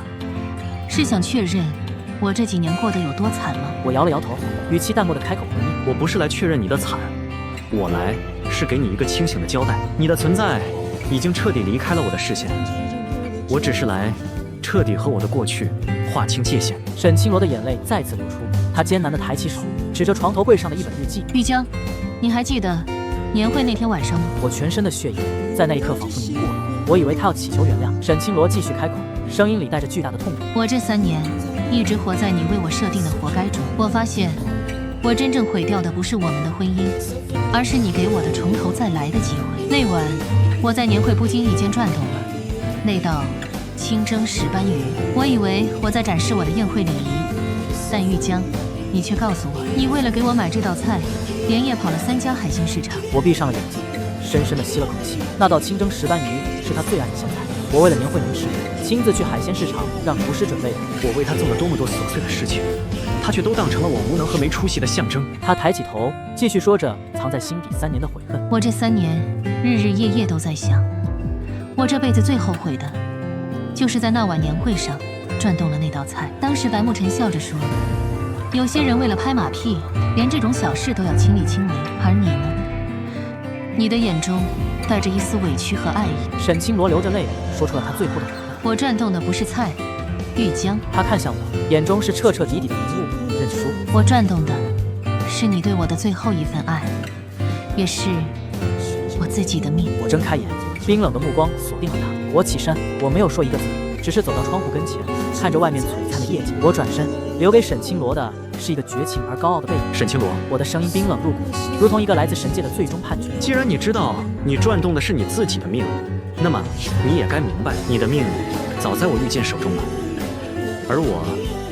是想确认我这几年过得有多惨吗？我摇了摇头，语气淡漠地开口回应：我不是来确认你的惨，我来是给你一个清醒的交代。你的存在已经彻底离开了我的视线，我只是来彻底和我的过去划清界限。沈清罗的眼泪再次流出，他艰难地抬起手，指着床头柜上的一本日记。玉江，你还记得年会那天晚上吗？我全身的血液在那一刻仿佛凝固了，我以为他要祈求原谅。沈清罗继续开口，声音里带着巨大的痛苦。我这3年一直活在你为我设定的活该中。我发现，我真正毁掉的不是我们的婚姻，而是你给我的从头再来的机会。那晚，我在年会不经意间转动了那道清蒸石斑鱼，我以为我在展示我的宴会礼仪，但玉江，你却告诉我，你为了给我买这道菜，连夜跑了3家海鲜市场。我闭上了眼睛，深深地吸了口气。那道清蒸石斑鱼是他最爱的咸菜，我为了年会能吃，亲自去海鲜市场让厨师准备的。我为他做了多么多琐碎的事情，他却都当成了我无能和没出息的象征。他抬起头，继续说着藏在心底3年的悔恨。我这3年日日夜夜都在想，我这辈子最后悔的，就是在那晚年会上转动了那道菜。当时白慕辰笑着说，有些人为了拍马屁，连这种小事都要亲力亲为，而你呢？你的眼中带着一丝委屈和爱意。沈清罗流着泪说出了他最后的悔恨。我转动的不是菜，玉江。他看向我，眼中是彻彻底底的明悟、认输。我转动的是你对我的最后一份爱，也是我自己的命。我睁开眼，冰冷的目光锁定了他。我起身，我没有说一个字，只是走到窗户跟前，看着外面璀璨的夜景。我转身，留给沈清罗的是一个绝情而高傲的背影。沈清罗，我的声音冰冷入骨，如同一个来自神界的最终判决。既然你知道你转动的是你自己的命，那么你也该明白，你的命早在我玉剑手中了，而我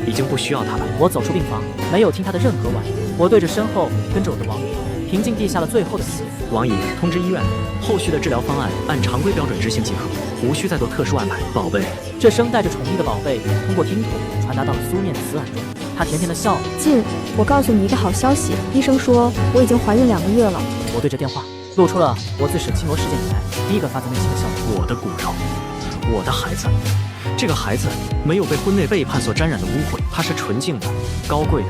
已经不需要他了。我走出病房，没有听他的任何挽留。我对着身后跟着我的王姨，平静地下了最后的命令。王姨，通知医院，后续的治疗方案按常规标准执行即可，无需再做特殊安排。宝贝，这声带着宠溺的宝贝通过听筒传达到了苏念慈耳中。她甜甜地笑了。静，我告诉你一个好消息，医生说我已经怀孕2个月了。我对着电话露出了我自沈清罗事件以来第一个发自内心的笑容。我的骨肉，我的孩子，这个孩子没有被婚内背叛所沾染的污秽，他是纯净的、高贵的，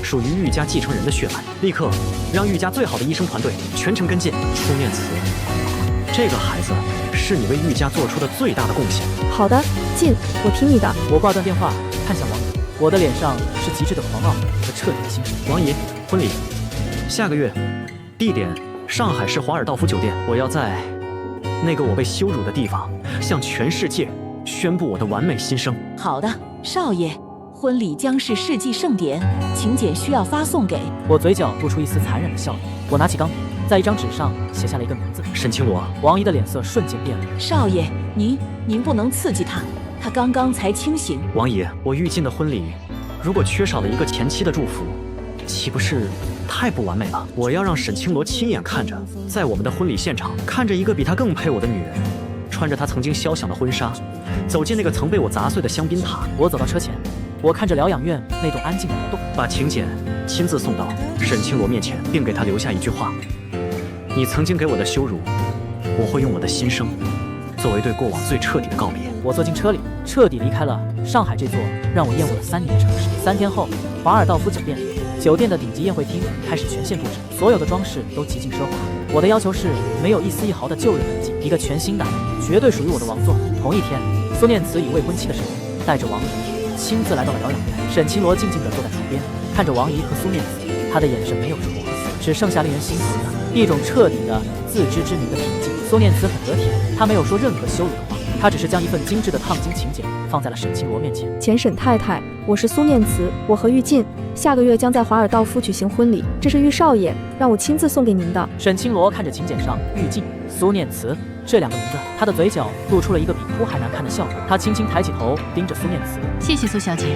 属于玉家继承人的血脉。立刻让玉家最好的医生团队全程跟进。初念慈，这个孩子是你为玉家做出的最大的贡献。好的，静，我听你的。我挂断电话，看向王姨，我的脸上是极致的狂傲和彻底的心声。王姨，婚礼下个月，地点上海市华尔道夫酒店。我要在那个我被羞辱的地方，向全世界宣布我的完美新生。好的，少爷，婚礼将是世纪盛典，请柬需要发送给……我嘴角露出一丝残忍的笑意。我拿起钢笔，在一张纸上写下了一个名字：沈清罗。王姨的脸色瞬间变了。少爷，您不能刺激他，他刚刚才清醒。王姨，我玉进的婚礼，如果缺少了一个前妻的祝福，岂不是太不完美了？我要让沈清罗亲眼看着，在我们的婚礼现场，看着一个比他更配我的女人，穿着她曾经肖想的婚纱，走进那个曾被我砸碎的香槟塔。我走到车前，我看着疗养院那栋安静的楼栋，把请柬亲自送到沈清罗面前，并给他留下一句话：你曾经给我的羞辱，我会用我的心声作为对过往最彻底的告别。我坐进车里，彻底离开了上海这座让我厌恶了3年的城市。3天后，华尔道夫酒店，酒店的顶级宴会厅开始全线布置，所有的装饰都极尽奢华。我的要求是没有一丝一毫的旧日痕迹，一个全新的、绝对属于我的王座。同一天，苏念慈以未婚妻的身份，带着王姨亲自来到了疗养院。沈清罗静静地坐在床边，看着王姨和苏念慈，他的眼神没有了光，只剩下令人心疼的一种彻底的自知之明的平静。苏念慈很得体，他没有说任何羞辱的话，他只是将一份精致的烫金请柬放在了沈清罗面前。前沈太太，我是苏念慈，我和玉静下个月将在华尔道夫举行婚礼，这是玉少爷让我亲自送给您的。沈清罗看着请柬上玉静、苏念慈这两个名字，他的嘴角露出了一个比哭还难看的笑容。他轻轻抬起头，盯着苏念慈。谢谢苏小姐，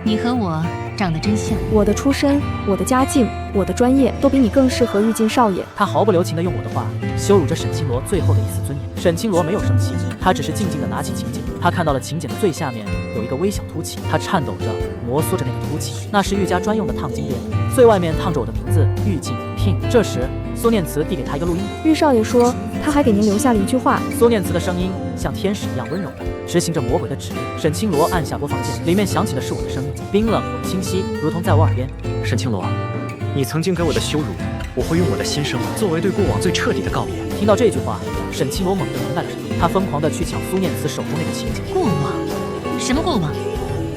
你和我长得真像。我的出身，我的家境，我的专业，都比你更适合玉静少爷。他毫不留情地用我的话羞辱着沈清罗最后的一丝尊严。沈清罗没有生气，他只是静静地拿起请柬。他看到了请柬的最下面有一个微小凸起，他颤抖着摩挲着那个凸起，那是玉家专用的烫金边，最外面烫着我的名字玉静 King。这时苏念慈递给他一个录音。玉少爷说他还给您留下了一句话。苏念慈的声音像天使一样温柔的执行着魔鬼的指令。沈清罗按下播放键，里面响起的是我的声音，冰冷清晰，如同在我耳边。沈清罗，你曾经给我的羞辱，我会用我的新生作为对过往最彻底的告别。听到这句话，沈清罗猛地明白了什么，他疯狂地去抢苏念慈手中那个请柬。过往？什么过往？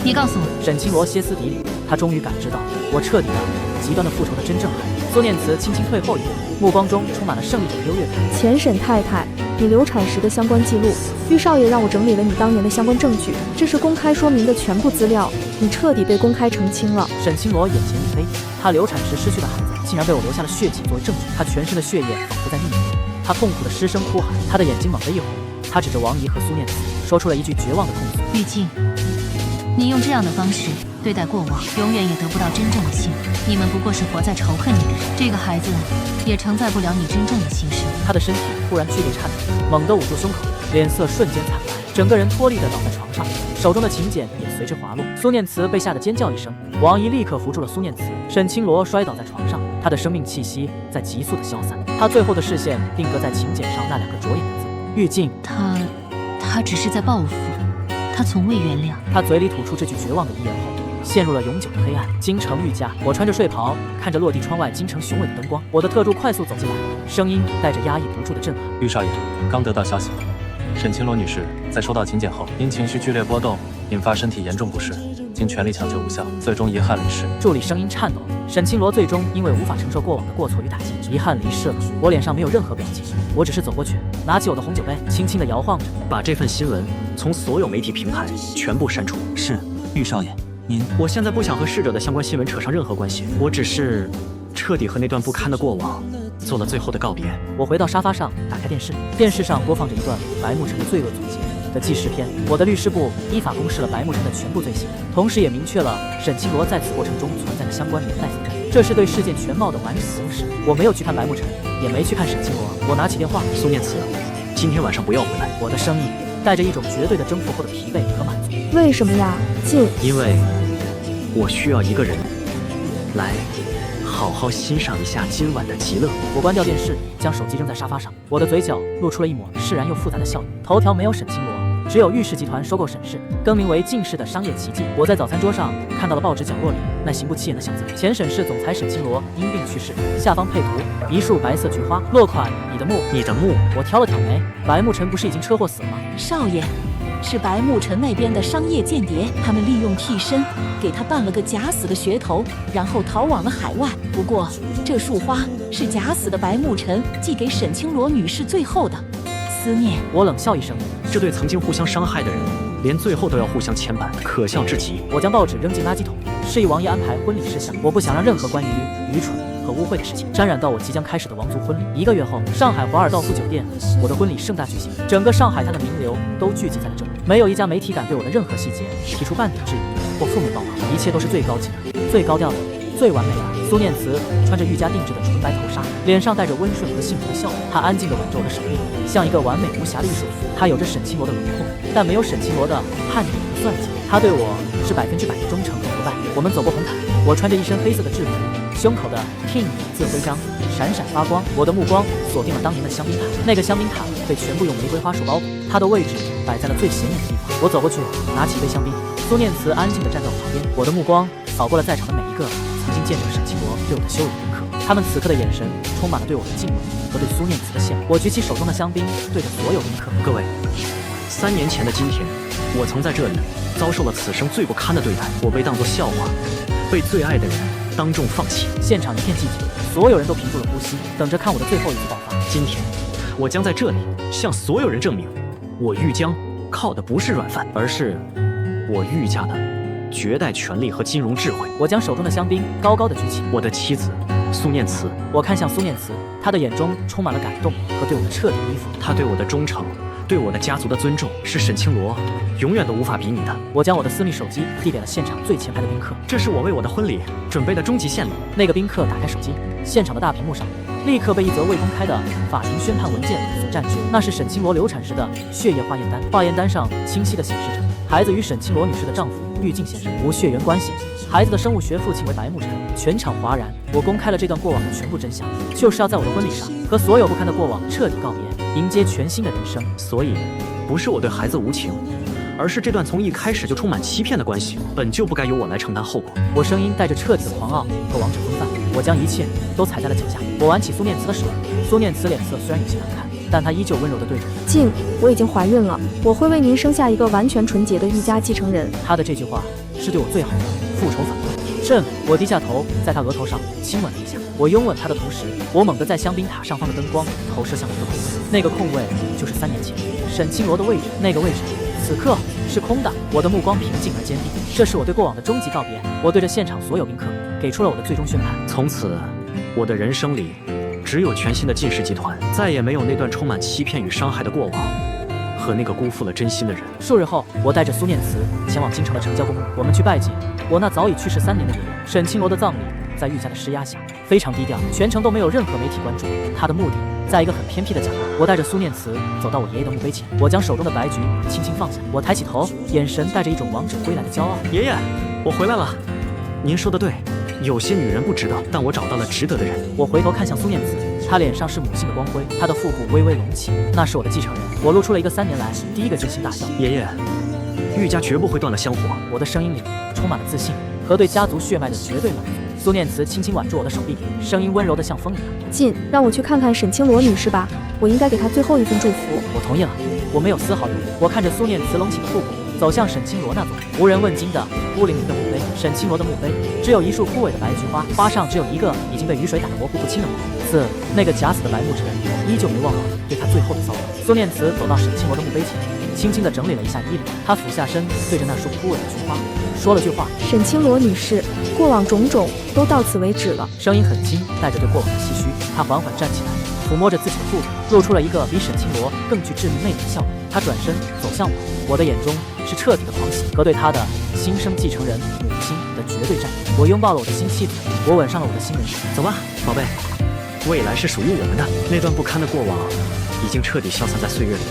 你告诉我。沈清罗歇斯底里，他终于感知到我彻底的、极端的复仇的真正含义。苏念慈轻轻退后一步，目光中充满了胜利者的优越感。前沈太太，你流产时的相关记录，玉少爷让我整理了你当年的相关证据，这是公开说明的全部资料，你彻底被公开澄清了。沈清罗眼前一黑，他流产时失去的孩子竟然被我留下了血迹作为证据，他全身的血液仿佛在逆流，他痛苦的失声哭喊，他的眼睛猛地一红，他指着王姨和苏念慈，说出了一句绝望的控诉：玉静，你用这样的方式对待过往，永远也得不到真正的幸福。你们不过是活在仇恨里的人，这个孩子也承载不了你真正的心声。他的身体突然剧烈颤抖，猛地捂住胸口，脸色瞬间惨白，整个人脱力地倒在床上，手中的请柬也随之滑落。苏念慈被吓得尖叫一声，王姨立刻扶住了苏念慈。沈清罗摔倒在床上，他的生命气息在急速地消散，他最后的视线定格在请柬上那两个着眼的字：玉静。他只是在报复，他从未原谅。他嘴里吐出这句绝望的遗言后，陷入了永久的黑暗。京城玉家，我穿着睡袍，看着落地窗外京城雄伟的灯光。我的特助快速走进来，声音带着压抑不住的震撼。玉少爷，刚得到消息，沈清罗女士在收到请柬后，因情绪剧烈波动，引发身体严重不适，经全力抢救无效，最终遗憾离世。助理声音颤抖。沈清罗最终因为无法承受过往的过错与打击，遗憾离世了。我脸上没有任何表情，我只是走过去，拿起我的红酒杯，轻轻地摇晃着，把这份新闻从所有媒体平台全部删除。是，玉少爷，您……我现在不想和逝者的相关新闻扯上任何关系，我只是彻底和那段不堪的过往做了最后的告别。我回到沙发上，打开电视，电视上播放着一段白慕辰的罪恶总结的纪实片。我的律师部依法公示了白慕辰的全部罪行，同时也明确了沈清罗在此过程中存在的相关连带责任。这是对事件全貌的完整的公示。我没有去看白慕辰，也没去看沈清罗。我拿起电话，苏念慈，今天晚上不要回来。我的声音带着一种绝对的征服后的疲惫和满足。为什么呀，静？因为我需要一个人来好好欣赏一下今晚的极乐。我关掉电视，将手机扔在沙发上，我的嘴角露出了一抹释然又复杂的笑容。头条没有沈清罗，只有玉氏集团收购沈氏，更名为晋氏的商业奇迹。我在早餐桌上看到了报纸角落里那形不起眼的小字：前沈氏总裁沈清罗因病去世。下方配图一束白色菊花，落款你的墓。你的墓。我挑了挑眉，白慕辰不是已经车祸死了吗？少爷，是白慕辰那边的商业间谍，他们利用替身给他办了个假死的噱头，然后逃往了海外。不过这束花是假死的白慕辰寄给沈清罗女士最后的思念。我冷笑一声，这对曾经互相伤害的人，连最后都要互相牵绊，可笑至极。我将报纸扔进垃圾桶，示意王爷安排婚礼事项。我不想让任何关于愚蠢和污秽的事情沾染到我即将开始的王族婚礼。1个月后，上海华尔道夫酒店，我的婚礼盛大举行，整个上海滩的名流都聚集在了这里，没有一家媒体敢对我的任何细节提出半点质疑或负面报道，一切都是最高级的、最高调的、最完美的。苏念慈穿着玉家定制的纯白头纱，脸上带着温顺和幸福的笑容，她安静地挽着我的手臂，像一个完美无瑕的艺术品。她有着沈清罗的轮廓，但没有沈清罗的叛逆和算计。她对我是100%的忠诚和不败。我们走过红毯，我穿着一身黑色的制服，胸口的 King 字徽章闪闪发光。我的目光锁定了当年的香槟塔，那个香槟塔被全部用玫瑰花束包裹，它的位置摆在了最显眼的地方。我走过去，拿起一杯香槟。苏念慈安静地站在我旁边，我的目光扫过了在场的每一个曾经见证沈清罗对我的羞辱的客，他们此刻的眼神充满了对我的敬畏和对苏念慈的羡慕。我举起手中的香槟，对着所有宾客：各位，3年前的今天，我曾在这里遭受了此生最不堪的对待，我被当作笑话，被最爱的人当众放弃。现场一片寂静，所有人都屏住了呼吸，等着看我的最后一次爆发。今天，我将在这里向所有人证明，我玉江靠的不是软饭，而是我玉家的绝代权力和金融智慧。我将手中的香槟高高的举起。我的妻子苏念慈，我看向苏念慈，她的眼中充满了感动和对我的彻底依附。她对我的忠诚，对我的家族的尊重，是沈清罗永远都无法比拟的。我将我的私密手机递给了现场最前排的宾客，这是我为我的婚礼准备的终极献礼。那个宾客打开手机，现场的大屏幕上立刻被一则未公开的法庭宣判文件所占据。那是沈清罗流产时的血液化验单，化验单上清晰地显示着孩子与沈清罗女士的丈夫玉敬先生无血缘关系，孩子的生物学父亲为白慕辰。全场哗然，我公开了这段过往的全部真相，就是要在我的婚礼上和所有不堪的过往彻底告别，迎接全新的人生。所以，不是我对孩子无情，而是这段从一开始就充满欺骗的关系，本就不该由我来承担后果。我声音带着彻底的狂傲和王者风范，我将一切都踩在了脚下。我挽起苏念慈的手，苏念慈脸色虽然有些难看，但她依旧温柔地对着我。静，我已经怀孕了，我会为您生下一个完全纯洁的玉家继承人。她的这句话是对我最好的复仇反馈。朕，我低下头，在她额头上亲吻了一下。我拥吻她的同时，我猛地在香槟塔上方的灯光投射向一个空位，那个空位就是3年前沈清罗的位置。那个位置此刻是空的。我的目光平静而坚定，这是我对过往的终极告别。我对着现场所有宾客给出了我的最终宣判。从此，我的人生里只有全新的晋氏集团，再也没有那段充满欺骗与伤害的过往，和那个辜负了真心的人。数日后，我带着苏念慈前往京城的成交公墓，我们去拜祭我那早已去世3年的爷爷。沈清罗的葬礼在玉家的施压下非常低调，全程都没有任何媒体关注。他的墓地在一个很偏僻的角落。我带着苏念慈走到我爷爷的墓碑前，我将手中的白菊轻轻放下，我抬起头，眼神带着一种王者归来的骄傲。爷爷，我回来了。您说的对，有些女人不值得，但我找到了值得的人。我回头看向苏念慈，她脸上是母性的光辉，她的腹部微微隆起，那是我的继承人。我露出了一个3年来第一个真心大笑。爷爷，玉家绝不会断了香火。我的声音里充满了自信和对家族血脉的绝对满足。苏念慈轻轻挽住我的手臂，声音温柔的像风一样。进，让我去看看沈清罗女士吧，我应该给她最后一份祝福。我同意了，我没有丝毫犹豫。我看着苏念慈隆起的腹部，走向沈清罗那座无人问津的孤零零的墓碑。沈清罗的墓碑只有一束枯萎的白菊花，花上只有一个已经被雨水打得模糊不清的墓字。那个假死的白慕辰依旧没忘了对他最后的骚扰。苏念慈走到沈清罗的墓碑前，轻轻地整理了一下衣领，她俯下身，对着那束枯萎的菊花说了句话：“沈清罗女士，过往种种都到此为止了。”声音很轻，带着对过往的唏嘘。她缓缓站起来，抚摸着自己的腹部，露出了一个比沈清罗更具致命魅力的笑容。她转身走向我，我的眼中是彻底的狂喜和对她的新生继承人母亲的绝对占有。我拥抱了我的新妻子，我吻上了我的新人生。走吧，宝贝，未来是属于我们的。那段不堪的过往已经彻底消散在岁月里。